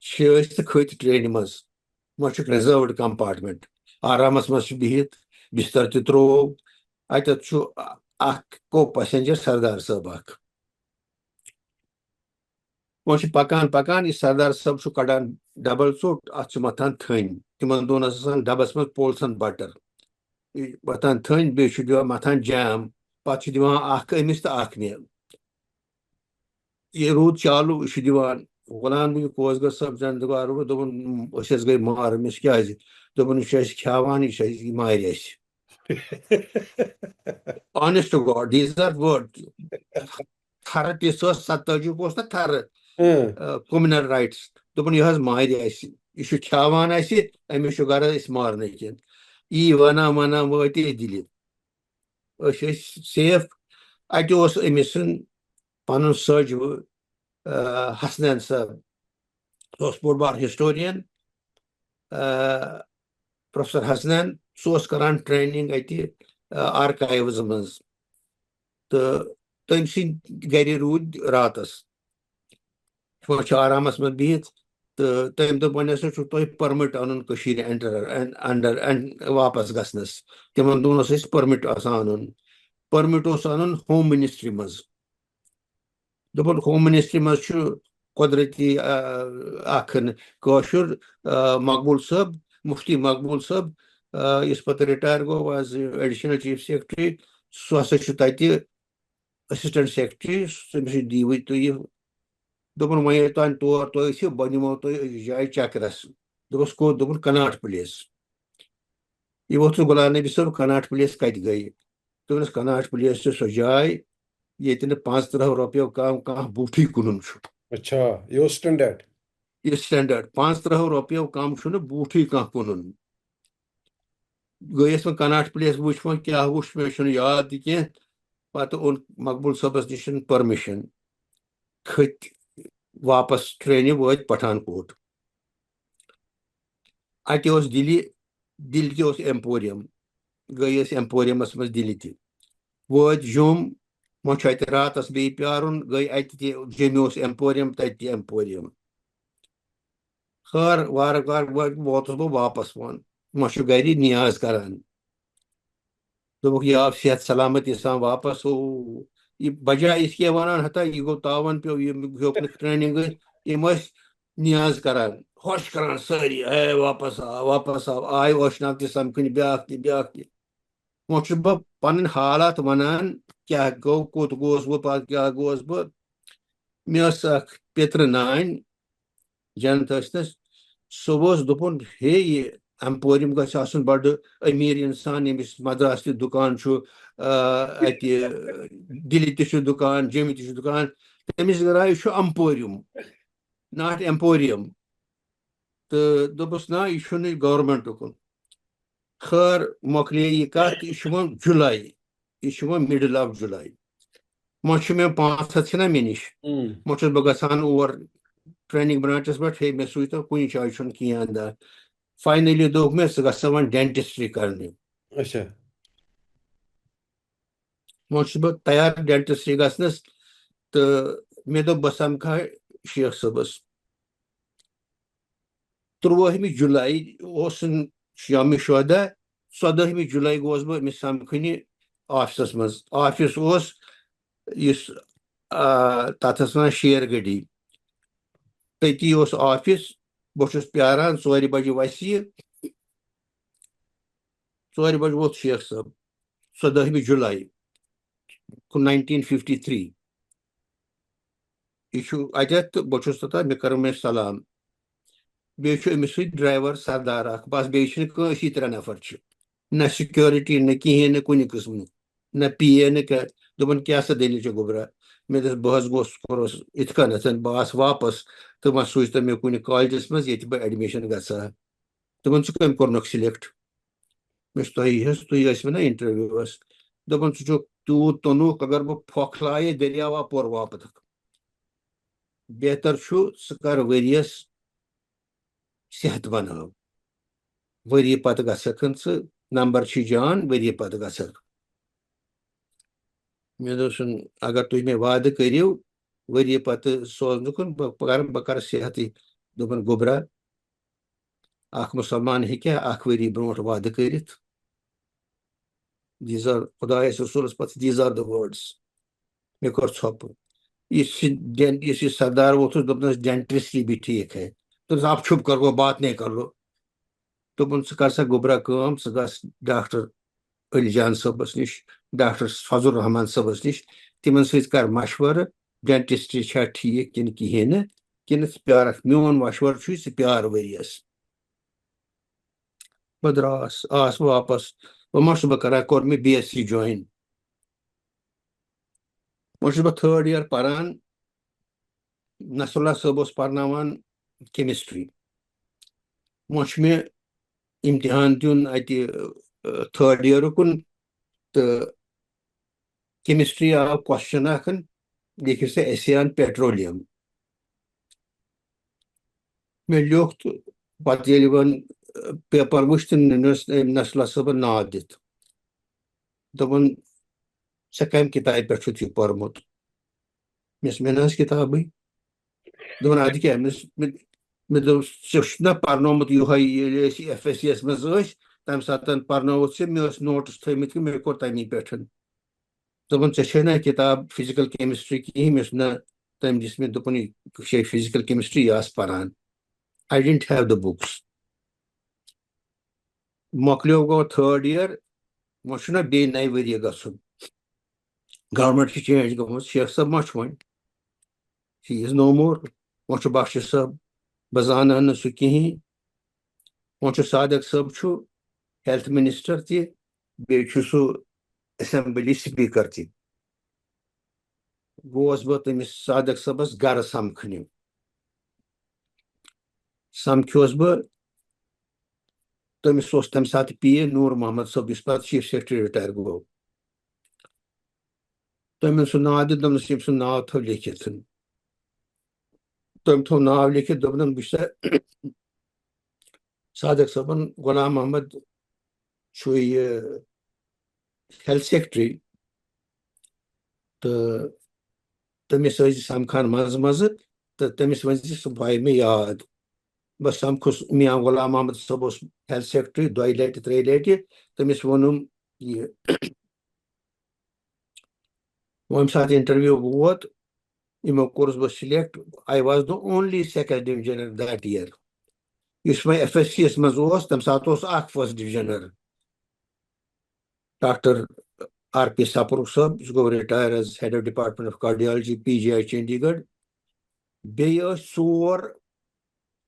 چھِ أسۍ تہٕ کھٔتۍ ٹرینہِ منٛز وۄنۍ چھُکھ رِزٲروڈ کمپارٹمنٹ آرامس منٛز چھُ بِہِتھ بستر تہِ تروو اتٮ۪تھ چھُ اکھ کو پیسنجر سردار صٲب اکھ وۄنۍ چھُ پکان پکان یہِ سردار صٲب چھُ کڑان ڈبل ژوٚٹ اتھ چھُ متھان تھٔنۍ تِمن دۄن ٲس آسان ڈبس منٛز پولسن بٹر متھان تھٔنۍ بیٚیہِ چھُ دِوان متھان جام پتہٕ چھُ دِوان اکھ أمِس تہٕ اکھ مےٚ یہِ روٗد چالوٗ یہِ چھُ دِوان غلام نبی کوسگر صٲب دوٚپُن أسۍ حظ گٔے مار أمِس کیٛازِ دوٚپُن یہِ چھُ اَسہِ کھٮ۪وان یہِ چھُ اَسہِ یہِ مارِ اَسہِ honest to God these are words تھرٕ تِژھ ٲس 27 اوس نا تھرٕ کٔمنل رایٹس دوٚپُن یہِ حظ مارِ اَسہِ یہِ چھُ کھٮ۪وان اَسہِ أمِس چھُ غرض أسۍ مارنہٕ کِنۍ یی ونان وٲتۍ أسۍ دِلہِ أسۍ ٲسۍ سیف اَتہِ اوس أمِس سُنٛد پنُن سٲجوٕ حسنین صٲب سُہ اوس بوٚڑ بار ہسٹورین پروفیسر حسنین سُہ اوس کران ٹرینِنگ اَتہِ آرکایوز منٛز تہٕ تٔمۍ سٕنٛدۍ گرِ روٗدۍ راتس وۄنۍ چھُ آرامس منٛز بِہِتھ تہٕ تٔمۍ دوٚپ وۄنۍ ہسا چھُو تۄہہِ پٔرمِٹ اَنُن کٔشیٖرِ انڈر واپس گژھنس تِمن دۄہن اوس اَسہِ پٔرمِٹ آسان اَنُن پٔرمِٹ اوس اَنُن ہوم منسٹری منٛز دوٚپُن ہوم منسٹری منٛز چھُ قۄدرٔتی اکھ کٲشُر مقبوٗل صٲب مُفتی مقبوٗل صٲب یُس پتہٕ رِٹایر گوٚو ایز ایڈِشنل چیف سیکرٹری سُہ ہسا چھُ تتہِ اسسٹنٹ سیکرٹری تٔمِس دِیِو تُہۍ یہِ دوٚپُن وۄنۍ ییٚلہِ تانۍ تور تُہۍ ٲسِو بہٕ نِمو تُہۍ أکِس جایہِ چکرس دوس کو دوپن کناٹ پلیس یہ ووت غلام نبی صاحب کناٹ پلیس کت گئی دوپنس کناٹ پلیس سو جائے یہ 15 رۄپیو کم کانٛہہ بوٗٹھٕے کٕنُن چھُ اچھا یہ سٹینڈرڈ یہ سٹینڈرڈ 15 رۄپیو کم چھُنہٕ بوٗٹھٕے کانٛہہ کٕنُن گٔیَس وۄنۍ کناٹ پلیس وٕچھ وۄنۍ کیٛاہ وٕچھ مےٚ چھُنہٕ یاد تہِ کینٛہہ پتہٕ اوٚن مقبوٗل صٲبس نِش پٔرمِشن کھٔتۍ واپس ٹرینہِ وٲتۍ پٹھان کوٹ اتہِ اوس دِلہِ تہِ اوس ایمپوریم گٔے أسۍ ایمپوریمس منٛز دِلہِ تہِ وٲتۍ جوٚم وۄنۍ چھُ اتہِ راتس بیٚیہِ پیارُن گٔے اتہِ تہِ جیٚمہِ اوس ایمپوریم تتہِ تہِ ایمپوریم خٲر وارٕ کارٕ ووتُس بہٕ واپس وۄنۍ چھُ گرِ نیاز کران دوٚپُکھ یہِ آو صحت سلامتی سان واپس یہ بجائے اس کے ونان ہتا یہ گوٚو تاون پیو یہ ہیوٚک نہٕ ٹریننگ یِم ٲسۍ نیاز کران خۄش کران سٲری اے واپس آو آے ٲشناو تہِ سمکھٕنۍ بیٛاکھ تہِ وۄنۍ چھُس بہٕ پنٕنۍ حالات ونان کیٛاہ گوٚو کوٚت گوس بہٕ پتہٕ کیٛاہ گوس بہٕ مےٚ ٲس اکھ پیترٕ نانۍ جنت ٲسنس سُہ اوس دوٚپُن ہے یہِ ایمپوریم گژھِ آسُن بڑٕ أمیٖر اِنسان ییٚمِس مدراس تہِ دُکان چھُ اتہِ دِلہِ تہِ چھُ دُکان جیٚمہِ تہِ چھُ دُکان تٔمِس درٛاو چھُ امپوریم ناٹ ایمپوریم تہٕ دوٚپُس نا یہِ چھُنہٕ گورمنٹُکُن خٲر مۄکلے یہِ کتھ یہِ چھُ وۄنۍ جُلاے یہِ چھُ وۄنۍ مِڈل آف جُلاے وۄنۍ چھُ مےٚ 500 چھِنہ مےٚ نِش وۄنۍ چھُس بہٕ گژھان اور ٹریننگ برانچس پٮ۪ٹھ ہے مےٚ سوٗزتو کُنہِ جایہِ چھُنہٕ کِہیٖنۍ اندہ فاینلی دوٚپ مےٚ ژٕ گژھ سا وۄنۍ ڈینٹسٹری کرنہِ اچھا وۄنۍ چھُس بہٕ تیار ڈینٹسٹری گژھنس تہٕ مےٚ دوٚپ بہٕ سمکھا شیخ صٲبس 13 جُلاے اوس شامِ شودہ 14 جُلاے گوس بہٕ أمِس سمکھنہِ آفسس منٛز آفس اوس یُس تتھ ٲس ونان شیر گڈی تٔتی اوس آفس بہٕ چھُس پیاران 4 بجہِ وسہِ یہِ 4 بجہِ ووت شیخ صٲب 14 جُلاے 1953 یہِ چھُ اتٮ۪تھ تہٕ بہٕ چھُس توٚتام مےٚ کٔر مےٚ سلام بیٚیہِ چھُ أمِس سۭتۍ ڈرایور سردار اکھ بس بیٚیہِ چھِنہٕ کٲنٛسی 3 نفر چھِ نہ سِکیورٹی نہ کِہیٖنۍ نہٕ کُنہِ قٕسمُک نہ پی اے نہ کیٛاہ دوٚپُن کیٛاہ سا دٔلیٖل چھِ گوٚبرا مےٚ دوٚپُس بہٕ حظ گوس کوٚرُس یِتھ کٔنٮ۪تھ بہٕ آس واپس تہٕ وۄنۍ سوٗزتو مےٚ کُنہِ کالجس منٛز ییٚتہِ بہٕ ایڈمِشن گژھٕ ہا دوٚپُن ژٕ کٔمۍ کوٚرنکھ سِلیکٹ مےٚ چھُ تۄہہِ حظ تُہۍ ٲسوٕ نا انٹرویوس دوٚپُن ژٕ چھُکھ تیوٗت توٚنُکھ اگر بہٕ پھۄکھ لایے دٔریاو اپور واپتھکھ بہتر چھُ ژٕ کر ؤرۍیس صحت بناو ؤری پتہٕ گژھکھ ژٕ نمبر چھِ جان ؤری پتہٕ گژھکھ مےٚ دوٚپُس اگر تُہۍ مےٚ وعدٕ کٔرِو ؤری پتہٕ سوزنُکن بہٕ کرٕ صحتٕے دوٚپُن گوٚبرا اکھ مُسلمان ہیٚکیٛاہ 1 ؤری برونٛٹھ وعدٕ کٔرِتھ خۄدایس رسوٗلس پتہٕ دیٖز آر دَ وٲڈٕس مےٚ کوٚر ژھۄپہٕ یُس یہِ سردار ووتھُس دوٚپنس ڈینٹسٹری بھی ٹھیٖک ہے دوٚپنس آپ چھُپ کر وہ بات نہیں کر لو دوٚپُن ژٕ کر سا گوٚبرا کٲم ژٕ گژھ ڈاکٹر علی جان صٲبس نِش ڈاکٹر فضل رحمان صٲبس نِش تِمن سۭتۍ کر مشورٕ ڈینٹسٹری چھا ٹھیٖک کِنہٕ کِہیٖنۍ نہٕ کِنہٕ ژٕ پیارکھ میون مشورٕ چھُے ژٕ پیار ؤرۍیس بہٕ درٛاس آس واپس وۄنۍ ما چھُس بہٕ کران کوٚر مےٚ BSc جویِن وۄنۍ چھُس بہٕ 3rd year پران نصراللہ صٲب اوس پرناوان کیمسٹری وۄنۍ چھُ مےٚ امتحان دیُن اتہِ 3rd year تہٕ کیمسٹری آو کوسچن اکھ لیکھِو سا ایسے آن پیٹرولیم مےٚ لیوٚکھ تہٕ پتہٕ ییٚلہِ وۄنۍ پیپر وٕچھ تہٕ نصراللہ صٲبن ناو دِتھ دوٚپُن ژےٚ کمہِ کِتابہِ پٮ۪ٹھ چھُتھ یہِ پوٚرمُت مےٚ نہ ٲس کِتابٕے دوٚپُن ادٕ کیٛاہ مےٚ دوٚپ ژےٚ چھُتھ نا پرنومُت یِہوے ییٚلہِ أسۍ FSC یس منٛز ٲسۍ تمہِ ساتہٕ پرنووُتھ ژےٚ مےٚ ٲس نوٹٕس تھٲمٕتۍ مےٚ کوٚر تمی پٮ۪ٹھ دوٚپُن ژےٚ چھے نا کِتاب فِزِکل کیمسٹری کِہیٖنۍ مےٚ چھُ نہ تٔمۍ دِژ مےٚ دوٚپُن یہِ چھے فِزِکل کیمسٹری یہِ آس پران I didn't have the books مۄکلیو گوٚو 3rd year وۄنۍ چھُنہ بیٚیہِ نَیہِ ؤریہِ گژھُن گورمنٹ چھِ چینج گٔمٕژ شیخ صٲب ما چھُ وۄنۍ ہی از نو مور وۄنۍ چھُ بخشی صٲب بہٕ زانہٕ ہا نہٕ سُہ کِہیٖنۍ وۄنۍ صادق صٲب چھُ ہیلتھ منسٹر تہِ بیٚیہِ چھُ سُہ اسمبلی سپیٖکر تہِ. گوس بہٕ تٔمِس صادق صٲبس گرٕ سمکھنہِ. سمکھیوس بہٕ. تٔمِس اوس تمہِ ساتہٕ پیٖر نوٗر محمد صٲب یُس پتہٕ چیٖف سیکرٹری رِٹایر گوٚو. تٔمۍ سُہ ناو دِتھ دوٚپنس ییٚمۍ سُنٛد ناو تھوٚو لیکھِتھ. تٔمۍ تھوٚو ناو لیکھِتھ دوٚپنم بہٕ چھُس صادق صٲبن غلام محمد چھُ یہِ ہیلتھ سیکرٹری تہٕ تٔمِس ٲسۍ زِ سمکھان منٛزٕ منٛزٕ تہٕ تٔمِس ؤنۍ زِ سُہ تھایہِ مےٚ یاد. بہٕ سمکھُس میاں غلام محمد صٲب اوس ہیلتھ سیکرٹری 2 لٹہِ 3 لٹہِ. تٔمِس ووٚنُم یہِ وۄنۍ ساتہٕ انٹرویو ووت یِمو کوٚرُس بہٕ select. I was the only second divisioner that year. یُس وۄنۍ ایف ایس سی یس منٛز اوس تمہِ ساتہٕ اوس اکھ first divisioner doctor R P سپرُک صٲب یُس گوٚو retire as head of department of cardiology P G I Chandigarh. بیٚیہِ ٲسۍ 4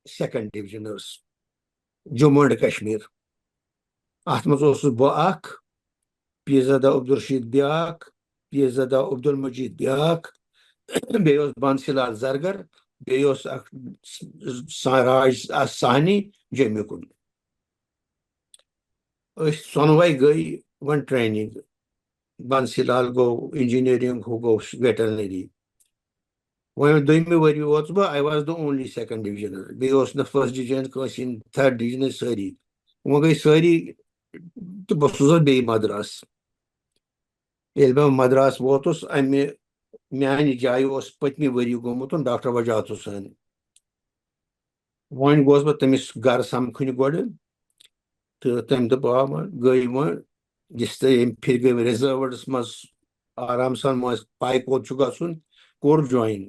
سیکنڈ ڈِوجنٲرٕس جموں اینڈ کشمیٖر. اتھ منٛز اوسُس بہٕ اکھ، پیٖرزادہ عبدالرشیٖد بیٛاکھ، پیٖرزادہ عبدالمجیٖد بیٛاکھ، بیٚیہِ اوس بانسی لال زرگر، بیٚیہِ اوس اکھ راج ساہنی جیٚمہِ کُن. أسۍ ژۄنوَے گٔے وۄنۍ ٹرینِنگ. بانسی لال گوٚو انجیٖنیرِنگ، ہُہ گوٚو ویٹرنری. وۄنۍ دوٚیمہِ ؤری ووتُس بہٕ. I was the only second divisioner. بیٚیہِ اوس نہٕ فٔسٹ ڈِوجن کٲنٛسہِ ہِنٛدۍ، تھٲرڈ ڈِوجن ٲسۍ سٲری. وۄنۍ گٔے سٲری تہٕ بہٕ سوزَکھ بیٚیہِ مدراس. ییٚلہِ بہٕ مدراس ووتُس میانہِ جایہِ اوس پٔتمہِ ؤری گوٚمُت ڈاکٹر وجاہت حُسین. وۄنۍ گوس بہٕ تٔمِس گرٕ سمکھٕنہِ گۄڈٕ تہٕ تٔمۍ دوٚپ وۄنۍ گٔے وۄنۍ یُس تۄہہِ ییٚمہِ پھِرِ گٔے رِزٲروڈس منٛز آرام سان مٲنۍ پاے کوٚت چھُ گژھُن. کوٚر جویِن.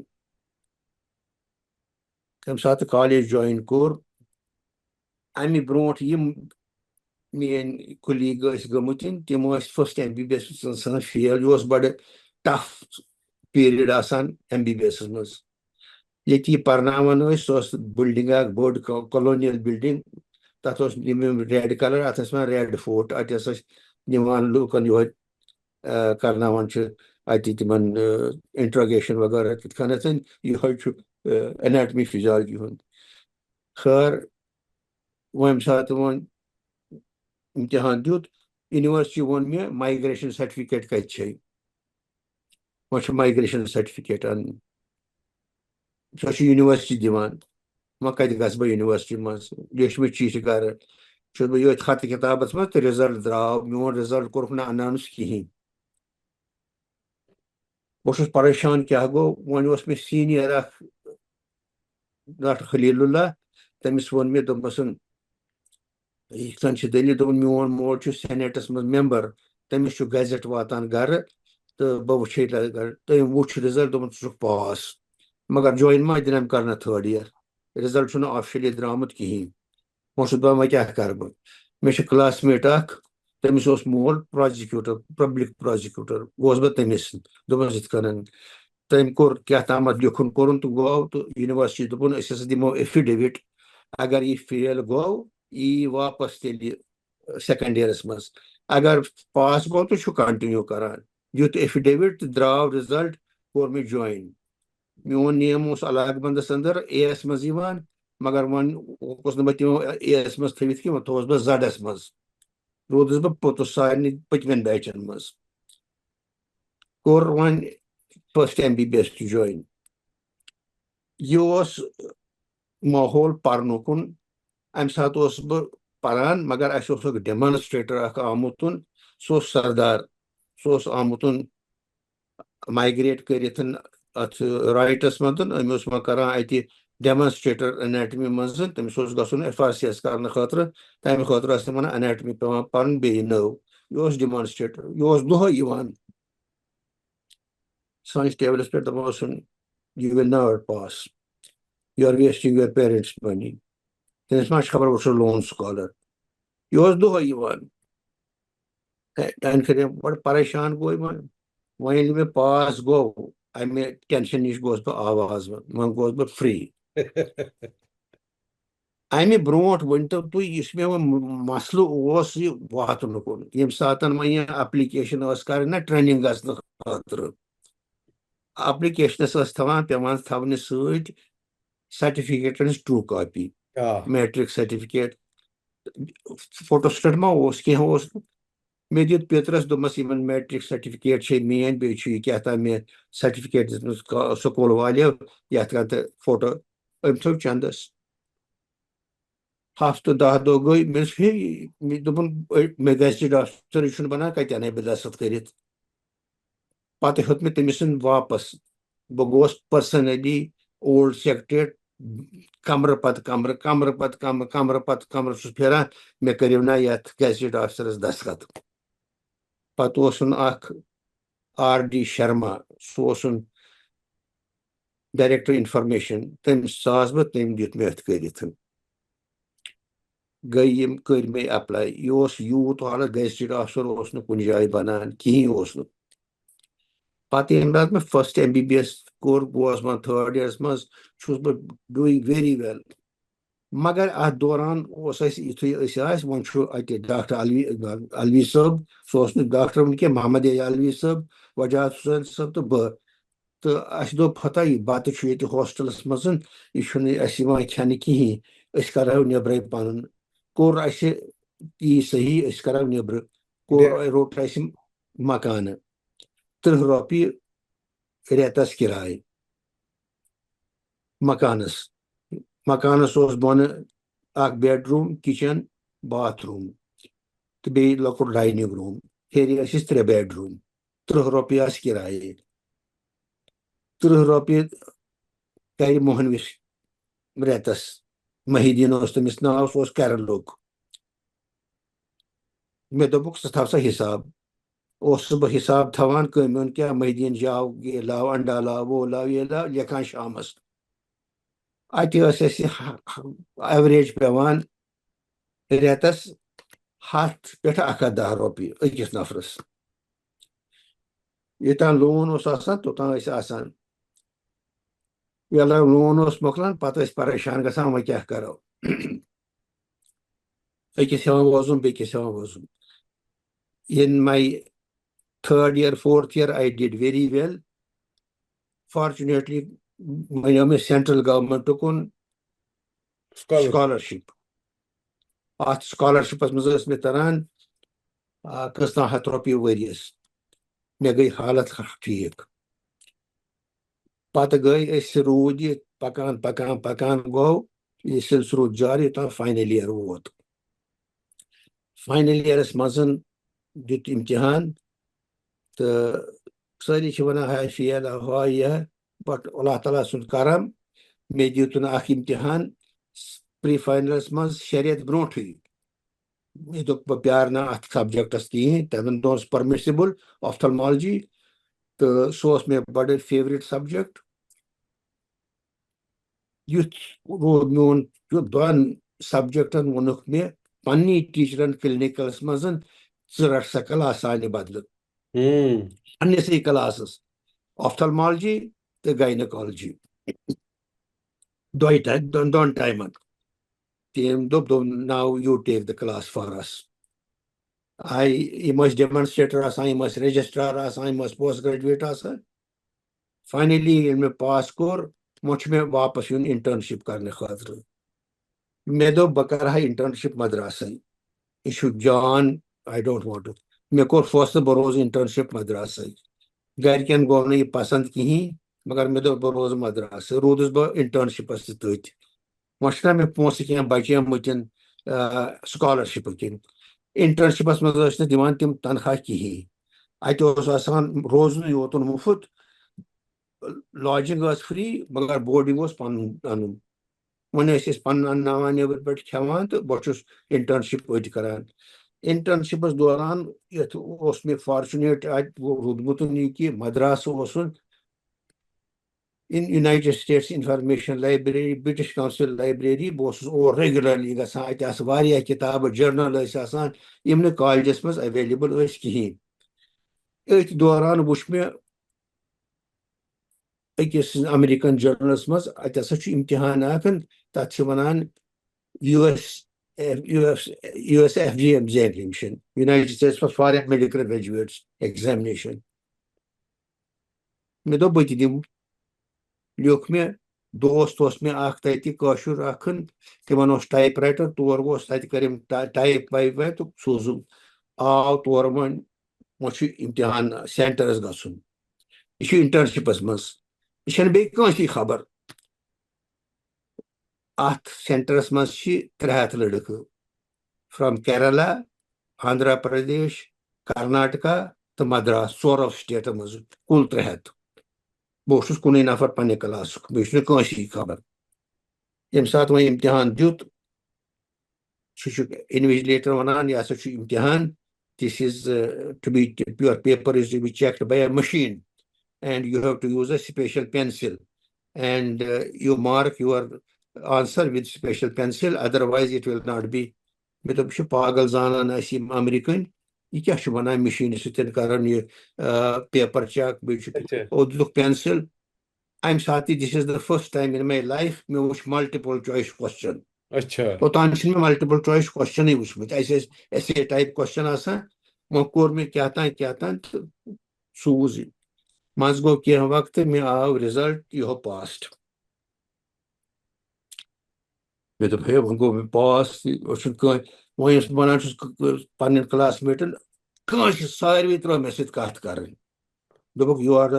تمہِ ساتہٕ کالیج جویِن کوٚر. امہِ برونٛٹھ یِم میٲنۍ کُلیٖگ ٲسۍ گٔمٕتۍ تِم ٲسۍ first M B B S ژھٕنان فیل. یہِ اوس بڑٕ ٹف پیٖریڈ آسان ایم بی بی ایسس منٛز. ییٚتہِ یہِ پرناوان ٲسۍ سۄ ٲس بِلڈنگ اکھ بٔڑ کالونیل بِلڈنگ. تتھ اوس یِم ریڈ کلر، اتھ ٲسۍ ونان ریڈ فورٹ. اتہِ ہسا ٲسۍ نِوان لوٗکن یِہوے کرناوان چھِ اتہِ تِمن انٹروگیشن وغیرہ تِتھ کٔنٮ۪تھ. یِہوے چھُ انیٹمی فِزیالجی ہُنٛد. خٲر وۄنۍ ساتہٕ وۄنۍ امتحان دیُت. یونیورسٹی ووٚن مےٚ مایگریشن سرٹِفکیٹ کتہِ چھے. وۄنۍ چھُ مایگریشن سرٹِفکیٹ انُن. سۄ چھِ یونیورسٹی دِوان. وۄنۍ کتہِ گژھٕ بہٕ یونیورسٹی منٛز، لیچھ مےٚ چیٖٹھِ گرٕ. چھُس بہٕ یٔتھۍ خطہٕ کِتابس منٛز تہٕ رِزلٹ درٛاو. میون رِزلٹ کوٚرُکھ نہٕ اناوُنس کِہینۍ. بہٕ چھُس پریشان کیٛاہ گوٚو. وۄنۍ اوس مےٚ سیٖنیر اکھ ڈاکٹر خلیل اللہ. تٔمِس ووٚن مےٚ دوٚپمَس یِتھ کٔنۍ چھِ دٔلیٖل. دوٚپُن میون مول چھُ سینیٹس منٛز ممبر، تٔمِس چھُ گیزٹ واتان گرٕ تہٕ بہٕ وٕچھے تٔمۍ وٕچھ رِزلٹ. دوٚپُن ژٕ چھُکھ پاس، مگر جویِن ما دِنَم کرنہٕ تھٲرڈ یِیر. رِزلٹ چھُنہٕ آفشلی درٛامُت کِہینۍ. وۄنۍ چھُس بہٕ وۄنۍ کیٛاہ کرٕ بہٕ. مےٚ چھُ کلاس میٹ اکھ، تٔمِس اوس مول پروزِکیوٗٹر، پبلک پروزِکیوٗٹر. گوس بہٕ تٔمِس دوٚپمَس یِتھ کٔنۍ. تٔمۍ کوٚر کیٛاہ تامَتھ لیکھُن کوٚرُن تہٕ گوٚو. تہٕ یونیورسٹی دوٚپُن أسۍ ہسا دِمو ایفِڈیوِٹ. اگر یہِ فیل گوٚو یہِ یی واپس تیٚلہِ سیکنڈ یِیرس منٛز. اگر پاس گوٚو تہٕ چھُ کنٹِنیو کران. دیُت ایفِڈیوِٹ تہٕ درٛاو رِزلٹ. کوٚر مےٚ جویِن. میون نیم اوس علاقبندس اندر اے ایس منٛز یِوان، مگر وۄنۍ ہیوٚکُس نہٕ بہٕ تِمو اے ایس منٛز تھٲوِتھ کینٛہہ. وۄنۍ تھووُس بہٕ زڈس منٛز. روٗدُس بہٕ پوٚتُس سارنٕے پٔتمٮ۪ن بیچن منٛز. کوٚر وۄنۍ first M B B S تہِ جویِن. یہِ اوس ماحول پرنُکُن. امہِ ساتہٕ اوسُس بہٕ پران، مگر اسہِ اوس اکھ ڈیمانسٹریٹر اکھ آمُت. سُہ اوس سردار. سُہ اوس آمُت مایگریٹ کٔرِتھ اتھ رایٹس منٛز. أمۍ اوس وۄنۍ کران اتہِ ڈیمانسٹریٹر انیٹمی منٛز. تٔمِس اوس گژھُن ایف آر سی ایس کرنہٕ خٲطرٕ. تمہِ خٲطرٕ ٲس تِمن انیٹمی پیٚوان پرُن بیٚیہِ نٔو. یہِ اوس ڈیمانسٹریٹر. یہِ اوس دۄہے یِوان سٲنِس ٹیبلس پٮ۪ٹھ دپان اوسُن you will not pass, you are wasting your parents money. تٔمِس ما چھِ خبر بہٕ چھُس لون سکالر. یہِ اوس دۄہے یِوان. تَمہِ خٲطرٕ بڑٕ پریشان گوٚو. وۄنۍ ییٚلہِ مےٚ پاس گوٚو امہِ ٹینشن نِش گوس بہٕ آواز. وۄنۍ گوس بہٕ فری. امہ برونٹ ورنتو تھی اس میں مسلہ اس یہ واتن کن یم ساتن میں یہ اپلکیشن کرنا ٹریننگ گھن خاطر اپلکیشنس تھوان پیوان تھونے ست certificate 2 copy matric certificate photostat ما کی مے دیت پیترس دمس یمن میٹرک سرٹیفکیٹ مین بیٚیہِ کیا تھا مے سرٹیفکیٹ دس سکول والیو یت کر فوٹو ام تھو چندس ہفتہ 10 دہ گئی مے دپن مے گژھِ ڈاکٹر یہ چھُنہٕ بنان کتہِ انے بہٕ دستخط کٔرِتھ پتہٕ ہیوٚت مےٚ تٔمِس واپس بہٕ گوس پٔرسنلی اولڈ سیکٹریٹ کمرٕ پتہٕ کمرٕ کمرٕ پتہٕ کمرٕ کمرٕ پتہٕ کمرٕ چھُس پھیران مےٚ کٔرِو نا یتھ گیزٹ آفسرس دستخط پتہٕ اوسُن اکھ آر ڈی شرما سُہ اوسُن ڈائریکٹر انفارمیشن تٔمِس ژاس بہٕ تٔمۍ دیُت مےٚ اتھ کٔرِتھ گٔے یِم کٔرۍ مےٚ اپلاے یہِ اوس یوٗت حالت گیزٹڈ آفسر اوس نہٕ کُنہِ جایہِ بنان کِہیٖنۍ اوس نہٕ پتہٕ ییٚمہِ دۄہ مےٚ فسٹ MBBS کوٚر گوس بہٕ 3rd ییرس منٛز چھُس بہٕ ڈوٗیِنگ ویری ویل مگر اتھ دوران اوس اسہِ یِتھُے أسۍ ٲسۍ وۄنۍ چھُ اتہِ ڈاکٹر الوی صٲب سُہ اوس نہٕ ڈاکٹر وٕنکٮ۪ن محمد الوی صٲب وجاہت حسین صٲب تہٕ بہٕ تہٕ اسہِ دوٚپ ہتا یہِ بتہٕ چھُ ییٚتہِ ہوسٹلس منٛز یہِ چھُنہٕ اسہِ یِوان کھٮ۪نہٕ کِہیٖنۍ أسۍ کرہو نیبرٕے پنُن کوٚر اسہِ یی صحیح أسۍ کرو نیبرٕ روٚٹ اسہِ مکانہٕ 30 رۄپیہِ رٮ۪تس کِراے مکانس اوس بۄنہٕ اکھ بیڈ روٗم کچن باتھ روٗم تہٕ بیٚیہِ لۄکُٹ ڈایننگ روٗم ہیٚرِ ٲسِس 3 بیڈ روٗم 30 رۄپیہِ آسہٕ کِراے 30 رۄپیہِ کرِ موہنوِس رٮ۪تس محی اوس تٔمِس ناو سُہ اوس کیرلُک مےٚ دوٚپُکھ ژٕ تھاو سا حساب اوسُس بہٕ حساب تھاوان کٲمیُن کیٛاہ محی جاو یہ لاو انڈا لاو وہ لاو یہ لاو لیکھان شامس اتہِ ٲس اسہِ ایوریج پیوان رٮ۪تس 100 پٮ۪ٹھ 110 رۄپیہِ أکِس نفرس یوٚتام لون اوس آسان توٚتام ٲسۍ آسان ییٚلہِ لون اوس مۄکلان پتہٕ ٲسۍ پریشان گژھان وۄنۍ کیٛاہ کرو أکِس ہٮ۪وان وۄزُم بیٚکِس ہٮ۪وان وۄزُم in my 3rd year 4th year I did very well fortunately بنیو مےٚ سینٹرل گورمنٹ کُن سکالرشپ اتھ سکالرشپس منٛز ٲس مےٚ تران 100 رۄپیہِ ؤرۍیَس مےٚ گٔے حالت ٹھیٖک پتہٕ گٔے أسۍ روٗدۍ یہِ پکان پکان پکان گوٚو یہِ سلسلہٕ روٗد جاری یوٚتام فاینل ییر ووت فاینل ییرس منٛز دیُت امتحان تہٕ سٲری چھِ ونان ہاے فیل ہا یہِ بٹ اللہ تعالیٰ سُنٛد کرم مےٚ دیُت نہٕ اکھ امتحان پری فاینلس منٛز 6 رٮ۪تھ برونٛٹھٕے مےٚ دوٚپ بہٕ پیارٕ نہٕ اتھ سبجیکٹس کِہیٖنۍ تمن دۄہن اوس پرمِسِبل آفتھلمالجی تہٕ سُہ اوس مےٚ بڑٕ فیورٹ سبجیکٹ یُتھ روٗد میون 2 سبجیکٹن ووٚنُکھ مےٚ پننی ٹیٖچرن کلنِکس منٛز ژٕ رٹ سا کلاس سانہِ بدلہٕ پننسٕے کلاسس آفتھلمالجی تہٕ گاینکالجی دۄن ٹایمن تٔمۍ دوٚپ ناو یوٗ ٹیک د کلاس فار اس یِم ٲسۍ ڈیمانسٹریٹر آسان یِم ٲسۍ رجسٹرار آسان یِم ٲسۍ پوسٹ گریجویٹ آسان فاینلی ییٚلہِ مےٚ پاس کوٚر وۄنۍ چھُ مےٚ واپس یُن انٹرنشپ کرنہٕ خٲطرٕ مےٚ دوٚپ بہٕ کرٕ ہا انٹرنشپ مدراسے یہِ چھُ جان آی ڈونٹ وانٹ مےٚ کوٚر فٲصلہٕ بہٕ روزٕ انٹرنشپ مدراسے گرِکٮ۪ن گوٚو نہٕ یہِ پسنٛد کِہیٖنۍ مگر مےٚ دوٚپ بہٕ روزٕ مدراسے روٗدُس بہٕ انٹرنشپس تہِ تٔتھۍ وۄنۍ چھِنہ مےٚ پونٛسہٕ کینٛہہ بچیمٕتۍ سکالرشپہٕ کِنۍ انٹرنشپس منٛز ٲسۍ نہٕ دِوان تِم تنخواہ کِہیٖنۍ اتہِ اوس آسان روزنُے یوتن مُفت لاجِنگ ٲس فری مگر بورڈنگ اوس پنُن انُن وۄنۍ ٲسۍ أسۍ پنُن انناوان نیبرٕ پٮ۪ٹھ کھٮ۪وان تہٕ بہٕ چھُس انٹرنشپ أتۍ کران انٹرنشپس دوران یتھ اوس مےٚ فارچُنیٹ اتہِ روٗدمُت یہِ کہِ مدراسہٕ اوسُن in United States Information Library British Council Library بہٕ اوسُس اور ریگولرلی گژھان اتہِ آسہٕ واریاہ کِتابہٕ جرنل ٲسۍ آسان یِم نہٕ کالجس منٛز ایویلیبل ٲسۍ کِہیٖنۍ أتھۍ دوران وٕچھ مےٚ أکِس امریکن جرنلس منٛز اتہِ ہسا چھُ امتحان اکھ تتھ چھِ ونان USFG examination, United States for Foreign Medical Graduates examination. مےٚ دوٚپ بہٕ تہِ دِمہٕ. لیوٚکھ مےٚ دوست اوس مےٚ اکھ تَتہِ کٲشُر اکھن, تِمن اوس ٹایپ رایٹر, تور گوس تَتہِ کٔرِم ٹایپ وایپ تہٕ سوٗزُم. آو تورٕ وۄنۍ چھُ اِمتحان سینٹرس گژھُن. یہِ چھُ انٹرنشپس منٛز, یہِ چھنہٕ بیٚیہِ کٲنٛسی خبر. اتھ سینٹرس منٛز چھِ 300 لڑکہٕ فرام کیرلا, آندھرا پردیش, کرناٹکا تہٕ مدراس, 4 سٹیٹو منٛز, کُل 300. بہٕ اوسُس کُنُے نفر پننہِ کلاسُک, بیٚیہِ چھُنہٕ کٲنٛسی خبر. ییٚمہِ ساتہٕ وۄنۍ اِمتحان دیُت, سُہ چھُ اِنوِجلیٹر ونان یہِ ہسا چھُ اِمتحان, this is to be, your paper is to be checked by a machine and you have to use a special pencil and you mark your answer with special pencil, otherwise it will not be. مےٚ دوٚپ یہِ چھُ پاگل زانان اَسہِ یِم American, یہِ کیٛاہ چھُ وَنان مِشیٖنہِ سۭتۍ کران یہِ پیپر چیک, بیٚیہِ چھُ دِتُکھ پینسل. اَمہِ ساتہٕ تہِ, this is the first time in my life, مےٚ وٕچھ ملٹِپل چویس کوسچن. اوٚتام چھِنہٕ مےٚ ملٹِپل چویس کوسچنٕے وٕچھمٕتۍ. اَسہِ ٲسۍ ایسے ٹایپ کوسچن آسان. وۄنۍ کوٚر مےٚ کیٛاہ تام تہٕ سوٗز یہِ. منٛزٕ گوٚو کینٛہہ وقتہٕ, مےٚ آو رِزلٹ, یہِ ہو پاسڈ. مےٚ دوٚپ ہے وۄنۍ گوٚو مےٚ پاس. أسۍ چھُنہٕ کٕہۭنۍ, وۄنۍ یُس بہٕ وَنان چھُس پنٕنٮ۪ن کلاس میٹن, کٲنٛسہِ ساروٕے ترٲو مےٚ سۭتۍ کتھ کرٕنۍ. دوٚپُکھ you are a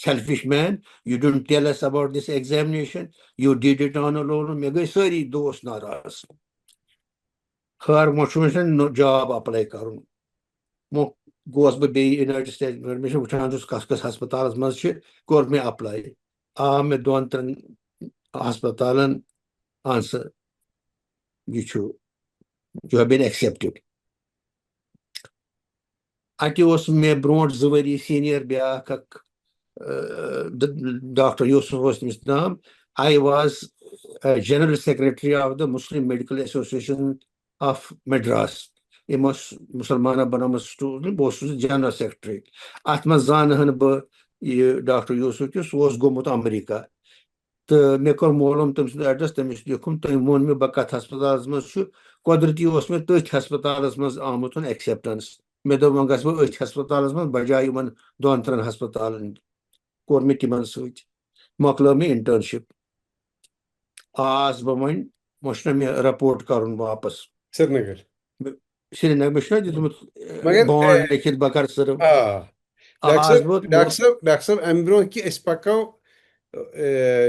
selfish man, you didn't tell us about this examination, you did it on alone. مےٚ گٔے سٲری دوست ناراض. خٲر وۄنۍ چھُ مےٚ جاب اپلاے کرُن. وۄنۍ گوس بہٕ بیٚیہِ یونایٹڈ سٹیٹس, مےٚ چھُ وٕچھان چھُس کس کس ہسپتالس منٛز چھِ. کوٚر مےٚ اپلاے, آو مےٚ 2-3 ہسپتالن آنسر, یہِ چھُ, you have been accepted. اَتہِ اوس مےٚ برونٛٹھ 2 ؤری سیٖنیر بیٛاکھ اکھ ڈاکٹر یوسف اوس تٔمِس ناو. I was general secretary of the Muslim medical association of Madras. یِم اوس مُسلمانن بنٲومٕژ سٹوٗڈنٹ, بہٕ اوسُس جنرل سیکرٹری. اتھ منٛز زانہٕ ہن بہٕ یہِ ڈاکٹر یوسف تہِ, سُہ اوس گوٚمُت امریکہ. تہٕ مےٚ کوٚر معلوٗم تٔمۍ سُنٛد ایڈرس, تٔمِس لیوٚکھُم. تٔمۍ ووٚن مےٚ بہٕ کتھ ہسپتالس منٛز چھُ. قۄدرتی اوس مےٚ تٔتھۍ ہسپتالس منٛز آمُت ایکسیپٹنس. مےٚ دوٚپ وۄنۍ گژھٕ بہٕ أتھۍ ہسپتالس منٛز بجاے یِمن 2-3 ہسپتالن. کوٚر مےٚ تِمن سۭتۍ, مۄکلٲو مےٚ انٹرنشپ. آس بہٕ وۄنۍ چھُنہ مےٚ رپورٹ کرُن واپس سرینگر. مےٚ چھُنہ دیُتمُت بانڈ لیکھِتھ بہٕ کرٕ سرو. ڈاکٹر صٲب امہِ برونٛہہ کہِ أسۍ پکو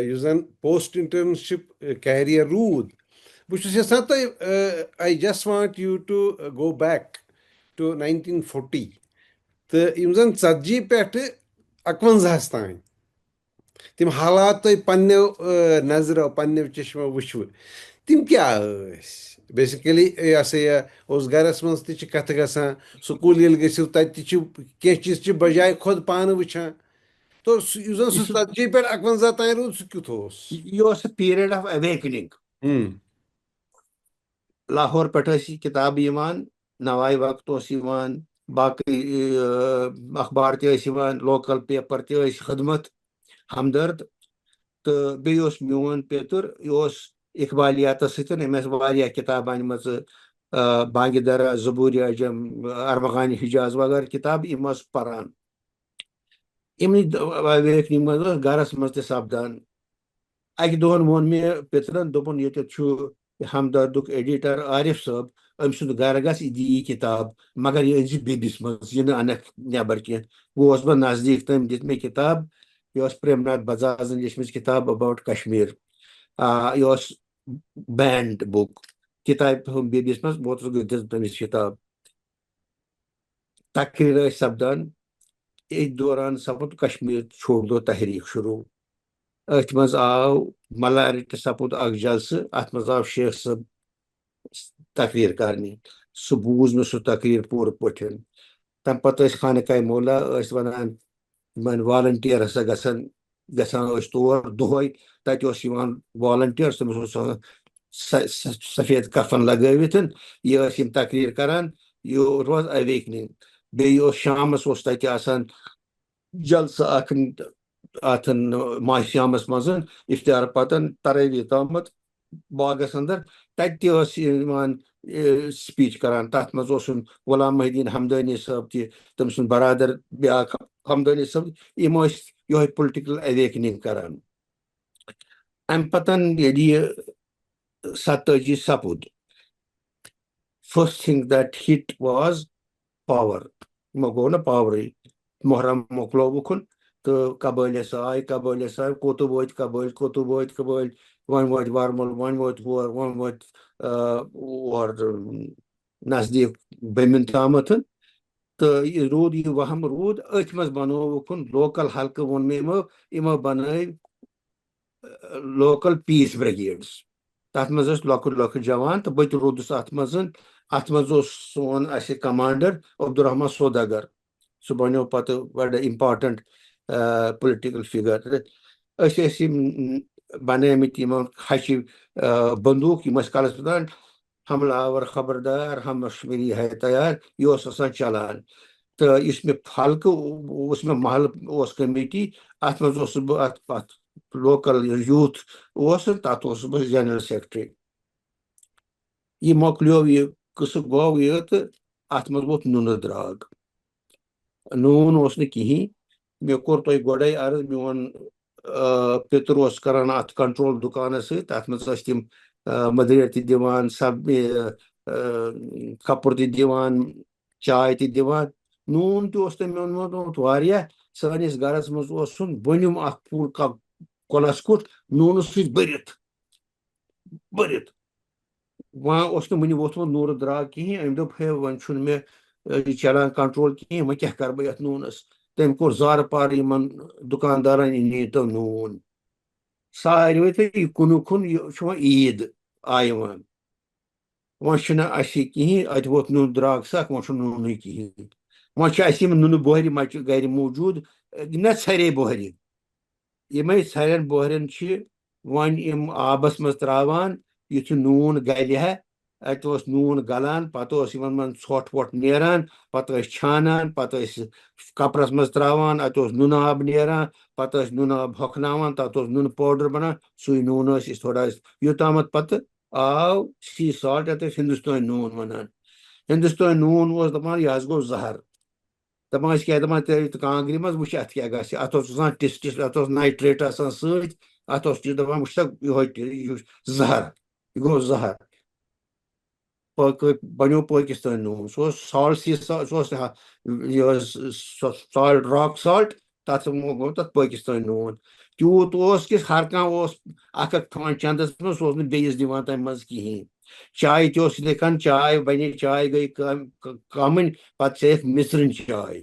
یُس زن پوسٹ انٹرنشپ کیریر روٗد, بہٕ چھُس یژھان تۄہہِ آی جسٹ وانٹ یوٗ ٹُو گو بیک ٹُو 1940 تہٕ یِم زن 40 پٮ۪ٹھٕ 51 تام تِم حالات تۄہہِ پننیو نظرو پننیو چشمو وٕچھوٕ, تِم کیٛاہ ٲسۍ؟ بیسِکلی یہِ ہسا یہِ اوس گرس منٛز تہِ چھِ کتھٕ گژھان, سکوٗل ییٚلہِ گٔژھِو تتہِ تہِ چھِ کینٛہہ چیٖز چھِ بجاے کھۄتہٕ پانہٕ وٕچھان. تو یُس زن سُہ 40 پٮ۪ٹھ 51 تام روٗد, سُہ کیُتھ اوس؟ یہِ اوس پیٖریڈ آف اویکنِنگ. لاہور پٮ۪ٹھ ٲسۍ یہِ کِتابہٕ یِوان, نواے وقت اوس یِوان, باقٕے اخبار تہِ ٲسۍ یِوان, لوکل پیپر تہِ ٲسۍ, خدمت, ہمدرد. تہٕ بیٚیہِ اوس میون پیتُر, یہِ اوس اقبالیاتس سۭتۍ, أمۍ ٲسۍ واریاہ کِتابہٕ انِمژٕ, بانگہِ درا, زبوٗرِ اجم, ارمغانِ حجاز وغیرہ کِتابہٕ, یِم ٲس پران. یِمنٕے اویکنِنگ منٛز ٲس گرس منٛز تہِ سپدان. اکہِ دۄہن ووٚن مےٚ پِترن, دوٚپُن ییٚتٮ۪تھ چھُ ہمدردُک ایڈیٹر عارف صٲب, أمۍ سُنٛد گرٕ گژھ, یہِ دِ یہِ کِتاب, مگر یہِ أنۍ زِ بیٚبِس منٛز, یہِ نہٕ انکھ نٮ۪بر کینٛہہ. گوس بہٕ نزدیٖک, تٔمۍ دِژ مےٚ کِتاب. یہِ ٲس پرٛیمناتھ بجازن لیچھمٕژ کِتاب اباؤٹ کشمیٖر. یہِ اوس بینڈ بُک. کِتابہِ تھٲوٕم بیٚبِس منٛز, بہٕ دِژ تٔمِس کِتاب. تقریٖر ٲسۍ سپدان. ییٚتھۍ دوران سپُد کشمیٖر چھوڑ دو تحریٖک شروٗع. أتھۍ منٛز آو ملارِ سپُد اکھ جلسہٕ, اتھ منٛز آو شیخ صٲب تقریٖر کرنہِ. سُہ بوٗز مےٚ سُہ تقریٖر پوٗرٕ پٲٹھۍ. تمہِ پتہٕ ٲسۍ خانہٕ کاہ مولا, ٲسۍ ونان یِمن والنٹیر ہسا گژھان ٲسۍ تور دۄہے. تتہِ اوس یِوان والنٹیر, تٔمِس اوس آسان سفید کفن لگٲوِتھ, یہِ ٲسۍ یِم تقریٖر کران. یہِ روز اویکنِنگ. بیٚیہِ اوس شامس اوس تتہِ آسان جلسہٕ اکھ اتھ ماہ شامس منٛز, افتیار پتن ترٲوی تامتھ, باغس اندر تت سپیچ کران تت مز غلام محی الدین حمدانی صاحب تم سن برادر بیاکھ حمدانی صاحب یم یہ پُلٹِکل اویکننگ کران. ام پتن ییٚلہِ یہِ 87 سپُد first thing that hit was power. یِمو گوٚو نا پاورٕے محرم مۄکلووُکھ تہٕ قبٲیلس آے کوٚت وٲتۍ قبٲیل وۄنۍ وٲتۍ ورمُل وۄنۍ وٲتۍ ہور وۄنۍ وٲتۍ اور نزدیٖک بٔمِن تامتھ تہٕ یہِ روٗد یہِ وہم روٗد أتھۍ منٛز بنووُکھ لوکل حلقہٕ ووٚن مےٚ یِمو بنٲے لوکل پیس بریگیڈس. تتھ منٛز ٲسۍ لۄکٕٹۍ لۄکٕٹۍ جوان تہٕ بہٕ تہِ روٗدُس اتھ منٛز اوس سون اسہِ کمانڈر عبدالرحمان سوداگر. سُہ بنیو پتہٕ بڑٕ امپارٹنٹ پُلٹِکل فِگر. أسۍ ٲسۍ یِم بنٲمٕتۍ یِمو ہچہِ بندوٗق یِم ٲسۍ کلس پٮ۪ٹھ حملہ آور خبردار ہم کشمیری ہے تیار یہِ اوس آسان چلان. تہٕ یُس مےٚ حلقہٕ اوس مےٚ محلہٕ اوس کمیٹی اتھ منٛز اوسُس بہٕ اتھ لوکل یوٗتھ اوس تتھ اوسُس بہٕ جنرل سیکرٹری. یہِ مۄکلیو یہِ قصہٕ گوٚو یہِ تہٕ اتھ منٛز ووٚتھ نوٗنہٕ درٛاگ. نوٗن اوس نہٕ کِہیٖنۍ. مےٚ کوٚر تۄہہِ گۄڈے عرض میون پِتُر اوس کران اتھ کنٹرول دُکانس سۭتۍ. تتھ منٛز ٲسۍ تِم مٔدریر تہِ دِوان کپُر تہِ دِوان چاے تہِ دِوان. نوٗن تہِ اوس تٔمۍ اوٚنمُت واریاہ. سٲنِس گرس منٛز اوس بۄنِم اکھ پوٗرٕ کۄلس کُٹھ نوٗنہٕ سۭتۍ بٔرِتھ. وۄنۍ اوس نہٕ وُنہِ ووٚتھمُت نوٗرٕ درٛاگ کِہیٖنۍ. أمۍ دوٚپ ہے وۄنۍ چھُنہٕ مےٚ یہِ چلان کنٹرول کِہیٖنۍ وۄنۍ کیٛاہ کرٕ بہٕ یتھ نوٗنس. تٔمۍ کوٚر زارٕ پارٕ یِمن دُکاندارن یہِ نیٖتو نوٗن. ساروٕے تہٕ یہِ کُنُکھُن یہِ چھُ وۄنۍ عیٖد آیہِ وۄنۍ چھُنہٕ اسہِ کِہیٖنۍ. اَتہِ ووت نوٗن درٛاگ سکھ وۄنۍ چھُنہٕ نوٗنٕے کِہیٖنۍ. وۄنۍ چھِ اسہِ یِم نُنہٕ بوہرِ مچہِ گرِ موٗجوٗد نہ ژھرے بوہرِ. یِمے ژھرٮ۪ن بوہرٮ۪ن چھِ وۄنۍ یِم آبس منٛز ترٛاوان یُتھُے نوٗن گلہِ ہا. اتہِ اوس نوٗن گلان پتہٕ اوس یِمن منٛز ژھۄٹھ وۄٹھ نیران پتہٕ ٲسۍ چھانان پتہٕ ٲسۍ کپرس منٛز ترٛاوان اتہِ اوس نُنہٕ آب نیران پتہٕ ٲسۍ نُنہٕ آب ہۄکھناوان تتھ اوس نُنہٕ پاوڈر بنان سُے نوٗن ٲسۍ أسۍ تھوڑا یوٚتامتھ پتہٕ آو سی سالٹ یتھ ٲسۍ ہندوستٲنۍ نوٗن ونان. ہندوستٲنۍ نوٗن اوس دپان یہِ حظ گوٚو زہر. دپان ٲسۍ کیٛاہ دپان ترٛٲیِتھ کانٛگرِ منٛز وٕچھ اتھ کیٛاہ گژھِ. اتھ اوس آسان ٹِس اتھ اوس نایٹریٹ آسان سۭتۍ. اتھ اوس یہِ دپان وٕچھ سا یِہوے زہر یہِ گوٚو زہر. بنیو پٲکستٲنۍ نوٗن. سُہ اوس سالسی سُہ اوس یہِ اوس سالٹ راک سالٹ تتھ گوٚو تتھ پٲکستٲنۍ نوٗن. تیوٗت اوس کہِ ہر کانٛہہ اوس اکھ تھاوان چندس منٛز سُہ اوس نہٕ بیٚیِس دِوان تمہِ منٛز کِہیٖنۍ. چایہِ تہِ اوس یِتھٕے کٔنۍ چاے بنے چاے گٔے کمٕنۍ پتہٕ چیٚیکھ مِژرٕنۍ چاے.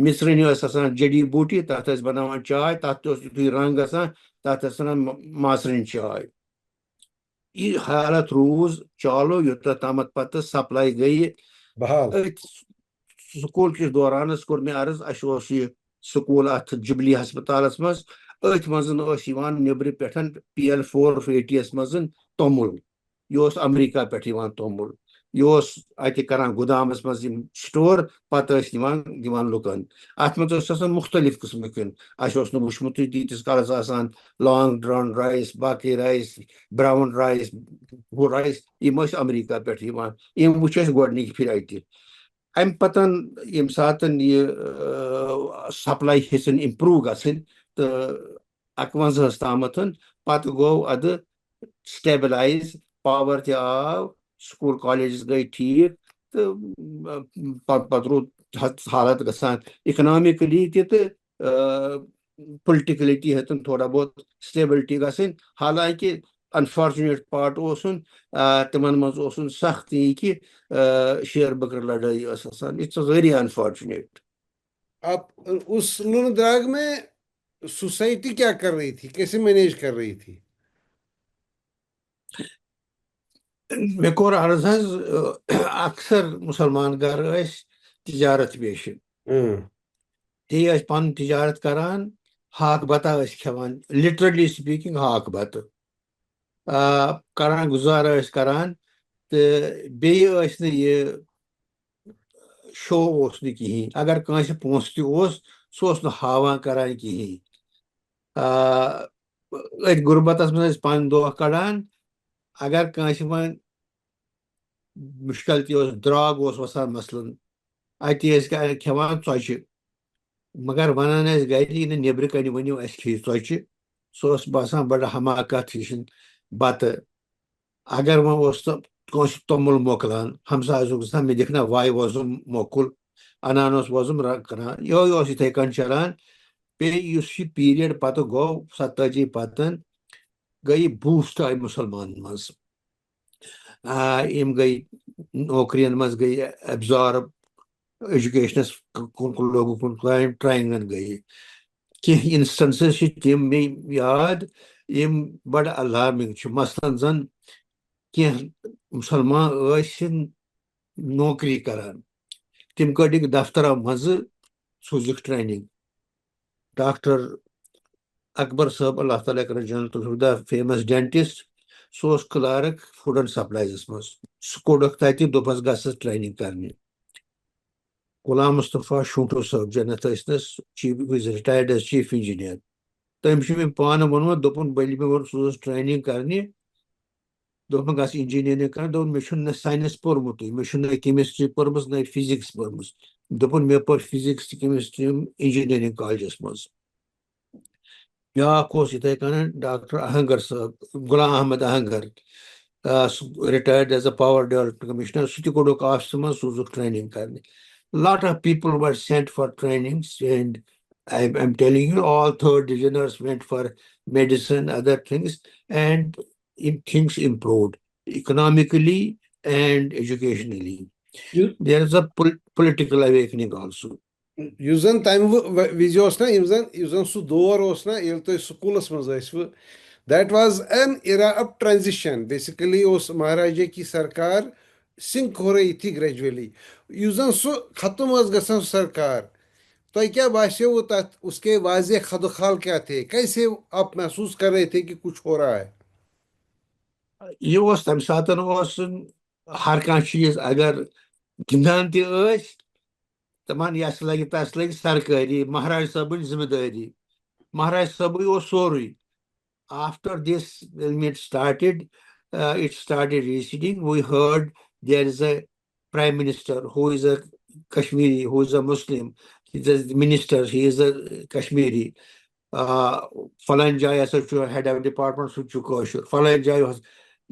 مِژرٕنۍ ٲس آسان جڈی بوٗٹی تتھ ٲسۍ بناوان چاے تتھ تہِ اوس یِتھُے رنٛگ گژھان تتھ ٲسۍ ونان ماژرٕنۍ چاے. یہِ حالت روٗز چالو یوٚتتھ تامتھ پتہٕ سپلاے گٔیہِ. أتھۍ سکوٗل کِس دورانس کوٚر مےٚ عرض اسہِ اوس یہِ سکوٗل اتھ جبلی ہسپتالس منٛز. أتھۍ منٛز ٲسۍ یِوان نیٚبرٕ پٮ۪ٹھ PL 480 یس منٛز توٚمُل. یہِ اوس امریکہ پٮ۪ٹھ یِوان توٚمُل. یہِ اوس اتہِ کران گُدامس منٛز یِم سٹور پتہٕ ٲسۍ دِوان لُکن. اتھ منٛز ٲسۍ آسان مختلف قٕسمٕکۍ. اسہِ اوس نہٕ وٕچھمُتٕے تیٖتِس کالس آسان لانگ ڈران رایس باقٕے رایس براوُن رایس ہُہ رایس یِم ٲسۍ امریکہ پٮ۪ٹھ یِوان. یِم وٕچھ اسہِ گۄڈنِکہِ پھِرِ اتہِ. امہِ پتہٕ ییٚمہِ ساتہٕ یہِ سپلاے ہیٚژٕن امپروٗ گژھٕنۍ تہٕ 51 تامتھ پتہٕ گوٚو ادٕ سٹیبلایز. پاور تہِ آو سکوٗل کالیجز گٔے ٹھیٖک تہٕ پتہٕ روٗد حالت گژھان اِکنامِکلی تہِ تہٕ پُلٹِکلی تہِ ہیٚژٕن تھوڑا بہت سٹیبلٹی گژھٕنۍ. حالانکہِ انفارچُنیٹ پارٹ اوسُن تِمن منٛز اوسُن سخت یہِ کہِ شیر بکر لڑٲے ٲس آسان. It's very unfortunate. اب اس نون دراگ میں سوسائٹی کیا کر رہی تھی کیسے مینیج کر رہی تھی؟ مےٚ کوٚر عرض حظ اکثر مُسلمان گرٕ ٲسۍ تجارت پیشہِ. تی ٲسۍ پنُن تجارت کران. ہاکھ بتہ ٲسۍ کھٮ۪وان لِٹرلی سپیٖکِنگ ہاکھ بتہٕ کران گُزارٕ ٲسۍ کران. تہٕ بیٚیہِ ٲسۍ نہٕ یہِ شو اوس نہٕ کِہیٖنۍ. اگر کٲنٛسہِ پونٛسہٕ تہِ اوس سُہ اوس نہٕ ہاوان کران کِہیٖنۍ. أتھۍ غُربتس منٛز ٲسۍ پنٕنۍ دۄہ کڑان اگر کٲنٛسہِ وۄنۍ مُشکل تہِ اوس درٛاگ اوس وسان مثلاً اَتہِ ٲسۍ کھٮ۪وان ژۄچہِ مگر وَنان ٲسۍ گرِ یہِ نہٕ نیٚبرٕ کَنہِ ؤنِو اَسہِ کھیٚیہِ ژۄچہِ سُہ اوس باسان بَڑٕ حماقت ہِش بَتہٕ اگر وۄنۍ اوس کٲنٛسہِ توٚمُل مۄکلان ہمسایَس اوس گژھان مےٚ دِکھ نا واے وۄزُم مۄکُل اَنان اوس وۄزُم کَران یِہوے اوس یِتھَے کٔنۍ چلان بیٚیہِ یُس یہِ پیٖریڈ پَتہٕ گوٚو 47 پَتہٕ گٔے بوٗسٹ آیہِ مُسلمانَن منٛز یِم گٔے نوکرِیَن منٛز گٔے ایبزارب ایجوکیشنَس کُن لوگُکھ کُن ٹرٛینِنٛگَن گٔیہِ کینٛہہ اِنسٹنسٕز چھِ تِم مےٚ یاد یِم بَڑٕ الارمِنٛگ چھِ مثلاً زَن کینٛہہ مُسلمان ٲسۍ نوکری کران تِم کٔڑِکھ دفترو منٛزٕ سوٗزِکھ ٹرٛینِنٛگ ڈاکٹر اکبر صٲب اللہ تعالیٰ کٔرِنۍ جنت الہُدا فیمس ڈینٹسٹ سُہ اوس کلارک فوڈ اینڈ سپلایزس منٛز سُہ کوٚڑُکھ تتہِ دوٚپہس گژھ ژٕ ٹرٛینِنٛگ کرنہِ غلام مصطفیٰ شونٛٹھوٗ صٲب جنت ٲسنس چیٖف رِٹایٲرڈ ایز چیٖف انجیٖنیر تٔمۍ چھُ مےٚ پانہٕ ووٚنمُت دوٚپُن ییٚلہِ مےٚ ووٚن سوٗز ٹرٛینِنٛگ کرنہِ دوٚپُن گژھ انجیٖنیرِنٛگ کرنہِ دوٚپُن مےٚ چھُنہٕ نہ ساینس پوٚرمُتٕے مےٚ چھُنہٕ نہ کیمسٹری پٔرمٕژ نہ فِزِکٕس پٔرمٕژ دوٚپُن مےٚ پٔر فِزِکٕس تہٕ کیمسٹری انجیٖنیرِنٛگ کالجس منٛز بیٛاکھ اوس یِتھَے کٔنۍ ڈاکٹر اہنگر صٲب غلام احمد اہنگر سُہ retired as a power development commissioner سُہ تہِ کوٚڑُکھ آفسہٕ منٛز سوٗزُکھ ٹرٛینِنٛگ کرنہِ lot of people were sent for trainings and I'm telling you, all third divisioners went for medicine, other things, and things improved economically and educationally. There is a political awakening also. یُس زن تمہِ وِزِ اوس نا یُس زن سُہ دور اوس نا ییٚلہِ تُہۍ سکوٗلس منٛز ٲسوٕ that was an era of transition basically اوس مہاراجا کی سرکار سِنک ہو رہی تھی گریجولی یُس زن سُہ ختم ٲس گژھان سُہ سرکار تۄہہِ کیٛاہ باسیوٕ تتھ اس کے واضح خدخال کیٛاہ تھے کیسے آپ محسوٗس کر رہے تھے کہ کچھ ہو رہا ہے یہِ اوس تمہِ ساتہٕ اوس ہر کانٛہہ چیٖز اگر گِنٛدان تہِ ٲسۍ تِمن یس لگہِ تس لگہِ سرکٲری مہاراج صٲبٕنۍ ذمہٕ دٲری مہاراج صٲبٕے اوس سورُے after this when it started receding we heard there is a prime minister who is a Kashmiri who is a Muslim he is the minister he is a Kashmiri فلٲنۍ جایہِ ہسا چھُ head of department سُہ تہِ چھُ کٲشُر فلٲنۍ جایہِ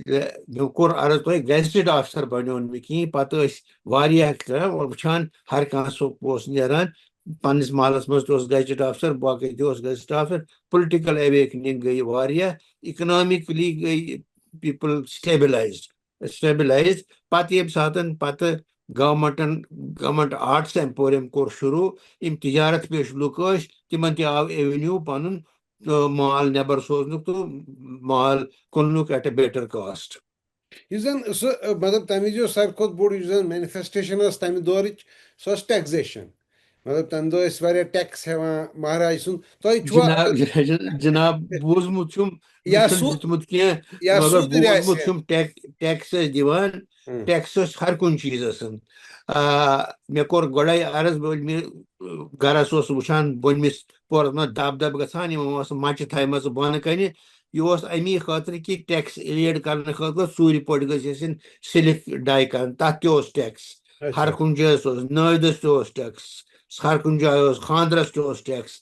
مےٚ کوٚر عرض تۄہہِ گیزٹِڈ آفسر بنیو نہٕ مےٚ کِہیٖنۍ پتہٕ ٲسۍ واریاہ وٕچھان ہر کانٛہہ سُہ اوس نیران پننِس محلس منٛز تہِ اوس گیزٹِڈ آفسر باقٕے تہِ اوس گیزٹِڈ آفسر پُلٹِکل ایویکنِنٛگ گٔے واریاہ اِکنامِکلی گٔے پیٖپل سٹیبلایزڈ پتہٕ ییٚمہِ ساتہٕ پتہٕ گورمنٹ آرٹس ایمپوریم کوٚر شروٗع یِم تجارت پیش لُکھ ٲسۍ تِمن تہِ آو ایونیوٗ پنُن مال نٮ۪بر سوزنُک تہٕ مال کٕننُک ایٹ اے بیٹر کاسٹ یُس زن سُہ مطلب تمہِ وِزِ اوس ساروی کھۄتہٕ بوٚڑ یُس زن مینِفیسٹیشن ٲس تمہِ دورٕچ سۄ ٲس ٹیکزیشن مطلب تمہِ دۄہ ٲسۍ واریاہ ٹیکس ہٮ۪وان مہاراج سُنٛد تۄہہِ چھُوا جناب بوٗزمُت چھُم یا دیُتمُت کینٛہہ یا مگر سوٗدٕرۍ بوٗزمُت آسہِ چھُم ٹیکس ٲسۍ دِوان ٹیکس ٲسۍ ہر کُنہِ چیٖزس مےٚ کوٚر گۄڈے عرض ییٚلہِ مےٚ گرس اوس وٕچھان بۄنمِس پورس منٛز دب دب گژھان یِمو اوس مچہِ تھایمژٕ بۄنہٕ کنہِ یہِ اوس امی خٲطرٕ کہِ ٹیکس ایڈ کرنہٕ خٲطرٕ ژوٗرِ پٲٹھۍ گٔژھۍ ٲسِنۍ سِلِک ڈاے کران تتھ تہِ اوس ٹیکس ہر کُنہِ جایہِ اوس نٲدِس تہِ اوس ٹیکس ہر کُنہِ جایہِ اوس خانٛدرس تہِ اوس tax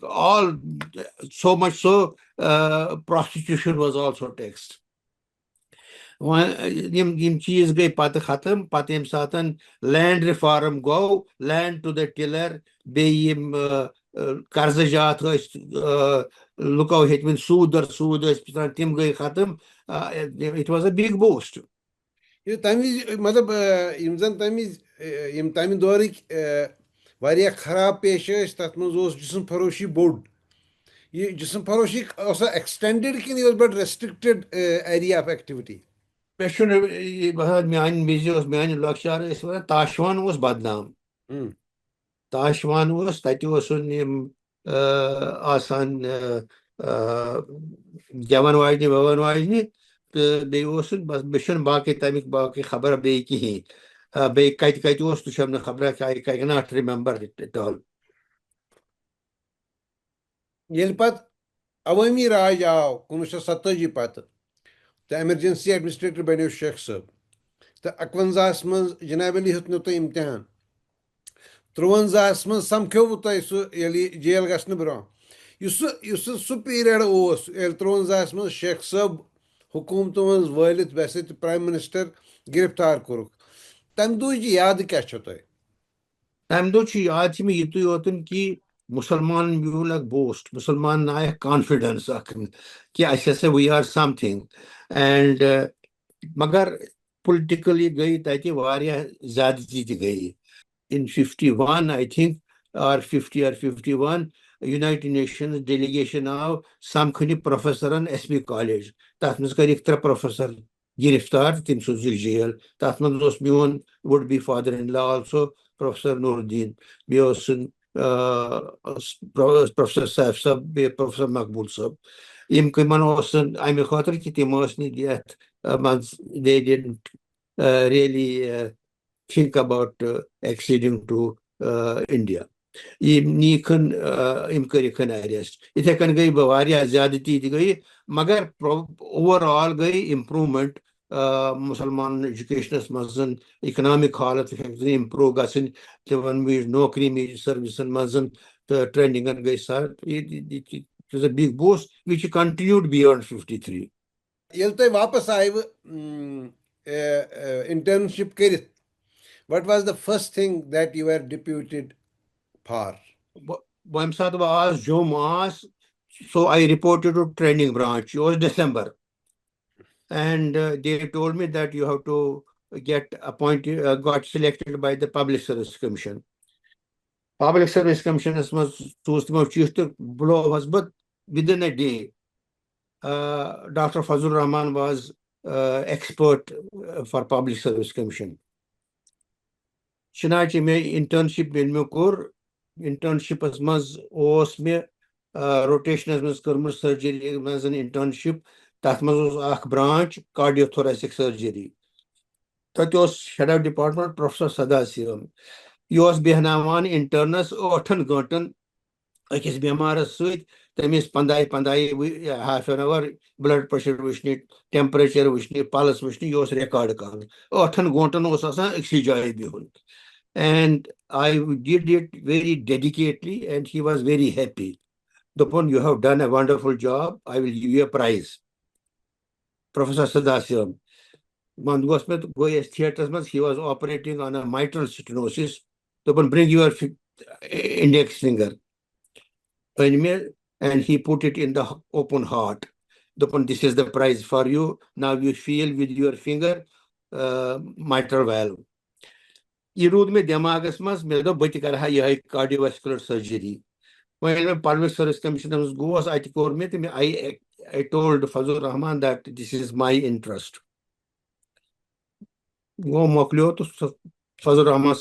all so much so prostitution was also taxed. یِم چیٖز گٔے پتہٕ ختم پتہٕ ییٚمہِ ساتہٕ لینڈ رِفارم گوٚو لینڈ ٹُو د ٹِلر بیٚیہِ یِم قرضہٕ جات ٲسۍ لُکو ہیٚتمٕتۍ سوٗد ٲسۍ پِسان تِم گٔے ختم it was a big boost تمہِ وِزِ مطلب یِم زن یِم تمہِ دورٕکۍ واریاہ خراب پیشہٕ ٲسۍ تتھ منٛز اوس جسم فروشی بوٚڑ یہِ جسم فروشی ٲسا ایکسٹینڈِڈ کِنہٕ یہِ اوس بڑٕ ریسٹرکٹِڈ ایریا آف ایکٹِوِٹی مےٚ چھُنہٕ یہِ باسان میانہِ وِزِ اوس میانہِ لۄکچار ٲسۍ ونان تاشوان اوس بدنام تاشوان اوس تتہِ اوسُن یِم آسان گٮ۪ون واجنہِ وٮ۪ون واجنہِ تہٕ بیٚیہِ اوسُن بس مےٚ چھُنہٕ تمیُک باقٕے خبر بیٚیہِ کِہیٖنۍ بیٚیہِ کتہِ کتہِ اوس تہِ چھَم نہٕ خبرا آی کیناٹ رِممبر اٹ آل ییٚلہِ پتہٕ عوٲمی راج آو 1947 پتہٕ تو ایمرجنسی ایڈمنسٹریٹر بنیو شیخ صٲب تو 51 من جناب علی ہیوٚتنو تۄہہِ امتحان 53 من سمکھیو تۄہہِ سُہ ییٚلہِ جیل گژھنہٕ برونٛہہ سُہ پیٖریڈ اوس ییٚلہِ 53 من شیخ صٲب حکوٗمتہٕ منٛز وٲلِتھ ویسے تہِ پرٛایِم مِنِسٹر گِرفتار کوٚرُکھ تَمہِ دۄہٕچ یادٕ کیٛاہ چھو تۄہہِ؟ تمہِ دۄہ چھُ یاد چھِ مےٚ یِتُے یوتن کہِ مسلمان میوٗل اکھ بوسٹ مسلمان آیکھ کانفِڈنس اکھ کہِ اَسہِ ہسا وی آر سمتھنگ اینڈ مگر پُلٹِکلی گٔے تتہِ واریاہ زیادتی تہِ گٔیہِ in 51 I think or 50 or 51 United Nations delegation آو سمکھنہِ پروفیسرن SB کالیج تتھ منٛز کٔرِکھ 3 پروفیسر گرفتار تِم سوٗزِکھ جیل تتھ منٛز اوس میون would be father in law also professor Noor Uddin بیٚیہِ اوس پروفیسر سیف صٲب بیٚیہِ پروفیسر مقبوٗل صٲب یِمن اوس امہِ خٲطرٕ کہِ تِم ٲسۍ نہٕ یتھ منٛز they didn't really think about acceding to India. یِم کٔرِکھن ایریسٹ یِتھے کٔنۍ گٔے واریاہ زیادتی تہِ گٔیہِ مگر اوور آل گٔے امپروٗمنٹ مسلمانن ایجوکیشنس منٛز اِکنامِک حالت ہیٚکہِ امپروٗو گژھٕنۍ تِمن میج نوکری میج سٔروِسن منٛز تہٕ ٹریننگن گٔے بِگ بوسٹ وِچ کنٹِنیوٗڈ بِیانڈ 53. ییٚلہِ تۄہہِ واپس آیوٕ انٹرنشِپ کٔرِتھ what was the first thing that you were deputed for? ییٚمہِ ساتہٕ بہٕ آس جوٚم آس so I reported to training branch. It was December. And they told me that you have to get appointed, got selected by the Public Service Commission. Public Service Commission was below was, but within a day, Dr. Fazul Rahman was expert for Public Service Commission. Shinachi me internship in Mukur, internship as maz os me rotation as maz surgery as an internship. That was a branch, cardiothoracic surgery. That was head of department, Professor Sadasivam. He was behnawan internus, otan gotan, akis bemaras suit, temis pandai, half an hour, blood pressure wishni, temperature wishni, pulse wishni, yos record kan. Otan gotan was asa exijai bihun. And I did it very dedicatedly, and he was very happy. Upon you have done a wonderful job, I will give you a prize. Professor Sadasivam. Theaters, he was operating on a mitral stenosis. Bring your index finger. And he put it in the open heart. This is the prize for you. Now you feel with your finger mitral valve. This road me demagas mas me do bati cardiovascular surgery. When Public Service Commission goes, I told Fazul Rahman that this is my interest. Fazul Rahman,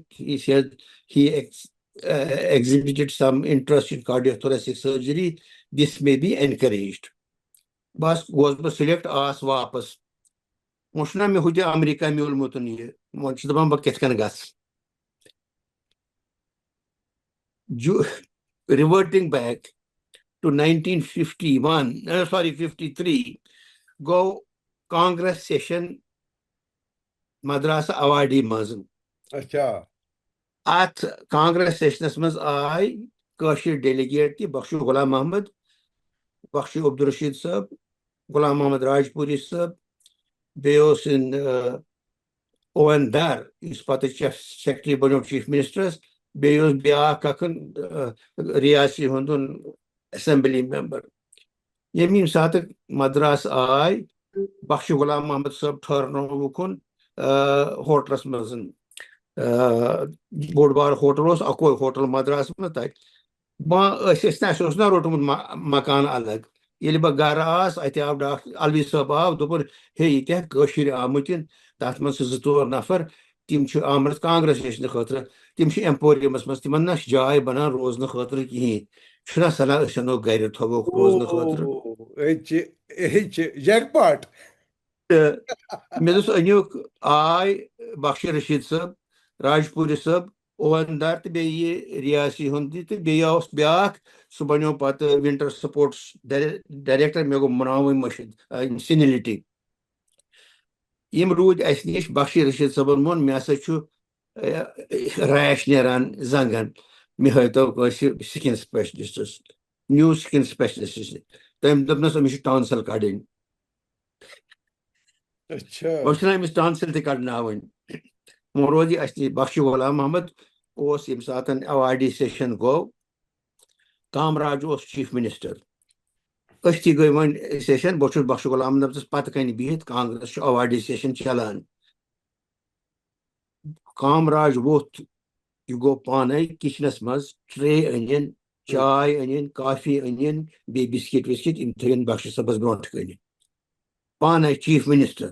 he said he exhibited some interest in cardiothoracic surgery. This may be encouraged. Bas was select as wapas. Moshna me huja America me ulmutuni. Mochidam baketkan gas. Reverting back to 53, go Congress session Madrasa Awadi Mazan. At Congress session as I Kashmir delegate Bakshu Ghulam Muhammad, Bakshu Abdul Rashid Sab, Ghulam Muhammad Rajpuri Sab, Beos in Owen Dar, is part of Secretary of Chief Ministers. Beos Bia Kakan Riasi Hundun Assembly member. Yemin Satak Madras I Bakshu Ghulam Muhammad Sab Turno Wukun Hotras Mazan Boardbar Hotelos, Akko Hotel Madras Matai. Ba Sesna Rotum Makan Alag. Yeliba Garas, I tell Alvi Sabah, Dupur, hey, take Goshiri Amutin, that must is to Nafar, Tim Chu Amrit Congress Hotra, Tim Shi Emporium must Timanash Jai Bana Rose Nohotra Ki. Shana Sala Shano guided Togo Rose Nohotra. Jackpot. Medus Anuk, I, Bakshi Rashid Sab, Rajpuri Sab, اوندار تو بیٚیہِ ریاسی ہُنٛد تہِ تہٕ بیٚیہِ اوس بیٛاکھ سُہ بنیو پتہٕ ونٹر سپورٹس ڈایریکٹر مےٚ گوٚو ناوٕے مٔشِد سینِلٹی یِم روٗدۍ اَسہِ نِش بخشی رشیٖد صٲبن ووٚن مےٚ ہسا چھُ ریش نیران زنٛگن مےٚ ہٲیتو کٲنٛسہِ سِکِن سپیشلسٹس نیوٗ سِکِن سپیشلسٹس تٔمۍ دوٚپنس أمِس چھِ ٹانسل کڑٕنۍ وۄنۍ چھِنہ أمِس ٹانسل تہِ کڑناوٕنۍ وۄنۍ روزِ اَسہِ نِش بخشی غلام محمد اوس ییٚمہِ ساتہٕ ایواڈی سیشن گوٚو کامراج اوس چیف منسٹر أسۍ تہِ گٔے وۄنۍ سیشن بہٕ چھُس بخشی غلام محمدس پتہٕ کنہِ بِہِتھ کانگریس چھُ ایواڈی سیشن چلان کامراج ووٚتھ یہِ گوٚو پانے کچنس منٛز ٹرے أنِن چاے أنِن کافی أنِن بیٚیہِ بِسکِٹ وِسکِٹ یِم تھٲیِن بخشی صٲبس برونٛٹھ کَنہِ پانے چیف منسٹر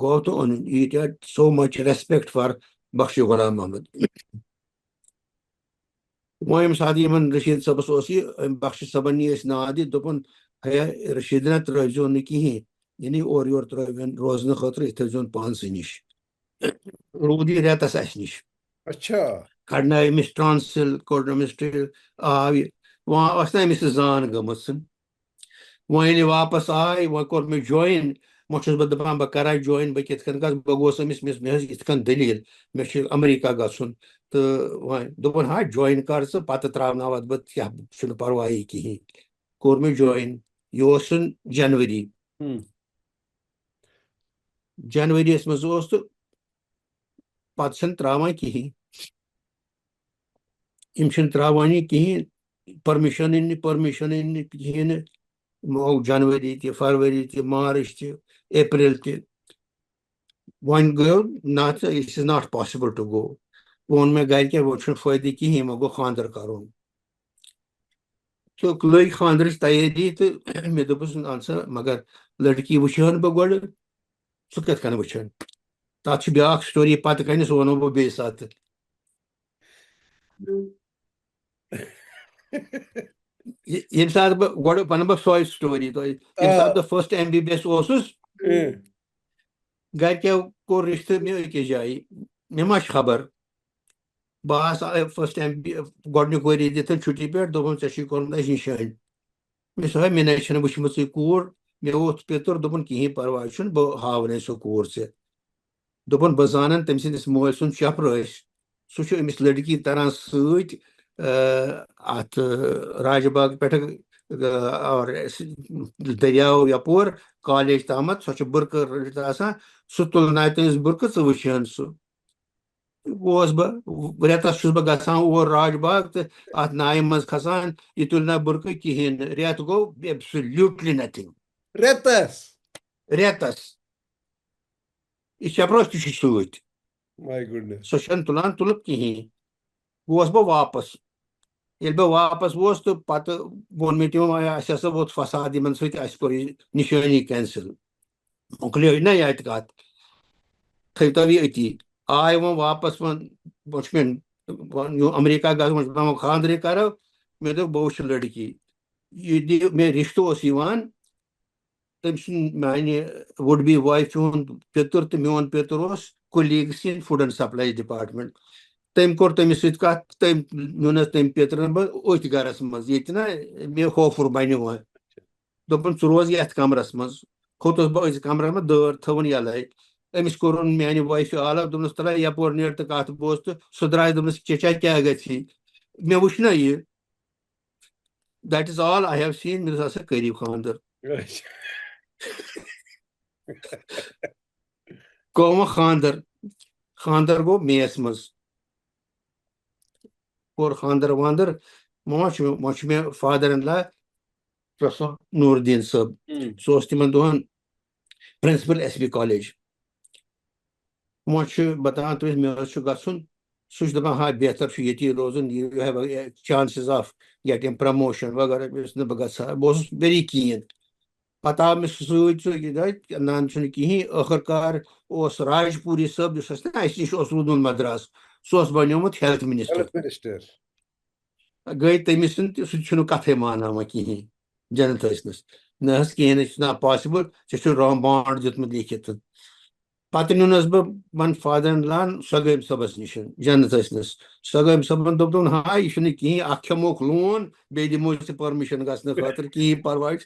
گوٚو تہٕ اوٚنُن ییٖتیٛاہ سو مچ ریسپیکٹ فار بخشی غلام محمد وۄنۍ ییٚمہِ ساتہٕ یِمن رشیٖد صٲبس اوس یہِ بخشی صٲبن نی أسۍ ناد دِتھ دوٚپُن ہے رشیٖدنا ترٲوزیٚو نہٕ کِہیٖنۍ یعنی اورٕ یورٕ ترٲوِن روزنہٕ خٲطرٕ یہِ تھٲوزیٚون پانسٕے نِش روٗد یہِ رٮ۪تس اَسہِ نِش کڑنٲے أمِس ٹرانسل کوٚڑ أمِس آو یہِ وۄنۍ ٲس نہ أمِس زان گٔمٕژ وۄنۍ ییٚلہِ واپس آے وۄنۍ کوٚر مےٚ جویِن وۄنۍ چھُس بہٕ دپان بہٕ کرا جویِن بہٕ کِتھ کٔنۍ گژھٕ بہٕ گوٚوُس أمِس مےٚ ٲس یِتھ کٔنۍ دٔلیٖل مےٚ چھُ امریکہ گژھُن تہٕ وۄنۍ دوٚپُن ہا جویِن کر ژٕ پتہٕ تراوناوتھ بہٕ کیٛاہ چھُنہٕ پرواے کِہیٖنۍ کوٚر مےٚ جویِن یہِ اوس جنؤریَس منٛز اوس تہٕ پتہٕ چھِنہٕ تراوان کِہیٖنۍ یِم چھِنہٕ تراوانی کِہیٖنۍ پٔرمِشنٕے نہٕ کِہیٖنۍ نہٕ آو جنؤری تہِ فروری تہِ مارٕچ تہِ اپریل تہِ وۄنۍ گوٚو نتھ it is not possible to go ووٚن مےٚ گرِکٮ۪ن وۄنۍ چھُنہٕ فٲیدٕ کِہیٖنۍ وۄنۍ گوٚو خانٛدر کرُن تہٕ لٔگۍ خانٛدرٕچ تیٲری تہٕ مےٚ دوٚپُس اہن سا مگر لڑکی وٕچھہن بہٕ گۄڈٕ ژٕ کِتھ کٔنۍ وٕچھن تتھ چھِ بیٛاکھ سٹوری پتہٕ کنہِ سُہ ونو بہٕ بیٚیہِ ساتہٕ ییٚمہِ ساتہٕ بہٕ گۄڈٕ ونہٕ بہٕ سۄے سٹوری تۄہہِ ییٚمہِ ساتہٕ بہٕ فٔسٹ MBBS اوسُس گرِکٮ۪و کوٚر رِشتہٕ مےٚ أکِس جایہِ مےٚ ما چھِ خبر بہٕ ہسا فٔسٹ گۄڈنیُک ؤری دِتھ چھُٹی پٮ۪ٹھ دوٚپُن ژےٚ چھُے کوٚرمُت اَسہِ نِشٲنۍ مےٚ سا مےٚ نَے چھَنہٕ وٕچھمٕژٕے کوٗر مےٚ ووٚتھ پیٚتُر دوٚپُن کِہیٖنۍ پرواے چھُنہٕ بہٕ ہاونے سۄ کوٗر ژےٚ دوٚپُن بہٕ زانن تٔمۍ سٕنٛدِس مٲلۍ سُنٛد چپرٲسۍ سُہ چھُ أمِس لڑکی تران سۭتۍ اتھ راج باغ پٮ۪ٹھٕ دٔریاو یپور کالیج تامتھ سۄ چھِ بُرکہٕ رٔٹِتھ آسان سُہ تُلناوِ تٔمِس بُرکہٕ ژٕ وٕچھہن سُہ گوس بہٕ رٮ۪تس چھُس بہٕ گژھان اور راج باغ تہٕ اتھ نایہِ منٛز کھسان یہِ تُلہِ نہ بُرکہٕ کِہیٖنۍ نہٕ رٮ۪تھ گوٚو ایبسلیوٹلی نتھِنگ رٮ۪تس یہِ چپرٲسۍ تہِ چھُ سۭتۍ سۄ چھنہٕ تُلان تُلُپ کِہیٖنۍ گوس بہٕ واپس ییٚلہِ بہٕ واپس گوس تہٕ پتہٕ ووٚن مےٚ تِمو اَسہِ ہسا ووت فساد یِمن سۭتۍ اَسہِ کوٚر یہِ نِشٲنی کینسل مۄکلیو نہ ییٚتہِ کتھ تھٲیتو یہِ أتی آے وۄنۍ واپس وۄنۍ چھُ مےٚ امریکہ گژھُن وۄنۍ چھُ دپان خانٛدرٕے کرو مےٚ دوٚپ بہٕ وٕچھِ لڑکی یہِ دِیِو مےٚ رِشتہٕ اوس یِوان تٔمۍ سُنٛد میانہِ وُڈ بی وایفہِ ہُنٛد پیٚتُر تہٕ میون پیٚتُر اوس کُلیٖگٕس اِن فُڈ اینڈ سپلایز ڈپارٹمنٹ تٔمۍ کوٚر تٔمِس سۭتۍ کتھ تٔمۍ نیونس تٔمۍ پیٚترن بہٕ أتھۍ گرس منٛز ییٚتہِ نہ مےٚ ہوفُر بنہِ وۄنۍ دوٚپُن ژٕ روز یتھ کمرس منٛز کھوٚتُس بہٕ أتھۍ کمرس منٛز دٲر تھٲوٕن یَلے أمِس کوٚرُن میانہِ وایفہِ آلو دوٚپنس ترٛاو یپور نیٖر تہٕ کتھ بوز تہٕ سُہ درٛاے دوٚپنس چچا کیٛاہ گژھی مےٚ وٕچھ نہ یہِ that is all I have scene مےٚ دوٚپُس ہسا کٔرِو خانٛدر گوٚو وۄنۍ خانٛدر گوٚو میٚیَس منٛز کوٚر خانٛدر وانٛدر وۄنۍ چھُ مےٚ فادر اِن لا پروفیسر نوٗر الدیٖن صٲب سُہ اوس تِمن دۄہن پرنسپل SB کالیج وۄنۍ چھُ بتاوان تٔمِس مےٚ حظ چھُ گژھُن سُہ چھُ دپان ہا بہتر چھُ ییٚتی روزُن یوٗ have chances of getting promotion وغیرہ مےٚ اوس نہٕ بہٕ گژھٕ ہا بہٕ اوسُس ویری کیٖن پتہٕ آو مےٚ سُہ سۭتۍ سُہ نان چھُنہٕ کِہیٖنۍ ٲخٕر کار اوس راج پوٗری صٲب یُس اَسہِ نہ اَسہِ نِش اوس روٗدمُت مدراس سُہ اوس بنیومُت ہیلتھ منسٹر گٔے تٔمِس سُنٛد تہِ سُہ چھُنہٕ کتھے مانان وۄنۍ کِہیٖنۍ جنت ٲسنس نہ حظ کِہیٖنۍ نہ چھُ نہ پاسِبٕل ژےٚ چھُ بانڈ دیُتمُت لیکھِتھ پتہٕ نیونَس بہٕ ون فادر ان لا سۄ صٲبس نِش جنت ٲسنَس سۄ صٲبن دوٚپ ہاں یہِ چھُنہٕ کِہیٖنۍ اکھ کھٮ۪موکھ لون بیٚیہِ دِمو ژےٚ پٔرمِشن گژھنہٕ خٲطرٕ کِہیٖنۍ پرواے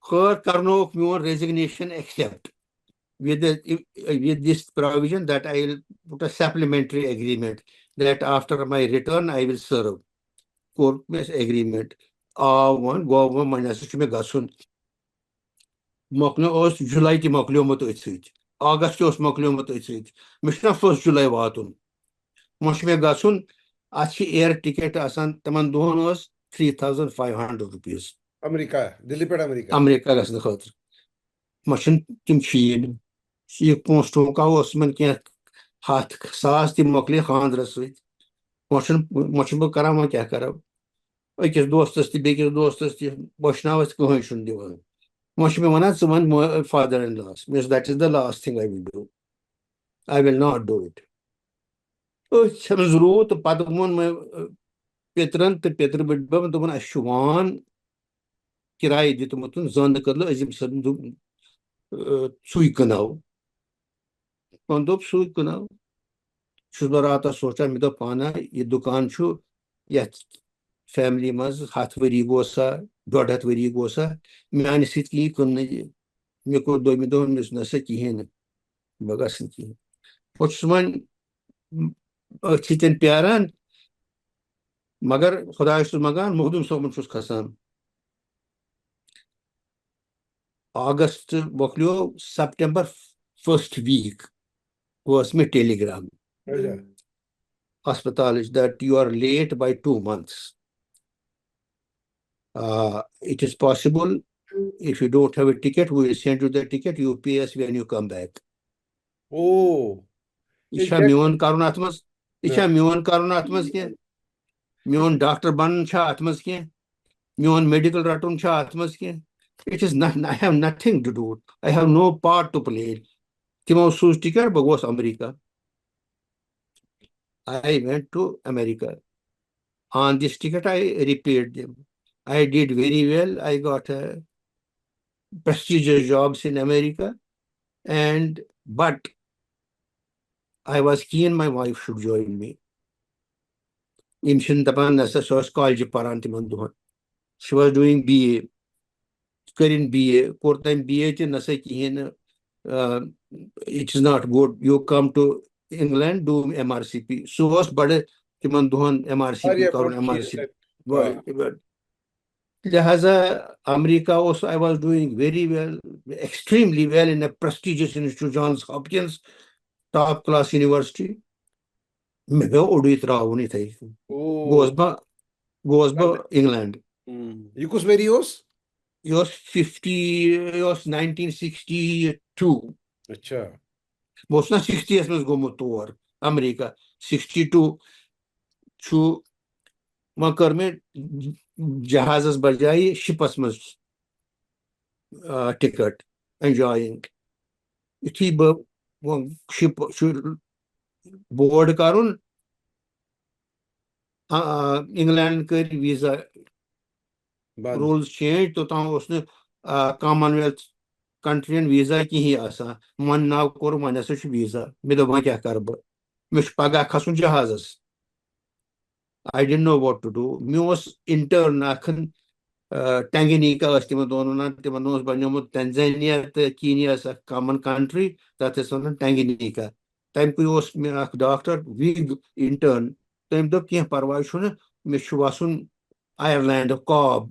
خٲر کرنووُکھ میون resignation accept with this provision that I will put a supplementary agreement that after my return I will serve. Court agreement. گوٚو وۄنۍ ہسا چھُ مےٚ گژھُن مۄکلیو اوس جُلاے تہِ مۄکلیومُت أتھۍ سۭتۍ اگست اوس مۄکلیومُت أتھۍ سۭتۍ مےٚ چھُنہ 1 جُلاے واتُن وۄنۍ چھُ مےٚ گژھُن اَتھ چھِ اِیر ٹِکٹ آسان تِمن دۄہن ٲس $3,500 امریکہ دِلہِ پٮ۪ٹھ امریکہ گژھنہٕ خٲطرٕ وۄنۍ چھُنہٕ تِم چھِیی پونٛسہٕ ٹھوٗکا اوس تِمن کینٛہہ 100,000 تہِ مۄکلے خانٛدرس سۭتۍ وۄنۍ چھُس بہٕ کران وۄنۍ کیٛاہ کرو أکِس دوستس تہِ بیٚکِس دوستس تہِ بوٚچھناوَس کٕہٕنۍ چھُنہٕ دِوان وۄنۍ چھُ مےٚ وَنان ژٕ وَن فادر ان لاس مےٚ that is the last thing I will do I will not do it أتھۍ ژھٮ۪نس روٗد تہٕ پتہٕ ووٚن مےٚ پیترن تہٕ پیترٕ بٔڈببن دوٚپُن اَسہِ چھُ وان کِرایہِ دیُتمُت زٲنہٕ کٔدلہٕ عظیٖم صٲبن دوٚپ سُے کٕنو وۄنۍ دوٚپ سُے کٕنو چھُس بہٕ راتس سونٛچان مےٚ دوٚپ پانا یہِ دُکان چھُ یتھ فیملی منٛز 100 ؤری گوٚو سا 150 ؤری گوٚو سا میانہِ سۭتۍ کِہیٖنۍ کٕننہٕ یہِ مےٚ کوٚر دوٚیمہِ دۄہ مےٚ نہ سا کِہیٖنۍ نہٕ بہٕ گژھٕ نہٕ کِہیٖنۍ بہٕ چھُس وۄنۍ أتھۍ سۭتۍ پیاران مگر خۄداے چھُس منٛگان مخدوٗم صٲبُن چھُس کھسان اگست مۄکلیو سپٹمبر 1st week اوس مےٚ ٹیلی گرام ہسپتالٕچ that you are late by 2 months. It is possible if you don't have a ticket we will send you the ticket you pay us when you come back. یہِ چھا میون کرُن اتھ منٛز یہِ چھا میون کرُن اتھ منٛز کینٛہہ میون ڈاکٹر بنُن چھا اتھ منٛز کینٛہہ میون میڈِکل رٹُن چھا اتھ منٛز کینٛہہ it is I have nothing to do I have no part to play. تِمو سوٗز ٹِکٹ بہٕ گوس امریکہ I went to America. On this ticket I repaid them. I did very well. I got prestigious jobs in America but I was keen my wife should join me. یِم چھِنہٕ دپان نہ سا سۄ ٲس کالجہِ پران تِمن دۄہن she was doing BA کٔرِنۍ BA کوٚر تٔمۍ BA تہِ نہ سا کِہیٖنۍ نہٕ it is not good you come to England do MRCP سُہ اوس بڑٕ تِمن دۄہن MRCP کرُن MRCP لہذا امریکہ اوس I was doing very well extremely well in a prestigious institute Johns Hopkins top class university. مےٚ پیوٚو اوٚڑُے ترٛاوُن یِتھَے کٔنۍ گوس بہٕ انگلینڈ. یہِ کُس ؤری اوس؟ یہِ اوس 1962. اچھا بہٕ اوسُس نا 60 منٛز گوٚمُت تور امریکہ 62 چھُ وۄنۍ کٔر مےٚ جہازس بجایہِ شِپس منٛز ٹِکٹ اینجاینگ یُتھُے بہٕ شِپ چھُ بورڈ کرُن انگلینڈن کٔرۍ ویٖزا روٗلز چینج توٚتام اوس نہٕ کامن ویلتھ کنٹرین ویٖزا کِہیٖنۍ آسان وۄنۍ ناو کوٚر وۄنۍ ہسا چھُ ویٖزا مےٚ دوٚپ وۄنۍ کیٛاہ کرٕ بہٕ مےٚ چھُ پگاہ کھسُن جہازس I didn't know what to do. مےٚ اوس انٹٲرن اکھ ٹینگنیکا ٲسۍ تِمن دۄہن ونان تِمن اوس بنیومُت تنزانیا تہٕ کیٖنیا ٲس اکھ کامن کنٹری تتھ ٲسۍ ونان ٹینگنیکا تمہِ کُے اوس مےٚ اکھ ڈاکٹر وِگ انٹٲرن تٔمۍ دوٚپ کینٛہہ پرواے چھُنہٕ مےٚ چھُ وسُن آیرلینڈ کاب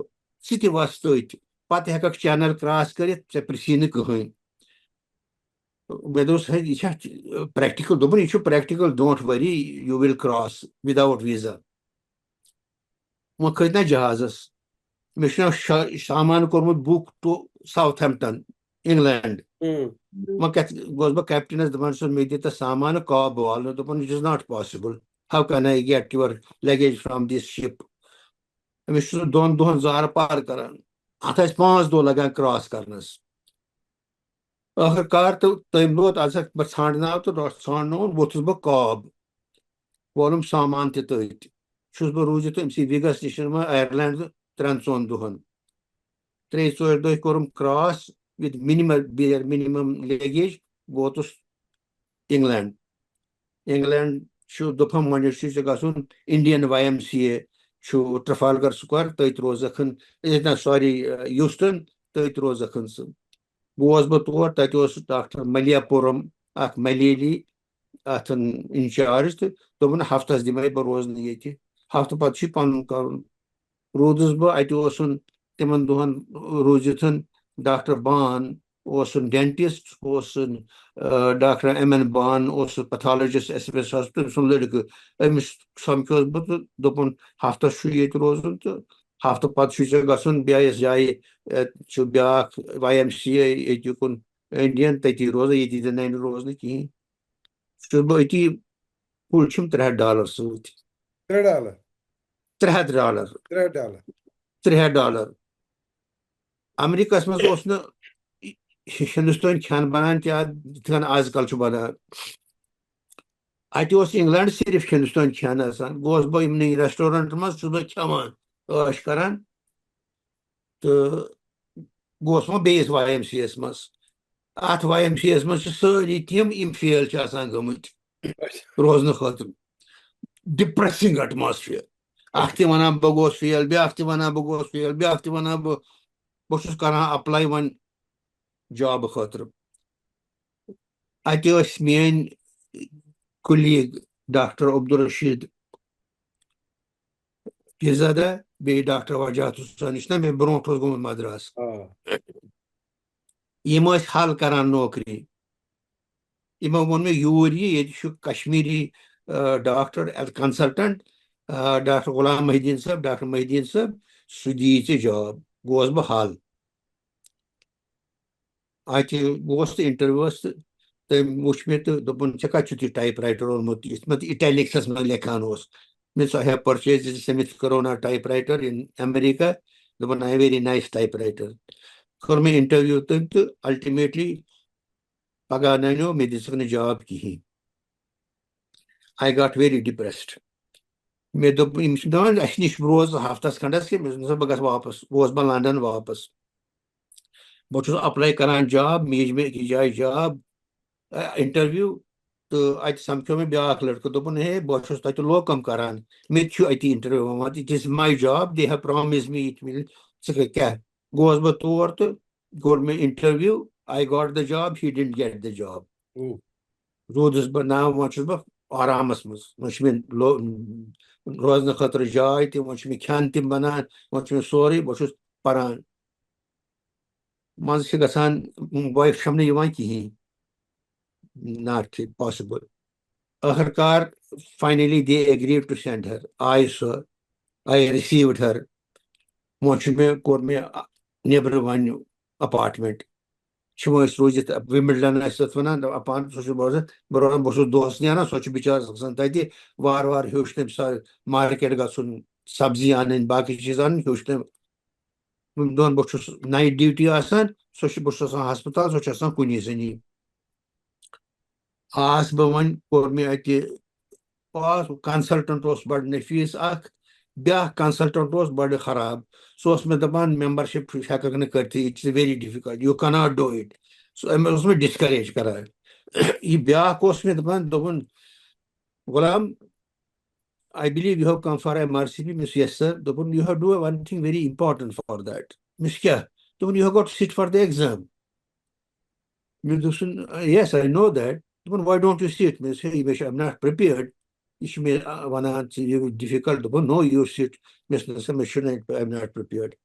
ژٕ تہِ وس تٔتھۍ پتہٕ ہٮ۪ککھ چینل کراس کٔرِتھ ژےٚ پرژھی نہٕ کٕہٕنۍ. مےٚ دوٚپُس ہے یہِ چھا پریکٹِکل دوٚپُن یہِ چھُ پریکٹِکل ڈونٹ ؤری یوٗ وِل کراس وِداوُٹ ویٖزا. وۄنۍ کھٔتۍ نا جہازس مےٚ چھُ نہ سامان کوٚرمُت book two south Hampton England وۄنۍ گوس بہٕ کیپٹنس دپان چھُس مےٚ دِ تہٕ سامان کاب والنہٕ دوٚپُن it is not possible how can I get your luggage from this ship. أمِس چھُس بہٕ 2 دۄہن زارٕ پار کران اتھ ٲسۍ 5 دۄہ لگان کراس کرنس ٲخٕر کار تہٕ تٔمۍ لوگ اَژ بہٕ ژھانٛڈناو تہٕ ژھانٛڈنووُن ووٚتھُس بہٕ کاب وولُم سامان تہِ تٔتھۍ چھُس بہٕ روٗزِتھ أمسٕے وِگس نِش وۄنۍ آیرلینڈ 3-4 دۄہن 3-4 دۄہ کوٚرُم cross with bare minimum luggage, votus England. England should dopam managed to gasun Indian YMCA should Trafalgar Square, Taitrozakhan, Houston, Taitrozakhan. Was but what that was Dr. Maliapuram, Ak Malili, at an in charge, the one haftas the Maber was negated. Half the ship on Rodusba, I was on Timanduhan Rojitan, Dr. Ban was a dentist, was Dr. M. Ban, was a pathologist, SBS Hospital, some lyrical. I missed some cause, but the half the shoe rose, half the part she's a gasun, BISI, Chubiak, YMCA, you can Indian 30 rose, 89 rose, the key. Should be pull him $3 suit. $3. $3. $3. $3. America was also Hindustan can banan can as culture bana. I was England sirif Hindustan can as goes by in restaurant must to the chaman. Ashkaran to goes my base YMCS must. At YMCS must surgery team in field chasangamut. Rosna depressing atmosphere. Activana Bogos field, be Activana Bogos field, be Activana Bossus Kana apply one job khatir. I was my colleague Dr. Abdul Rashid Pirzada, be Dr. Wajatus Sanishna, me Brontos Gum Madras. Yemas Hal Karan Nokri. Imam me Yuri, Kashmiri doctor as consultant, Dr. Ghulam Sab, Dr. Mahidin Sab, Sudi job, goes Bahal. I was the interviews the Mushmit, the Bunchakachuti typewriter or italics as Malekanos. Miss I have purchased a Semith Corona typewriter in America, the one I very nice typewriter. For me interview them to ultimately Paganano made this job. I got very depressed. Made the Ashnish Bros Haftas Kandaski, Bagas was London Wapas. But to apply Karan job, me job, interview, to I some come back, let go to hey, but was to locum Karan, make you IT interview. It is my job, they have promised me it will goes but to government interview. I got the job, he didn't get the job. Rodas but now much of Aramasmus, much mean low Rosna Khatrajai, much me can't banan, much me sorry, but was Paran. Mansigasan, wife Shamni Yawanki, not possible. Her car, finally they agreed to send her. I saw, I received her. Mochme Korme neighbor one apartment. She was Rojit Wimbledon, I said, upon social borders, Baron Bosu Dosniana, such bichars, Santati, War, Houston, market Gasun, Sabzian and Bakishizan, Houston. Don't bosh night duty asan, so she bosh hospital, so chasan kunizani. As Bawan for me at the consultant was but nefis ak, Bia consultant was but Harab. So Smetaban membership it's very difficult. You cannot do it. So I'm also discouraged. Bia Kosmetaban Dovan Ghulam. I believe you have come for a MRCP, Miss. Yes, sir. You have to do one thing very important for that. Miss Kya, you have got to sit for the exam. Yes, I know that. Why don't you sit? Miss, I'm not prepared. It may difficult. No, you sit. Miss, I'm not prepared.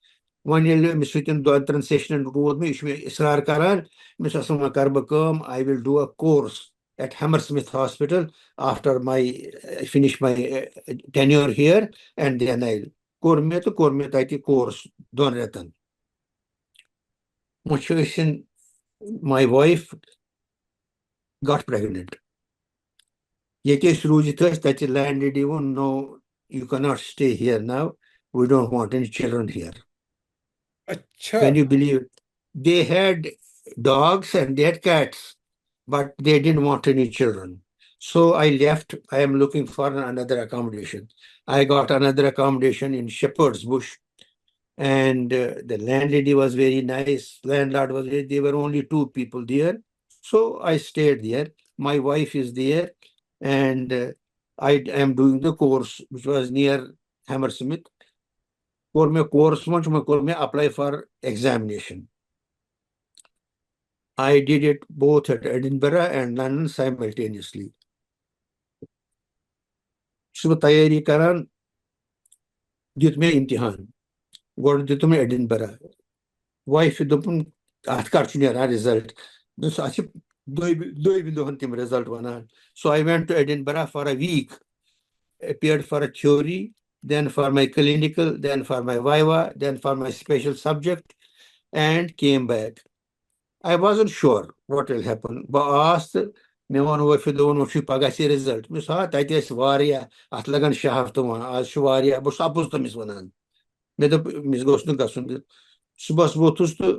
One year, Miss Witten, the transition road, Miss Israr Karan, Miss Asama Karbakam, I will do a course at Hammersmith Hospital after I finish my tenure here, and then I'll Kormet IT course, Don Ratan. Motivation, my wife got pregnant. Yet is Rujitas that landed even no, you cannot stay here now. We don't want any children here. Can you believe it? They had dogs and they had cats, but they didn't want any children. So I left. I am looking for another accommodation. I got another accommodation in Shepherd's Bush. And the landlady was very nice. Landlord was very, there were only two people there. So I stayed there. My wife is there. And I am doing the course, which was near Hammersmith. For my course, once I apply for examination. I did it both at Edinburgh and London simultaneously. So تیاری کران دیت مےٚ امتحان گۄڈٕ دیُتُم مےٚ Edinburgh وایفہِ دوٚپُن اَتھ کر چھُ نیران رِزلٹ دوٚپُس اَتھ چھِ دوٚیمہِ دۄہن تِم رِزلٹ وَنان so I went to Edinburgh for a week, appeared for a theory, then for my clinical, then for my viva, then for my special subject, and came back. I wasn't sure what will happen. But asked مےٚ ووٚن وٲفہِ دوٚپُن وۄنۍ چھُے پگاہ ژےٚ result مےٚ دوٚپُس تَتہِ ٲسۍ واریاہ اَتھ لگان 6 ہفتہٕ وۄنۍ آز چھُ واریاہ بہٕ چھُس اَپُز تٔمِس وَنان مےٚ دوٚپ أمِس گوٚژھ نہٕ گژھُن صُبحس ووٚتھُس تہٕ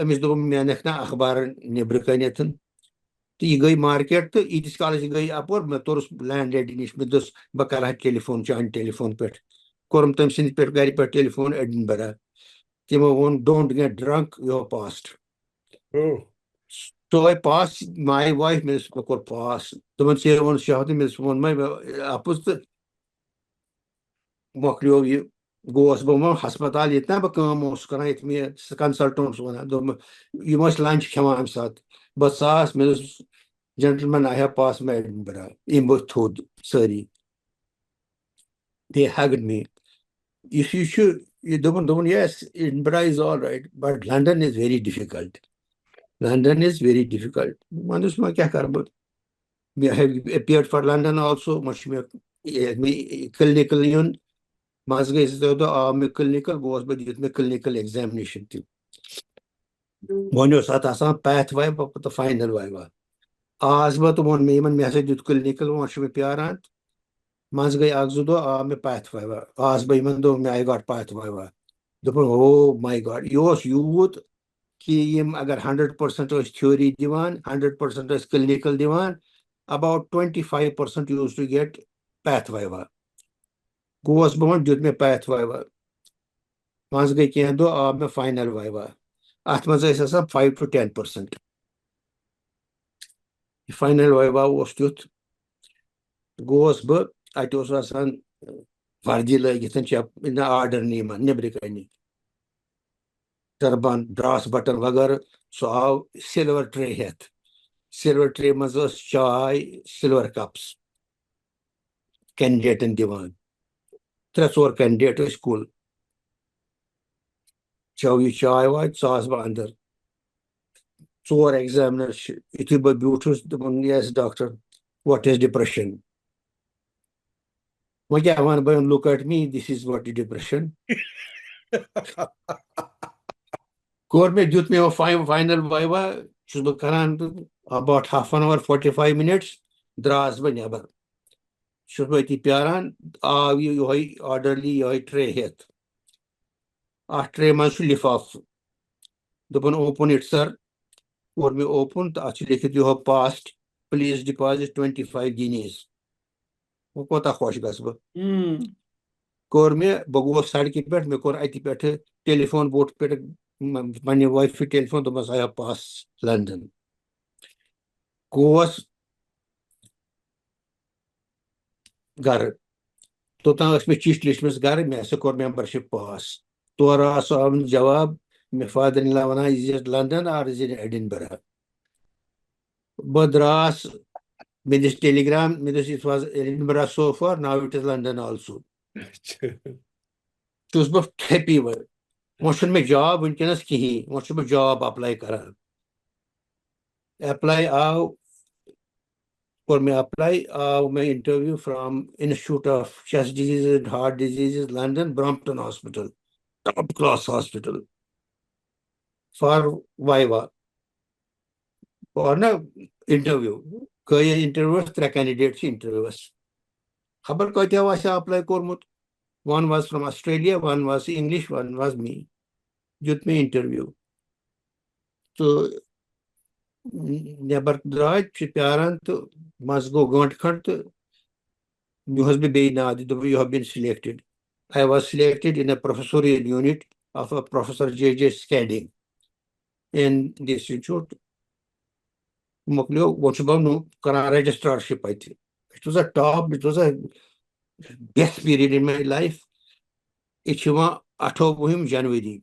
أمِس دوٚپُم مےٚ اَنکھ نا اخبارن نیٚبرٕ کَنٮ۪تھ تہٕ یہِ گٔے مارکیٹ تہٕ ییٖتِس کالس یہِ گٔے اَپور مےٚ توٚرُس لینڈ لیڈی نِش مےٚ دوٚپُس بہٕ کرٕ ہا ٹیلیفون چانہِ ٹیلیفون پٮ۪ٹھ کوٚرُم تٔمۍ سٕنٛدِ پٮ۪ٹھ گرِ پٮ۪ٹھ ٹیلیفون ایڈنبرا تِمو ووٚن don't get drink you passed So I passed my wife, Miss Makor pass. The one say one shot, Miss one my appus the Moklio goes Boma Hospital, it never come it me consultants one. You must lunch come on sat. But sass Miss gentlemen, I have passed my Edinburgh. In both told, sorry. They hugged me. If you should, you don't, yes, Edinburgh is all right, but London is very difficult. London is very difficult. Manusma kya karbo? I have appeared for London also. Much me clinical yun. Masga is the clinical goes but the clinical examination too. One was at a path vibe of the final viva. As but one mayman message with clinical one should be parent. Masga axudo me path viva. As by mando me I got path viva. Oh my God, yours you would. کہ M اگر 100% ٲسۍ theory دِوان 100% ٲسۍ clinical دِوان about 25% used to get path viva گوس بہٕ وۄنۍ دیُت مےٚ path viva منٛزٕ گٔے کینٛہہ دۄہ آو مےٚ final viva اَتھ منٛز ٲسۍ آسان 5 to 10% final viva اوس تیُتھ گوس بہٕ اَتہِ اوس آسان وردی لٲگِتھ چپ آرڈر نیٖمن نیٚبرٕ کَنہِ ٹربان ڈراس بٹن وغیرہ سُہ آو سلور ٹرے ہیتھ سلور ٹرے منٛز ٲس چاے سلور کپس کینڈِڈیٹن دِوان 3-4 کینڈِڈیٹ ٲسۍ کُل چیو یہِ چاے واے ژاس بہٕ اندر 4 ایگزامنر چھِ یُتھُے بہٕ بیوٗٹھُس دوٚپُن yes doctor what is depression وۄنۍ کیٛاہ وَنہٕ بہٕ look at me this is what is depression کوٚر مےٚ دیُت مےٚ فاینل وایوا چھُس بہٕ کران about half an hour 45 minutes درٛاس بہٕ نٮ۪بر چھُس بہٕ أتی پیاران آو یِہوے آرڈرلی یِہوے ٹرے ہیتھ اَتھ ٹرے منٛز چھُ لِفافہٕ دوٚپُن اوپن اٹ سر کوٚر مےٚ اوپن تہٕ اَتھ چھُ لیکھِتھ یِہو پاسٹ پلیٖز ڈِپازِٹ 25 guineas وۄنۍ کوتاہ خۄش گژھٕ بہٕ کوٚر مےٚ بہٕ گوس سڑکہِ پٮ۪ٹھ مےٚ کوٚر اَتہِ پٮ۪ٹھٕ ٹیلیفون بوٗتھ پٮ۪ٹھ پننہِ وایفہِ ٹیلیفون دوٚپمس آیا پاس لنڈن گوس گرٕ توٚتام ٲس مےٚ چِٹھۍ لیٖچھمٕژ گرٕ مےٚ ہسا کوٚر ممبرشِپ پاس تورٕ آو سُہ آو نہٕ جواب مےٚ فادر اِن لا ونان is it London or is it Edinburgh بہٕ درٛاس مےٚ دِژ ٹیلیگرام مےٚ دوٚپُس it was Edinburgh so far now it is London also چھُس بہٕ ہیپی وۄنۍ وۄنۍ چھُنہٕ مےٚ جاب وٕنکیٚنس کِہیٖنۍ وۄنۍ چھُس بہٕ جاب اپلاے کران اپلاے آو کوٚر مےٚ اپلاے آو مےٚ interview from institute of chest diseases and heart diseases London Brompton hospital top class hospital for viva اور نا انٹرویو گٔے انٹرویوس 3 کینڈِڈیٹ چھِ انٹرویوس خبر کۭتیاہ آسہِ اپلاے کوٚرمُت one was from Australia, one was English, one was me. دیُت مےٚ انٹرویو تہٕ نٮ۪بر درٛاے چھِ پیاران تہٕ منٛزٕ گوٚو گٲنٛٹہٕ کھنٛڈ تہٕ مےٚ اوس بیٚیہِ ناو دوٚپُن you have been selected I was selected in a professorial unit of a Professor J.J. Scanning in the institute. Registrarship, I think. It was a best period in my life. It was 28 January.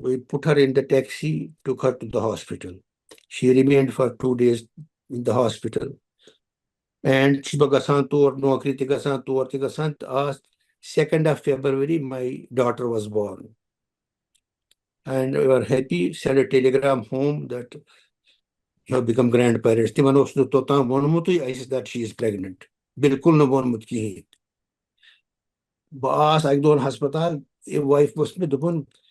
We put her in the taxi, took her to the hospital. She remained for 2 days in the hospital. And she gasan tor nokri te gasan tor te gasan 2nd of February my daughter was born. And we were happy, sent a telegram home that you have become grandparents. Timan osnu totam vonmutu I said that she is pregnant. Bilkul no vonmut ki. Baas ek don hospital wife was me dopun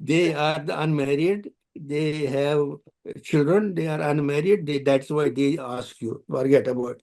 they are the unmarried, they have children, they are unmarried, that's why they ask you, forget about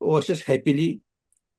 was happily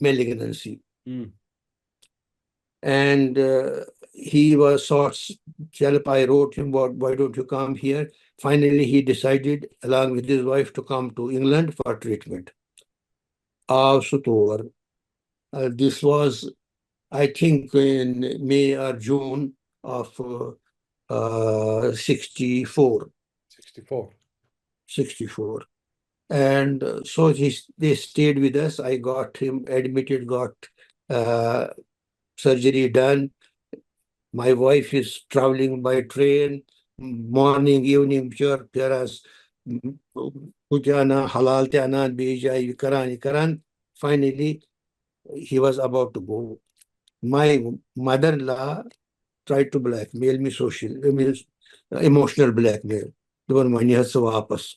malignancy. And he was sort help. I wrote him, why don't you come here? Finally, he decided, along with his wife, to come to England for treatment. This was, I think, in May or June of 64. 64. And so they stayed with us. I got him admitted, got surgery done. My wife is traveling by train, morning, evening, whereas halal te anan beja karan. Finally, he was about to go. My mother-in-law tried to blackmail me, emotional blackmail. Doon money has wapas.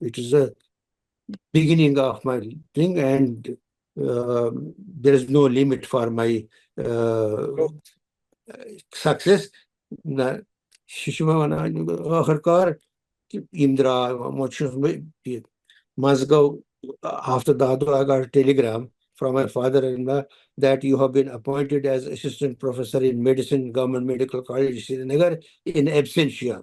It is a beginning of my thing, and there is no limit for my success. After that, I got a telegram from my father-in-law that you have been appointed as assistant professor in medicine, Government Medical College, Srinagar, in absentia.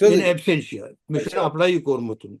In absentia. Mission apply you kormutun.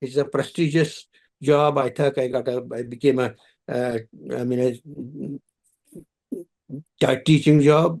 It's a prestigious job. I thought I became a teaching job.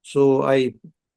So I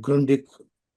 grundig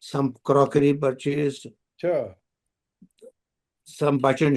some crockery purchased, Sure. some bachan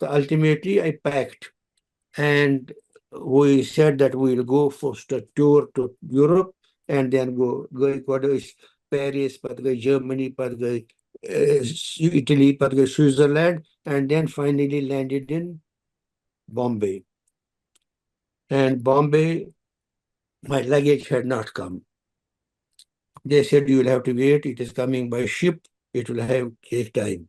So ultimately I packed, and we said that we will go for a tour to Europe. And then go Paris, Germany, Italy, Switzerland, and then finally landed in Bombay. And Bombay, my luggage had not come. They said, you will have to wait. It is coming by ship. It will take time.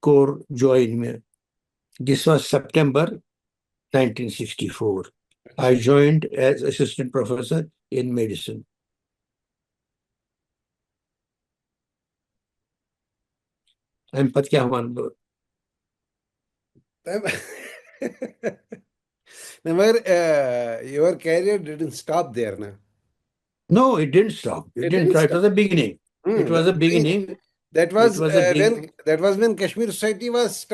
core joined me. This was September 1964. I joined as assistant professor in medicine. I'm Patyawan. Your career didn't stop there, na? No, it didn't stop. It didn't stop. It was a beginning. It was a beginning. That was It was a when Kashmir society was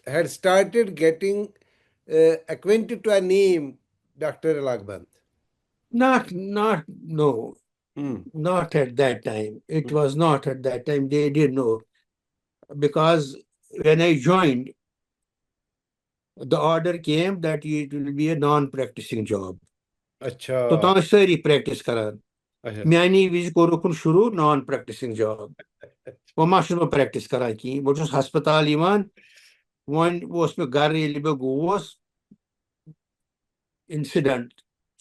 had started getting acquainted to a name, Dr. Allaqaband. No, not at that time. It was not at that time. They didn't know. Because when I joined, the order came that it will be a non-practicing job. Acha. تو تام ساری practice کران میانی وز کورکن شروع naan practising job وہ ما چھُس بہٕ practice کران کِہیٖنۍ بہٕ چھُس ہسپتال یِوان وۄنۍ اوس مےٚ گرٕ ییٚلہِ بہٕ گوس انسیڈنٹ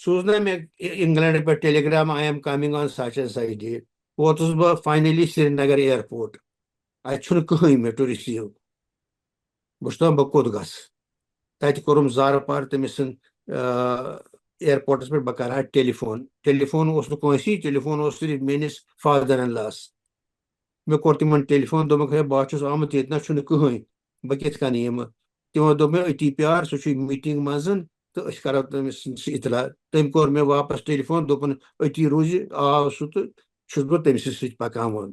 سوٗز نا مےٚ انگلینڈ پٮ۪ٹھ telegram I am coming on such and such date ووتُس بہٕ فاینلی سرینگر ایرپورٹ اتہِ چھُنہٕ کٕہٕنۍ مےٚ ٹُو رِسیٖو بہٕ چھُس دپان بہٕ کوٚت گژھٕ تتہِ کوٚرُم زارٕ پار تٔمِس ایرپورٹس پٮ۪ٹھ بہٕ کرٕ ہا ٹیلیفون اوس نہٕ کٲنٛسی ٹیلیفون اوس صرف میٲنِس فادر ان لاس مےٚ کوٚر تِمن ٹیلیفون دوٚپمکھ ہے بہٕ چھُس آمُت ییٚتہِ نہ چھُنہٕ کٕہٕنۍ بہٕ کِتھ کٔنۍ یِمہٕ تِمو دوٚپ مےٚ أتی پیار سُہ چھُ میٖٹنٛگ منٛز تہٕ أسۍ کرو تٔمِس سُہ اطلاع تٔمۍ کوٚر مےٚ واپس ٹیلیفون دوٚپُن أتی روٗزِ آو سُہ تہٕ چھُس بہٕ تٔمسٕے سۭتۍ پکان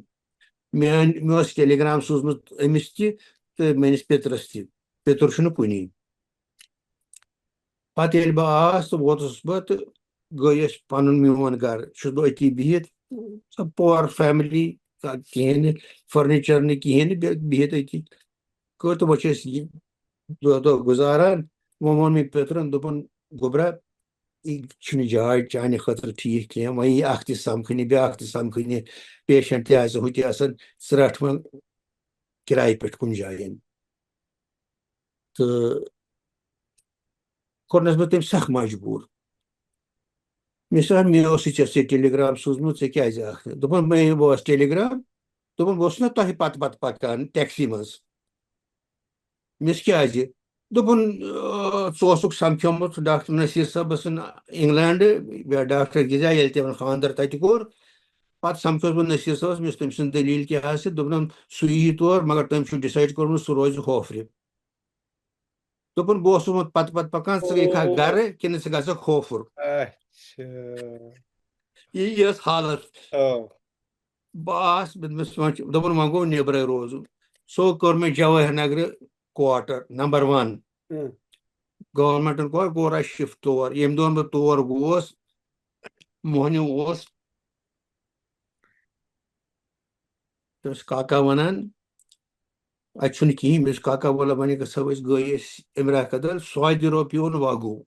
مےٚ اوس ٹیلیگرام سوٗزمُت أمِس تہِ تہٕ میٲنِس پیترس تہِ پیتُر چھُنہٕ کُنی پتہٕ ییٚلہِ بہٕ آس تہٕ ووتُس بہٕ تہٕ گٔے أسۍ پنُن میون گرٕ چھُس بہٕ أتی بِہِتھ سۄ پُور فیملی کِہیٖنۍ نہٕ فرنیٖچر نہٕ کِہیٖنۍ نہٕ بِہِتھ أتی کٔر تہٕ وۄنۍ چھِ أسۍ یہِ دۄہ دۄہ گُزاران وۄنۍ ووٚن مےٚ پیترن دوٚپُن گوٚبرا یہِ چھُنہٕ جاے چانہِ خٲطرٕ ٹھیٖک کینٛہہ وۄنۍ یی اکھ تہِ سمکھنہِ بیٛاکھ تہِ سمکھنہِ پیشنٹ تہِ آسہِ ہُہ تہِ آسان ژٕ رٹھ وۄنۍ کِراے پٮ۪ٹھ کُنہِ جاین تہٕ کوٚرنس بہٕ تٔمۍ سخ مجبوٗر مےٚ چھُ مےٚ اوسُے ژےٚ ٹیلیگرام سوٗزمُت ژےٚ کیٛازِ آکھ نہٕ دوٚپُن مےٚ اوس ٹیلیگرام دوٚپُن بہٕ اوسُس نا تۄہہِ پتہٕ پتہٕ پکان ٹیکسی منٛز مےٚ دوٚپُس کیٛازِ دوٚپُن ژٕ اوسُکھ سمکھیومُت ڈاکٹر نصیٖر صٲبس انگلینڈ ڈاکٹر غذا ییٚلہِ تٔمۍ خانٛدر تتہِ کوٚر پتہٕ سمکھیوس بہٕ نصیٖر صٲبس مےٚ تٔمۍ سٕنٛز دٔلیٖل کیٛاہ آسہِ دوٚپُن سُہ یی تور مگر تٔمۍ چھُ ڈِسایڈ کوٚرمُت سُہ روزِ ہوفرِ دوٚپُن بہٕ اوسُس پتہٕ پتہٕ پکان ژٕ یِکھا گرٕ کِنہٕ ژٕ گژھکھ ہوفُر یی ٲس حالت بہٕ آس دوٚپُن وۄنۍ گوٚو نیبرے روزُن سو کوٚر مےٚ جواہر نگرٕ کوارٹر نمبر 1 گورمنٹن کوٚر اَسہِ شِفٹ تور ییٚمہِ دۄہ بہٕ تور گوس موہنیوٗ اوس تٔمِس کاکا ونان اتہِ چھُنہٕ کِہیٖنۍ مےٚ چھُ کاکا وولا وۄنۍ گژھو أسۍ گٔے أسۍ اِمرا قدل 100 رۄپیہِ واگوٗ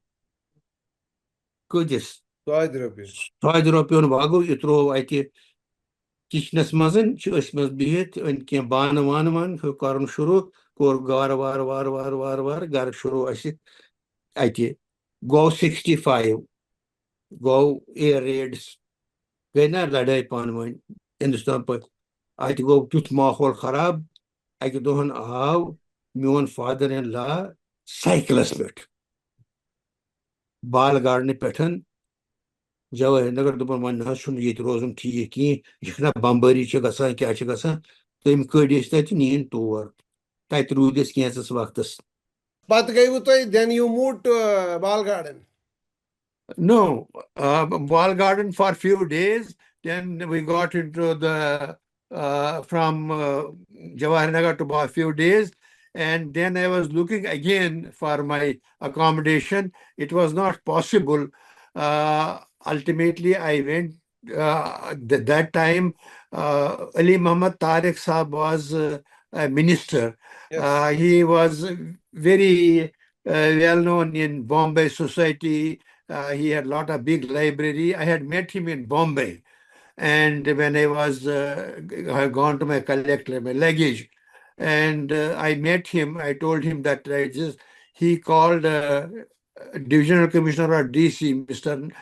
کۭتِس 100 رۄپیہِ واگوٗ یہِ تروو اتہِ کِچنس منٛز چھِ أسۍ منٛز بِہِتھ کینٛہہ بانہٕ وانہٕ وۄنۍ کرُن شروٗع کوٚر وارٕ وارٕ وارٕ وارٕ وارٕ وارٕ گرٕ شروٗع اَسہِ اتہِ گوٚو 65 گوٚو اِیر ریڈٕس گٔے نا لڑٲے پانہٕ ؤنۍ ہندوستان پٲٹھۍ اتہِ گوٚو تیُتھ ماحول خراب اکہِ دۄہن آو میون فادر ان لا سایکلس پٮ۪ٹھ بال گاڑنہٕ پٮ۪ٹھ جواہر نگر دوٚپُن وۄنۍ نہ حظ چھُنہٕ ییٚتہِ روزُن ٹھیٖک کِہیٖنۍ یہِ چھُنہ بمبٲری چھِ گژھان کیٛاہ چھِ گژھان تٔمۍ کٔڑۍ أسۍ تتہِ نِیِن تور تتہِ روٗدۍ أسۍ کینٛژس وقتس پتہٕ گٔیوٕ تُہۍ then you moved to Bal Garden. No, Bal Garden for a few days. Then we got into the from Jawaharnagar to a few days. And then I was looking again for my accommodation. It was not possible. Ultimately, I went that time. Ali Muhammad Tariq Saab was a minister. Yes. He was very well known in Bombay society. He had a lot of big library. I had met him in Bombay. And when I was I had gone to collect my luggage, and I met him, I told him that he called Divisional Commissioner of DC, Mr.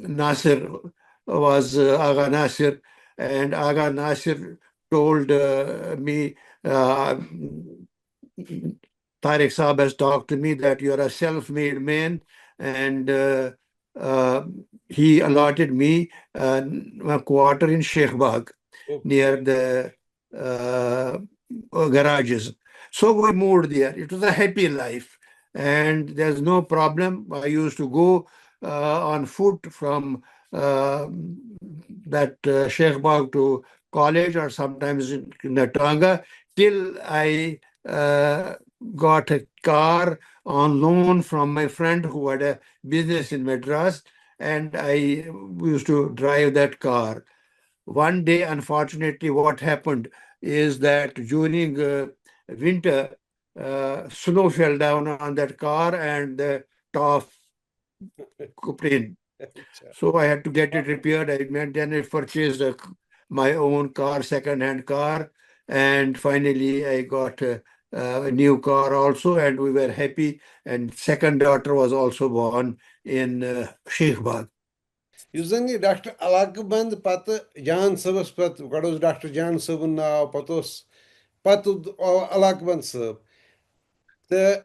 Nasir, was Aga Nasir, and Aga Nasir told me, Tariq Saab has talked to me that you're a self-made man, and he allotted me a quarter in Sheikh Bagh near the garages. So we moved there. It was a happy life, and there's no problem. I used to go on foot from Sheikh Bagh to college, or sometimes in Natanga, till I got a car on loan from my friend who had a business in Madras, and I used to drive that car. One day, unfortunately, what happened is that during winter, snow fell down on that car and the top cooped in. So I had to get it repaired. Then I purchased my own car, second-hand car, and finally I got a new car also, and we were happy. And second daughter was also born in Sheikh Bagh. Yus zan ye Dr. Allaqaband pata Jan Sabas pat godos Dr. Jan Sabun naw patos patu Allaqaband sab. The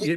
ye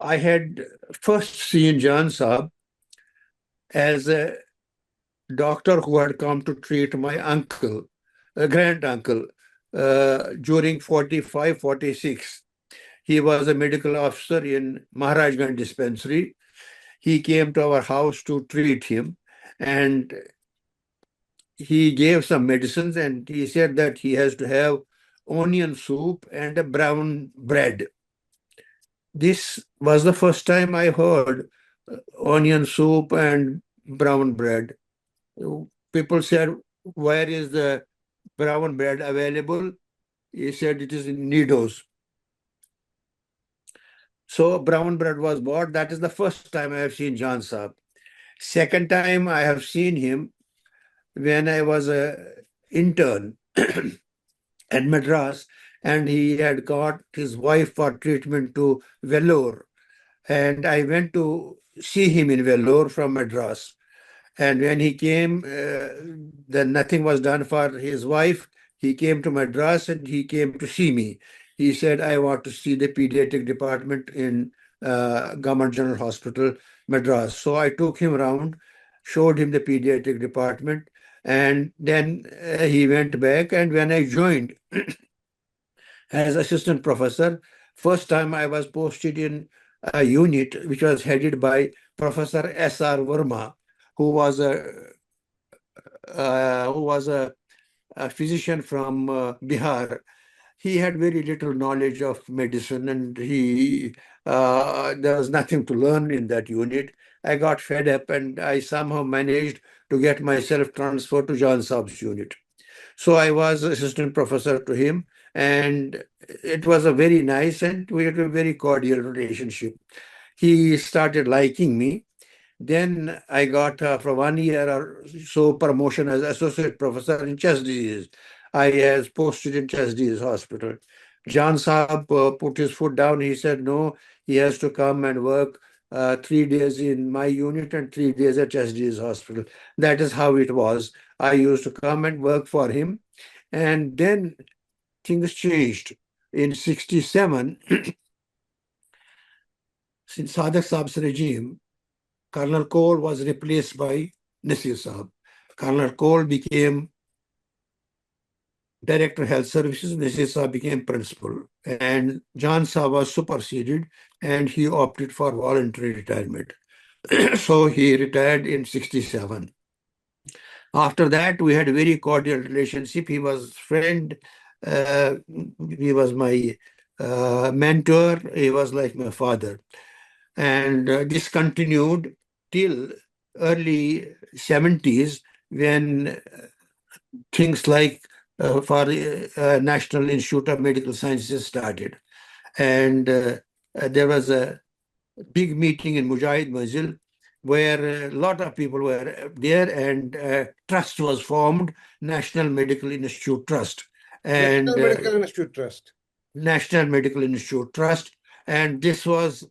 I had first seen Jan Saab as a doctor who had come to treat my uncle, a grand uncle, during 45, 46. He was a medical officer in Maharajganj dispensary. He came to our house to treat him, and he gave some medicines, and he said that he has to have onion soup and a brown bread. This was the first time I heard onion soup and brown bread. People said, where is the brown bread available? He said it is in Nidos. So brown bread was bought. That is the first time I have seen Jan Saab. Second time I have seen him when I was an intern at Madras, and he had got his wife for treatment to Vellore. And I went to see him in Vellore from Madras. And when he came, then nothing was done for his wife. He came to Madras and he came to see me. He said, I want to see the pediatric department in Government General Hospital, Madras. So I took him around, showed him the pediatric department, and then he went back. And when I joined as assistant professor, first time I was posted in a unit which was headed by Professor S.R. Verma, who was a physician from Bihar. He had very little knowledge of medicine, and there was nothing to learn in that unit. I got fed up, and I somehow managed to get myself transferred to Jan Saab's unit. So I was assistant professor to him, and it was a very nice, and we had a very cordial relationship. He started liking me. Then I got for 1 year or so promotion as associate professor in chest disease. I was posted in chest disease hospital. Jan Saab put his foot down. He said, no, he has to come and work 3 days in my unit and 3 days at chest disease hospital. That is how it was. I used to come and work for him. And then things changed. In 67, since Sadiq Saab's regime, Colonel Cole was replaced by Nasir Saab. Colonel Cole became Director of Health Services, Nasir Saab became principal. And Jan Saab was superseded, and he opted for voluntary retirement. So he retired in 67. After that, we had a very cordial relationship. He was friend. He was my mentor. He was like my father. And this continued till early 70s, when things like for National Institute of Medical Sciences started. And there was a big meeting in Mujahid Manzil where a lot of people were there, and trust was formed, National Medical Institute Trust. And National Medical Institute Trust. National Medical Institute Trust. And this was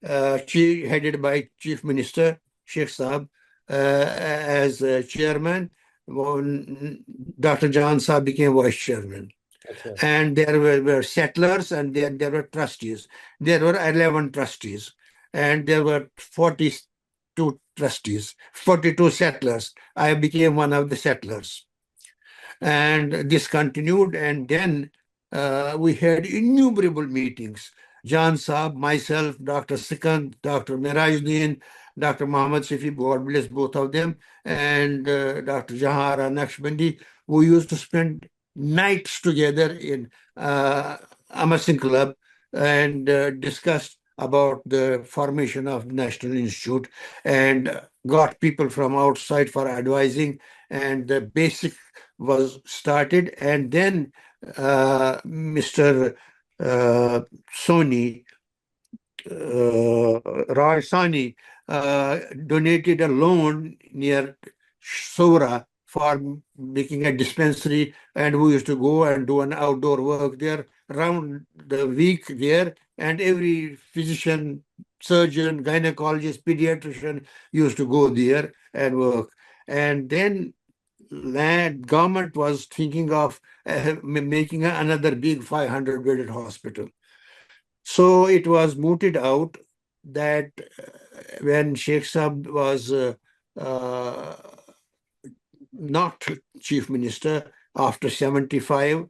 headed by Chief Minister Sheikh Saab as chairman. Dr. Jan Saab became vice chairman. Okay. And there were settlers, and there were trustees. There were 11 trustees, and there were 42 trustees, 42 settlers. I became one of the settlers. And this continued, and then we had innumerable meetings. Jan Saab, myself, Dr. Sikand, Dr. Mirajuddin, Dr. Muhammad Sifi, God bless both of them, and Dr. Jahara Naqshbandi, who used to spend nights together in Amar Singh Club and discussed about the formation of National Institute and got people from outside for advising, and the basic was started, and then Mr. Sony, Roy Sani, donated a loan near Sora for making a dispensary, and we used to go and do an outdoor work there around the week there, and every physician, surgeon, gynecologist, pediatrician used to go there and work. And then government was thinking of making another big 500-bedded hospital. So it was mooted out that when Sheikh Saab was not chief minister after 75,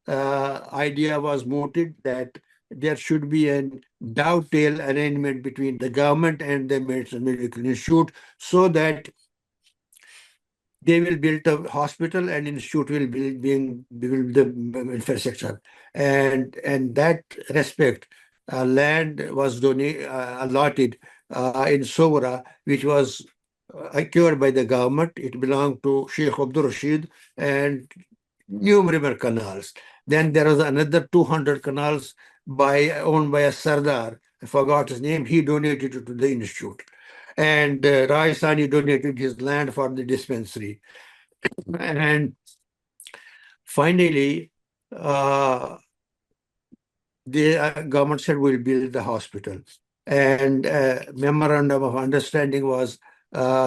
idea was mooted that there should be a dovetail arrangement between the government and the Medical Institute, so that they will build a hospital and institute will build the infrastructure. And that respect, land was allotted in Sowra, which was acquired by the government. It belonged to Sheikh Abdul Rashid and numerous canals. Then there was another 200 canals owned by a Sardar. I forgot his name. He donated it to the institute. And Rajasthani donated his land for the dispensary. And finally, the government said we'll build the hospital. And memorandum of understanding was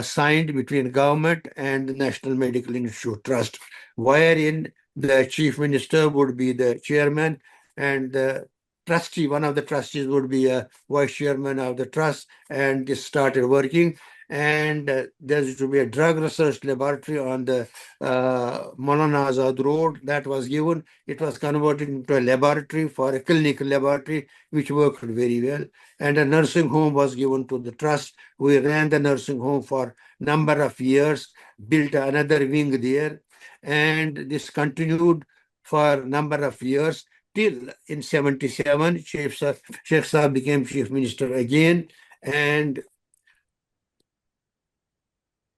signed between government and the National Medical Institute Trust, wherein the chief minister would be the chairman, and the trustee, one of the trustees would be a vice chairman of the trust, and this started working. And there's to be a drug research laboratory on the Maulana Azad Road that was given. It was converted into a laboratory for a clinical laboratory, which worked very well. And a nursing home was given to the trust. We ran the nursing home for a number of years, built another wing there, and this continued for a number of years till in 77, Sheikh Saab became chief minister again. And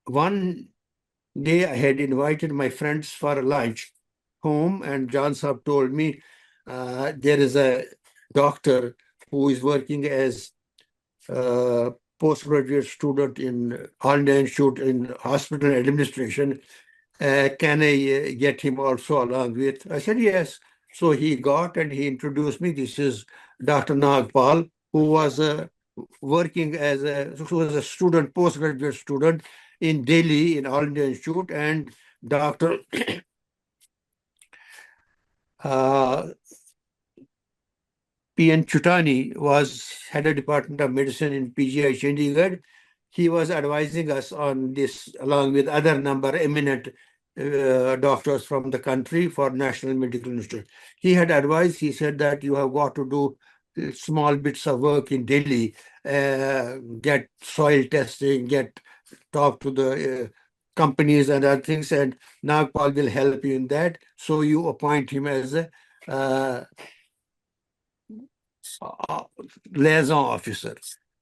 one day I had invited my friends for a lunch home, and Jan Saab told me there is a doctor who is working as a postgraduate student in All-India Institute in hospital administration. Can I get him also along with? I said, yes. So he got, and he introduced me. This is Dr. Nagpal, who was working as who was a student, postgraduate student in Delhi in All-India Institute, and Dr. P.N. Chutani was head of Department of Medicine in PGI Chandigarh. He was advising us on this, along with other number eminent doctors from the country for National Medical Institute. He had advised, he said that you have got to do small bits of work in Delhi, get soil testing, talk to the companies and other things, and Nagpal will help you in that. So you appoint him as a liaison officer.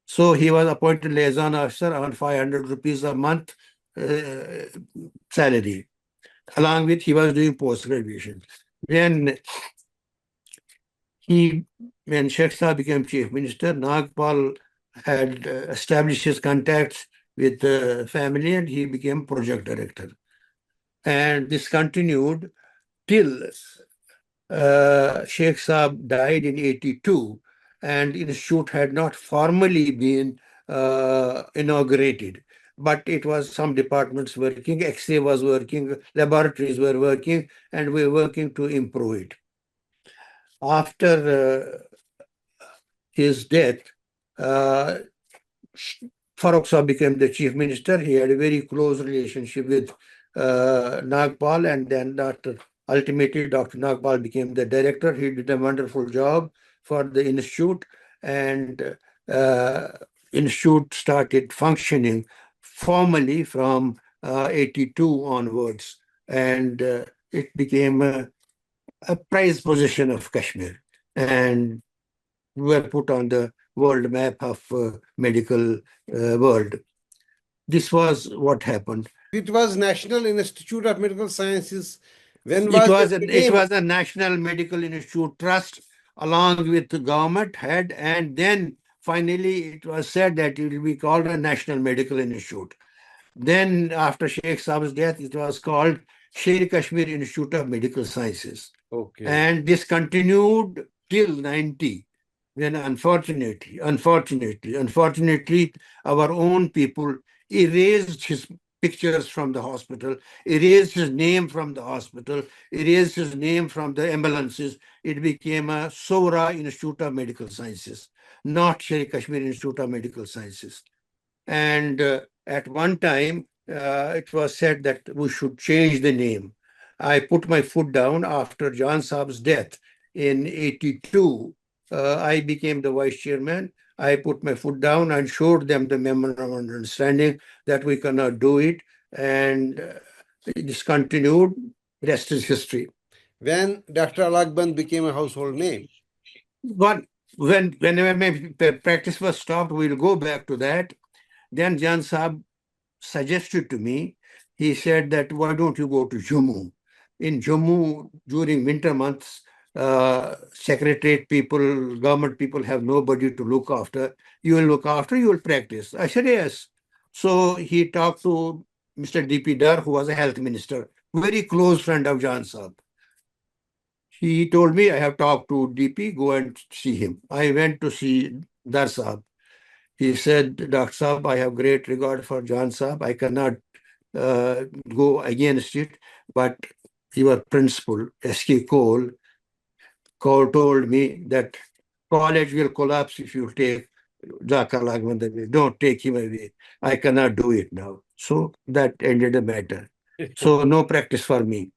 So he was appointed liaison officer on 500 rupees a month salary. Along with, he was doing post-graduation. When Sheikh Saab became chief minister, Nagpal had established his contacts with the family, and he became project director. And this continued till Sheikh Saab died in 82, and the institute had not formally been inaugurated. But it was some departments working, X-ray was working, laboratories were working, and we were working to improve it. After his death, Farooq Saab became the chief minister. He had a very close relationship with Nagpal, and then ultimately Dr. Nagpal became the director. He did a wonderful job. for the institute, and institute started functioning formally from 82 onwards, and it became a prized possession of Kashmir, and were put on the world map of medical world. This was what happened. It was National Institute of Medical Sciences. When It was was it it was a National Medical Institute Trust along with the government head, and then finally it was said that it will be called a National Medical Institute. Then after Sheikh Saab's death, it was called Sher Kashmir Institute of Medical Sciences. Okay. And this continued till 90, when unfortunately, our own people erased his pictures from the hospital, erased his name from the hospital, erased his name from the ambulances. It became a Sohra Institute of Medical Sciences, not Sher Kashmir Institute of Medical Sciences. And at one time, it was said that we should change the name. I put my foot down after Jan Saab's death in 82. I became the vice chairman. I put my foot down and showed them the memorandum of understanding that we cannot do it. And this continued. Rest is history. When Dr. Allaqaband became a household name? But whenever my practice was stopped, we'll go back to that. Then Jan Saab suggested to me, he said that, why don't you go to Jammu? In Jammu, during winter months, secretariat people, government people have nobody to look after. You will look after, you will practice. I said, yes. So he talked to Mr. D.P. Dar, who was a health minister, very close friend of Jan Saab. He told me, I have talked to DP, go and see him. I went to see Dar Saab. He said, Dr. Saab, I have great regard for Jan Saab. I cannot go against it, but your principal, S.K. Cole, told me that college will collapse if you take Dr. Allaqaband away. Don't take him away. I cannot do it now. So that ended the matter. So no practice for me.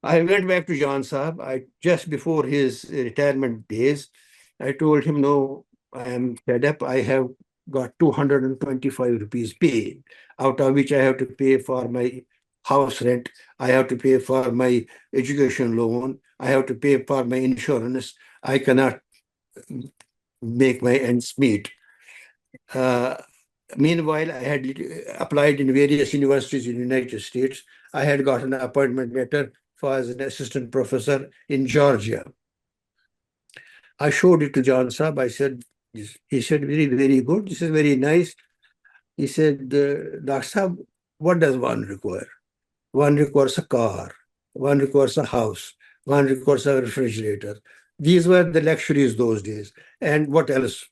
I went back to Jan Saab. Just before his retirement days, I told him, no, I am fed up. I have got 225 rupees paid, out of which I have to pay for my house rent. I have to pay for my education loan. I have to pay for my insurance. I cannot make my ends meet. Meanwhile, I had applied in various universities in the United States. I had got an appointment letter for as an assistant professor in Georgia. I showed it to Jan Saab. I said, he said, very, very good. This is very nice. He said, Dr. Saab, what does one require? One requires a car. One requires a house. One requires a refrigerator. These were the luxuries those days. And what else?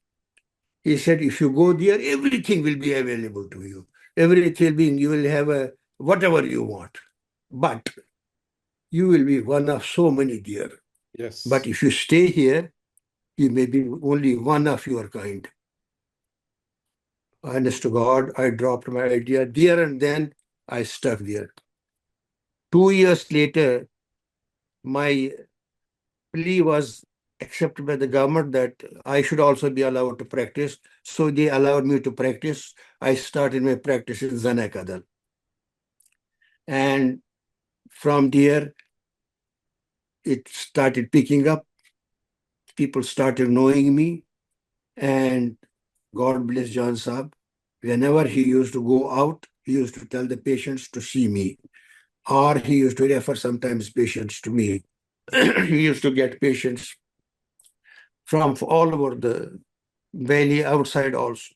He said, if you go there, everything will be available to you. Everything, you will have whatever you want. But you will be one of so many there. Yes. But if you stay here, you may be only one of your kind. Honest to God, I dropped my idea there and then I stuck there. 2 years later, my plea was accepted by the government that I should also be allowed to practice. So they allowed me to practice. I started my practice in Zanakadal. And from there, it started picking up. People started knowing me. And God bless Jan Saab. Whenever he used to go out, he used to tell the patients to see me. Or he used to refer sometimes patients to me. He used to get patients from all over the valley, outside also.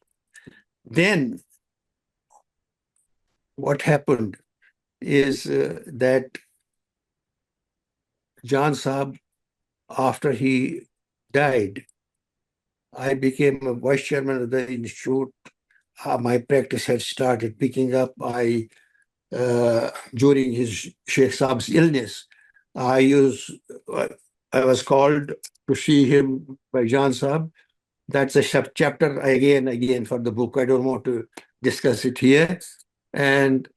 Then what happened is that Jan Saab, after he died, I became a vice chairman of the institute. My practice had started picking up. During his Sheikh Saab's illness, I was called to see him by Jan Saab. That's a chapter again for the book. I don't want to discuss it here. And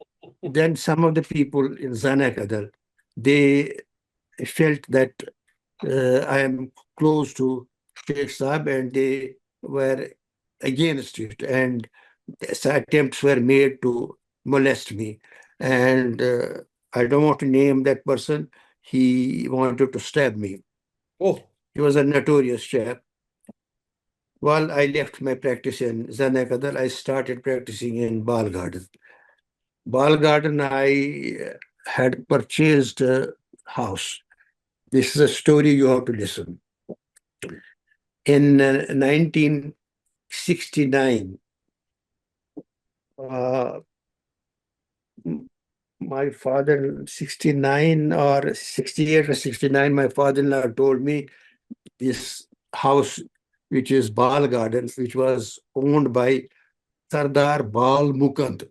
then some of the people in Zanakadal, they felt that I am close to Sheikh Saab, and they were against it, and attempts were made to molest me. And I don't want to name that person. He wanted to stab me. Oh, He was a notorious chap. While I left my practice in Zanakadal, I started practicing in Bal Garden. Bal Garden, I had purchased a house. This is a story you have to listen. In 1969, my father, 69 or 68 or 69, my father-in-law told me this house, which is Bal Garden, which was owned by Sardar Bal Mukand.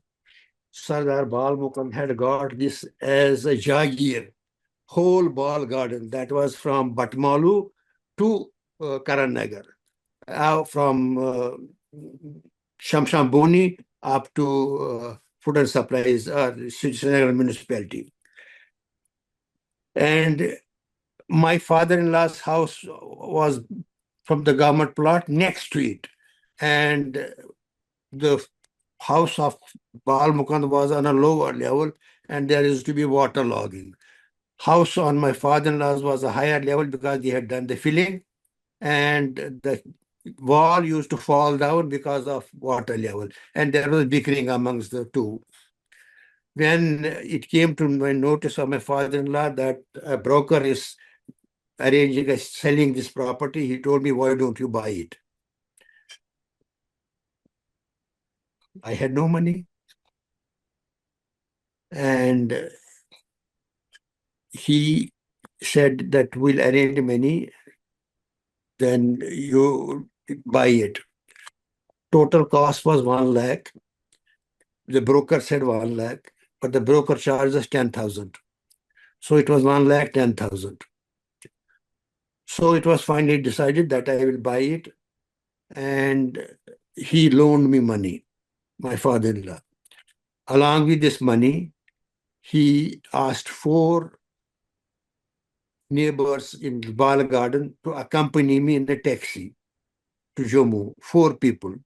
Sardar Bal Mukand had got this as a Jagir, whole Bal Garden that was from Batmalu to Karannagar, from Shamshamboni up to Food and Supplies, Srinagar municipality. And my father-in-law's house was from the government plot next to it. And the house of Bal Mukand was on a lower level, and there used to be water logging. House on my father-in-law's was a higher level because they had done the filling, and the wall used to fall down because of water level, and there was bickering amongst the two. When it came to my notice of my father-in-law that a broker is arranging selling this property, he told me, why don't you buy it? I had no money. And he said that we'll arrange money, then you buy it. Total cost was 1 lakh. The broker said 1 lakh, but the broker charged us 10,000. So it was 1,10,000. So it was finally decided that I will buy it, and he loaned me money, my father-in-law. Along with this money, he asked 4 neighbors in Bal Garden to accompany me in the taxi to Jammu. 4 people.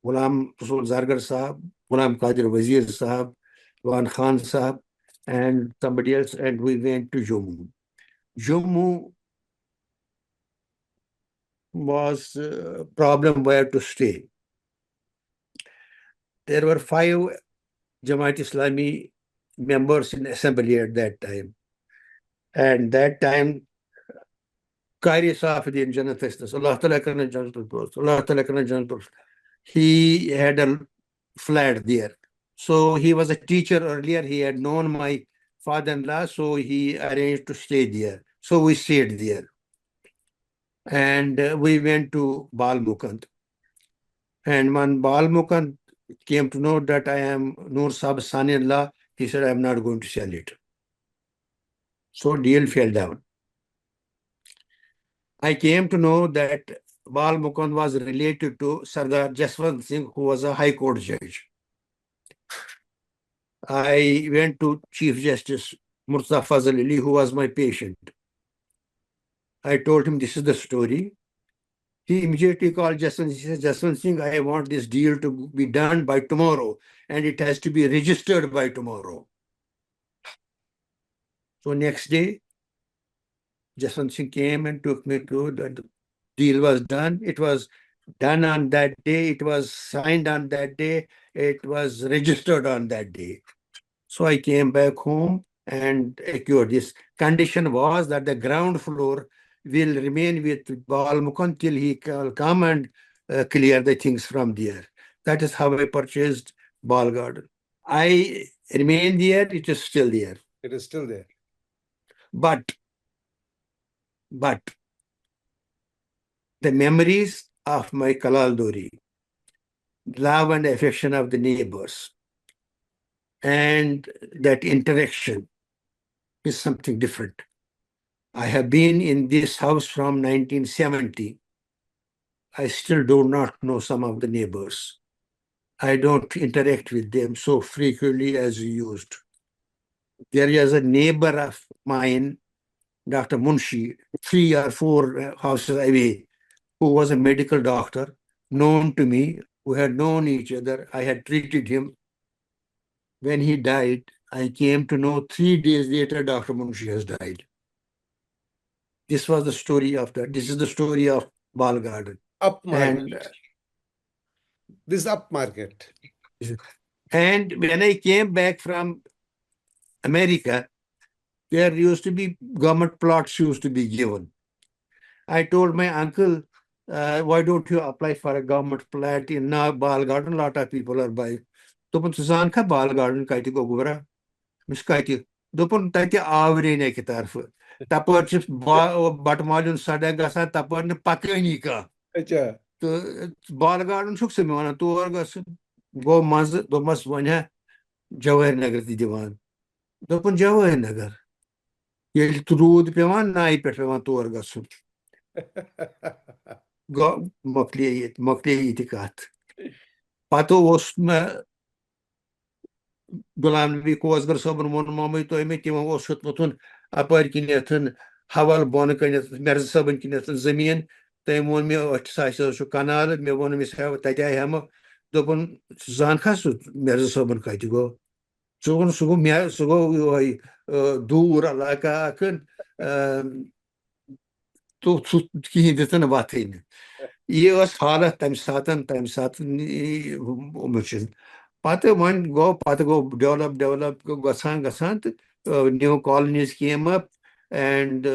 Ghulam Zargar Sahab, Ghulam Qadir Wazir Sahab, Wan Khan Sahab, and somebody else, and we went to Jammu. Jammu was a problem where to stay. There were 5 Jamaat Islami members in assembly at that time. And that time, Qari Safidin Janathistas, Allah Ta'ala Karna Janatul Post, Allah Ta'ala Karna Janatul, he had a flat there. So he was a teacher earlier. He had known my father-in-law, so he arranged to stay there. So we stayed there. And we went to Bal Mukand. And when Bal Mukand came to know that I am Noor Saab's son-in-law, he said, I'm not going to sell it. So deal fell down. I came to know that Bal Mukand was related to Sardar Jaswant Singh, who was a High Court judge. I went to Chief Justice Murtaza Fazal Ali, who was my patient. I told him this is the story. He immediately called Jaswant. He says, Jaswant Singh, I want this deal to be done by tomorrow, and it has to be registered by tomorrow. So next day, Jaswant Singh came and took me to the deal was done. It was done on that day. It was signed on that day. It was registered on that day. So I came back home and acquired this. Condition was that the ground floor will remain with Bal Mukand till he will come and clear the things from there. That is how I purchased Bal Garden. I remain there. It is still there. it is still there. But the memories of my Kalal Dori, love and affection of the neighbors, and that interaction is something different. I have been in this house from 1970. I still do not know some of the neighbors. I don't interact with them so frequently as we used. There is a neighbor of mine Dr. Munshi, 3 or 4 houses away, who was a medical doctor, known to me, who had known each other. I had treated him. When he died, I came to know 3 days later, Dr. Munshi has died. This was the story of that. This is the story of Bal Garden. Up market. And This up market. And when I came back from America, there used to be government plots used to be given. I told my uncle, why don't you apply for a government plot in Bal Garden? A lot of people are buying. Dopun Suzan ka Bal Garden kaiti go gubra. Miskaiti. Dopun taiti avre ne ki tarf. Tapar chips batmalun sada gasa tapar ne pakani ka. Acha. To Bal Garden shuk se mana to orgas go maz do mas vanya Jawahar Nagar di diwan. Dopun Jawahar Nagar. Yel trud pevan nai pet pevan to orgas. Go mokli itikat. Pato was Ghulam Nabi ko asgar sabun mon mamai to eme tima was shut mutun apar kinetun haval bon kanet merz sabun kinetun zamien te mon me sa shu kanal me bon mis ha taja hama dopun zan khasu merz sabun kaiti go sugun sugu me sugu dur alaka akın to ki detan batin. Ye was hala time satan umurchin. Pata one go develop go gasant new colonies came up and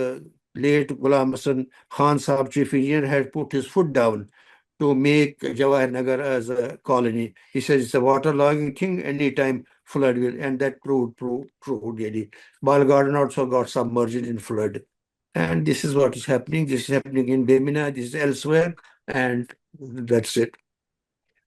late Ghulam Khan Sahib chief engineer had put his foot down to make Jawahar Nagar as a colony. He says it's a waterlogging thing, anytime flood will, and that proved really. Bal Garden also got submerged in flood. And this is what is happening. This is happening in Bemina, this is elsewhere, and that's it.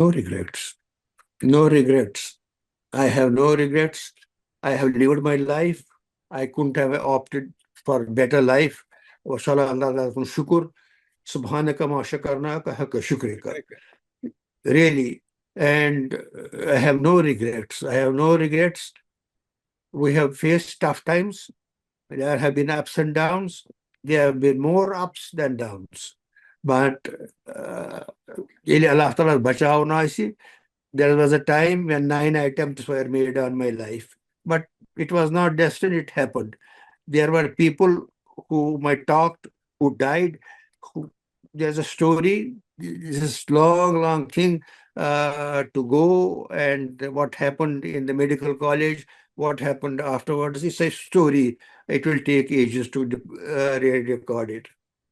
No regrets. No regrets. I have no regrets. I have lived my life. I couldn't have opted for better life. Shukur. Subhanaka ma shakarna ka haqqa shukrika. Really. And I have no regrets. I have no regrets. We have faced tough times. There have been ups and downs. There have been more ups than downs. But Allah Ta'ala bachao na isi. There was a time when 9 attempts were made on my life. But it was not destined, it happened. There were people whom I talked, who died. There's a story, this long thing to go, and what happened in the medical college, what happened afterwards. It's a story. It will take ages to record it.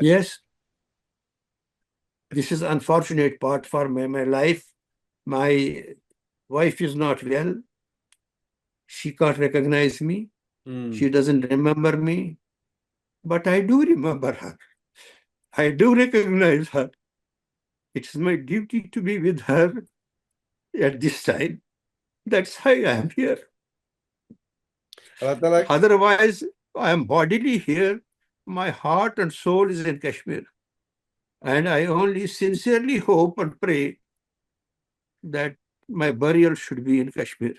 Yes, this is unfortunate part for my life. My wife is not well. She can't recognize me. She doesn't remember me. But I do remember her. I do recognize her. It's my duty to be with her at this time. That's why I am here. Otherwise, I am bodily here. My heart and soul is in Kashmir. And I only sincerely hope and pray that my burial should be in Kashmir.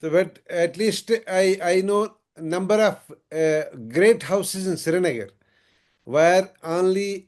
So, but at least I know a number of great houses in Srinagar where only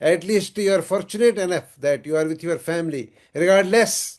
At least you are fortunate enough that you are with your family, regardless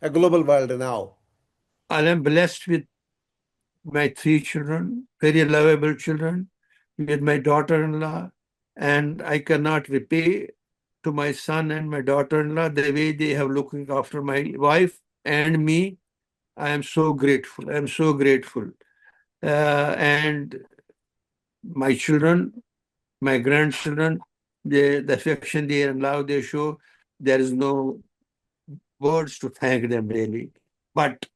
a global world now. I am blessed with my 3 children, very lovable children, with my daughter-in-law, and I cannot repay to my son and my daughter-in-law the way they have looking after my wife and me. I am so grateful. I am so grateful. And my children, my grandchildren, the affection they and love they show, there is no words to thank them really. But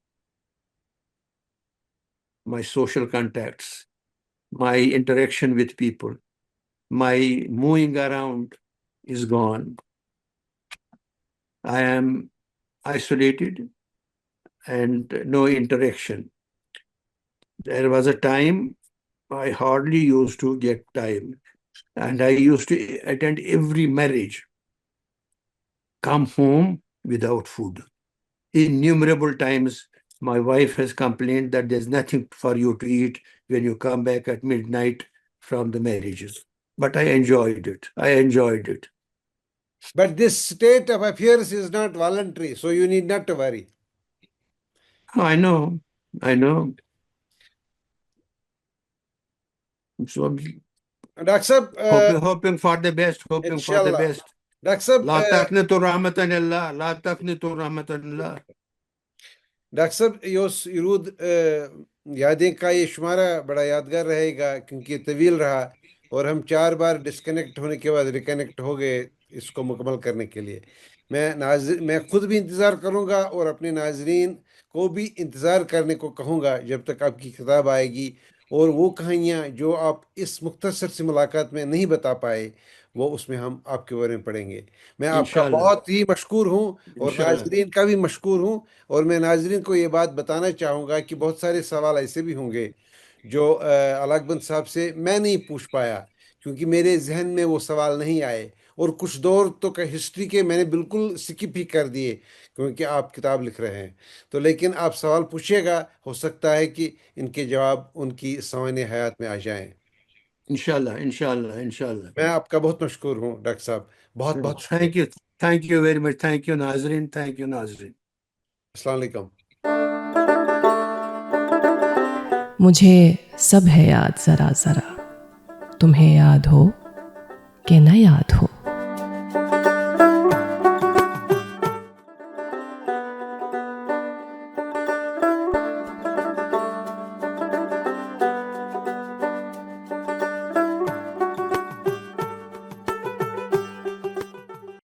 my social contacts, my interaction with people, my moving around is gone. I am isolated and no interaction. There was a time I hardly used to get time, and I used to attend every marriage, come home without food. Innumerable times my wife has complained that there's nothing for you to eat when you come back at midnight from the marriages. But I enjoyed it. I enjoyed it. But this state of affairs is not voluntary, so you need not to worry. I know. I know. So Dr. Sahab, hoping for the best, hoping for the Inshallah. best. Dr. Sahab, لا تقنطوا رحمة الله، لا تقنطوا رحمة الله. Doctor صاحب یرود یادیں کا یہ شمارہ بڑا یادگار رہے گا کیونکہ یہ طویل رہا اور ہم 4 بار ڈسکنیکٹ ہونے کے بعد ریکنیکٹ ہو گئے اس کو مکمل کرنے کے لیے. میں خود بھی انتظار کروں گا اور اپنے ناظرین کو بھی انتظار کرنے کو کہوں گا جب تک آپ کی کتاب آئے گی، اور وہ کہانیاں جو آپ اس مختصر سی ملاقات میں نہیں بتا پائے وہ اس میں ہم آپ کے بارے میں پڑھیں گے. میں آپ کا انشاءاللہ. بہت ہی مشکور ہوں اور انشاءاللہ. ناظرین کا بھی مشکور ہوں، اور میں ناظرین کو یہ بات بتانا چاہوں گا کہ بہت سارے سوال ایسے بھی ہوں گے جو علاقبند صاحب سے میں نہیں پوچھ پایا کیونکہ میرے ذہن میں وہ سوال نہیں آئے، اور کچھ دور تو ہسٹری کے میں نے بالکل سکپ ہی کر دیے کیونکہ آپ کتاب لکھ رہے ہیں. تو لیکن آپ سوال پوچھیے گا، ہو سکتا ہے کہ ان کے جواب ان کی سوانح حیات میں آ جائیں. انشاءاللہ انشاءاللہ انشاءاللہ. میں آپ کا بہت مشکور ہوں ڈاکٹر صاحب، بہت بہت شکریہ. Thank you very much. Thank you ناظرین. تھینک یو ناظرین. السلام علیکم. مجھے سب ہے یاد ذرا ذرا، تمہیں یاد ہو کہ نہ یاد ہو.